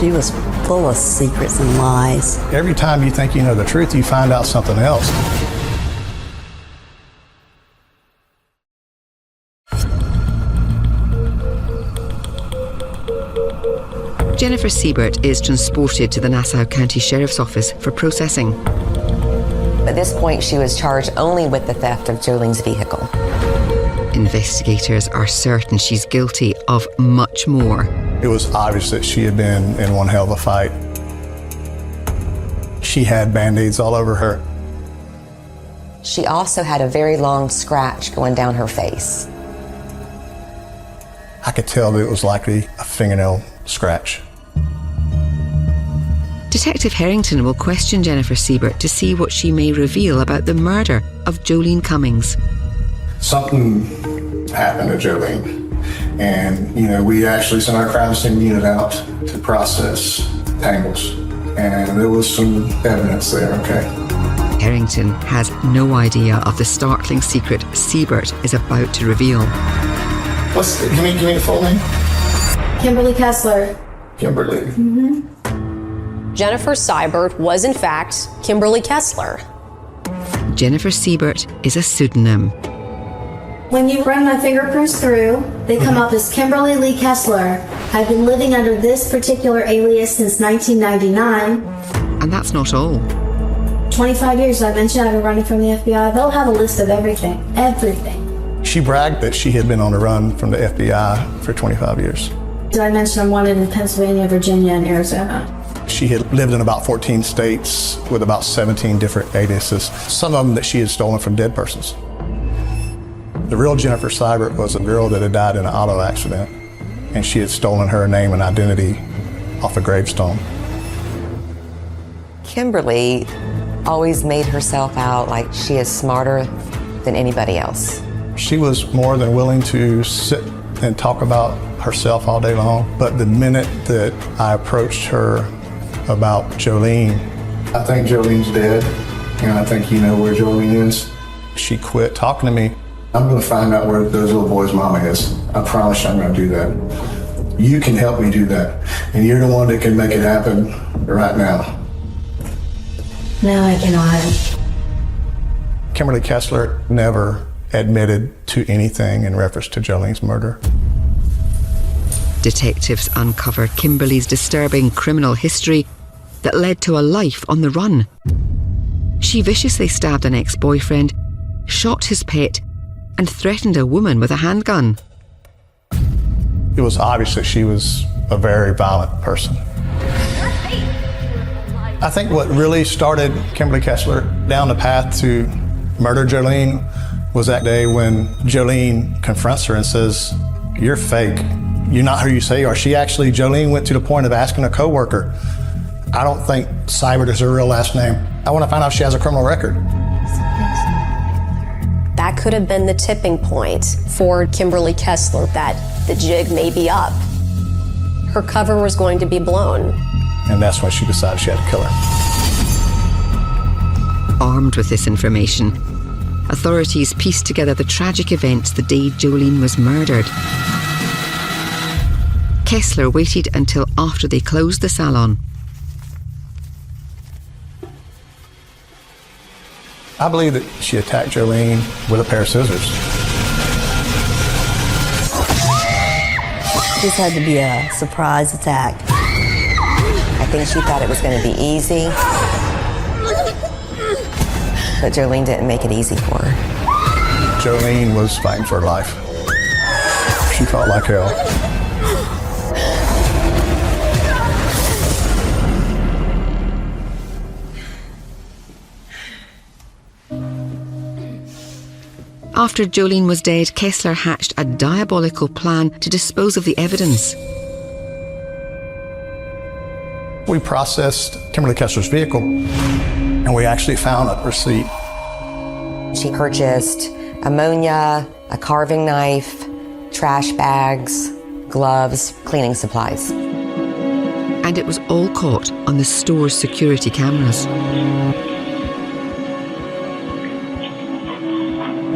She was full of secrets and lies. Every time you think you know the truth, you find out something else. Jennifer Siebert is transported to the Nassau County Sheriff's Office for processing. At this point, she was charged only with the theft of Jolene's vehicle. Investigators are certain she's guilty of much more. It was obvious that she had been in one hell of a fight. She had Band-Aids all over her. She also had a very long scratch going down her face. I could tell that it was likely a fingernail scratch. Detective Harrington will question Jennifer Siebert to see what she may reveal about the murder of Jolene Cummings. Something happened to Jolene, and we actually sent our crime scene unit out to process tangles, and there was some evidence there. Okay. Harrington has no idea of the startling secret Siebert is about to reveal. Give me the full name. Kimberly Kessler. Kimberly. Mm-hmm. Jennifer Siebert was in fact Kimberly Kessler. Jennifer Siebert is a pseudonym. When you run my fingerprints through, they come up as Kimberly Lee Kessler. I've been living under this particular alias since 1999. And that's not all. 25 years, I mentioned I've been running from the FBI. They'll have a list of everything. Everything. She bragged that she had been on the run from the FBI for 25 years. Did I mention I'm wanted in Pennsylvania, Virginia, and Arizona? She had lived in about 14 states with about 17 different aliases, some of them that she had stolen from dead persons. The real Jennifer Siebert was a girl that had died in an auto accident, and she had stolen her name and identity off a gravestone. Kimberly always made herself out like she is smarter than anybody else. She was more than willing to sit and talk about herself all day long, but the minute that I approached her about Jolene, I think Jolene's dead, and I think you know where Jolene is. She quit talking to me. I'm going to find out where those little boys' mama is. I promise you I'm going to do that. You can help me do that, and you're the one that can make it happen right now. No, I cannot. Kimberly Kessler never admitted to anything in reference to Jolene's murder. Detectives uncovered Kimberly's disturbing criminal history that led to a life on the run. She viciously stabbed an ex-boyfriend, shot his pet, and threatened a woman with a handgun. It was obvious that she was a very violent person. I think what really started Kimberly Kessler down the path to murder Jolene was that day when Jolene confronts her and says, "You're fake. You're not who you say you are." Jolene went to the point of asking a coworker, "I don't think Siebert is her real last name. I want to find out if she has a criminal record." That could have been the tipping point for Kimberly Kessler, that the jig may be up. Her cover was going to be blown. And that's when she decided she had to kill her. Armed with this information, authorities pieced together the tragic events the day Jolene was murdered. Kessler waited until after they closed the salon. I believe that she attacked Jolene with a pair of scissors. This had to be a surprise attack. I think she thought it was going to be easy, but Jolene didn't make it easy for her. Jolene was fighting for her life. She fought like hell. After Jolene was dead, Kessler hatched a diabolical plan to dispose of the evidence. We processed Kimberly Kessler's vehicle, and we actually found a receipt. She purchased ammonia, a carving knife, trash bags, gloves, cleaning supplies. And it was all caught on the store's security cameras.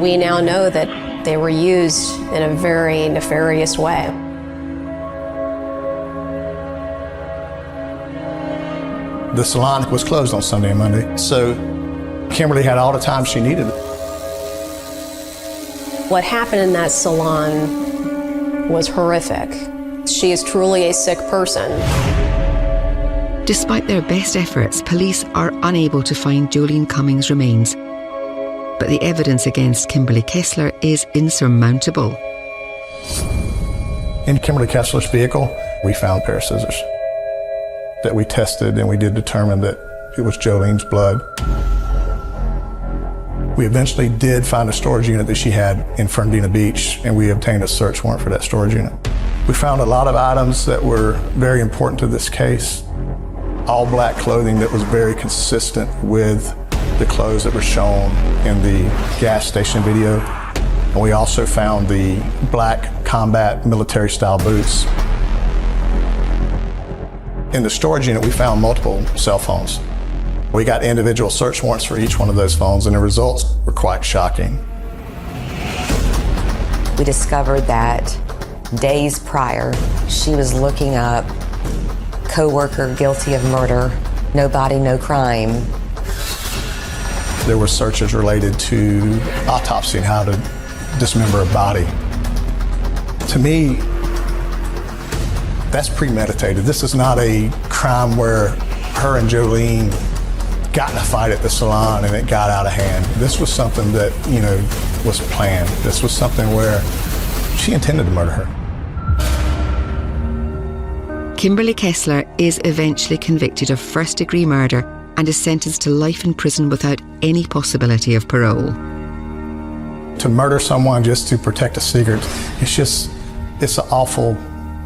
We now know that they were used in a very nefarious way. The salon was closed on Sunday and Monday, so Kimberly had all the time she needed. What happened in that salon was horrific. She is truly a sick person. Despite their best efforts, police are unable to find Jolene Cummings' remains. But the evidence against Kimberly Kessler is insurmountable. In Kimberly Kessler's vehicle, we found a pair of scissors that we tested, and we did determine that it was Jolene's blood. We eventually did find a storage unit that she had in Fernandina Beach, and we obtained a search warrant for that storage unit. We found a lot of items that were very important to this case. All black clothing that was very consistent with the clothes that were shown in the gas station video. And we also found the black combat military style boots. In the storage unit, we found multiple cell phones. We got individual search warrants for each one of those phones, and the results were quite shocking. We discovered that days prior, she was looking up co-worker guilty of murder, no body, no crime. There were searches related to autopsy and how to dismember a body. To me, that's premeditated. This is not a crime where her and Jolene got in a fight at the salon and it got out of hand. This was something that, was planned. This was something where she intended to murder her. Kimberly Kessler is eventually convicted of first-degree murder and is sentenced to life in prison without any possibility of parole. To murder someone just to protect a secret, it's an awful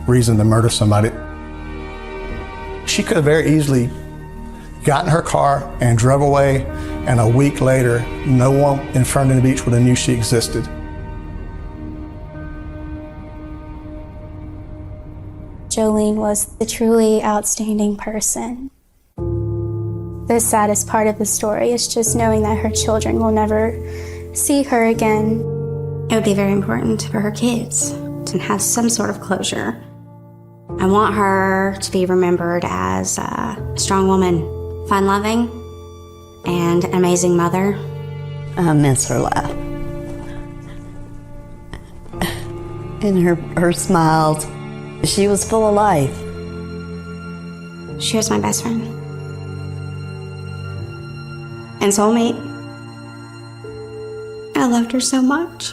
reason to murder somebody. She could have very easily gotten in her car and drove away, and a week later, no one in Fernandina Beach would have knew she existed. Jolene was a truly outstanding person. The saddest part of the story is just knowing that her children will never see her again. It would be very important for her kids to have some sort of closure. I want her to be remembered as a strong woman, fun-loving, and an amazing mother. I miss her laugh. And her smiles. She was full of life. She was my best friend. And soulmate. I loved her so much.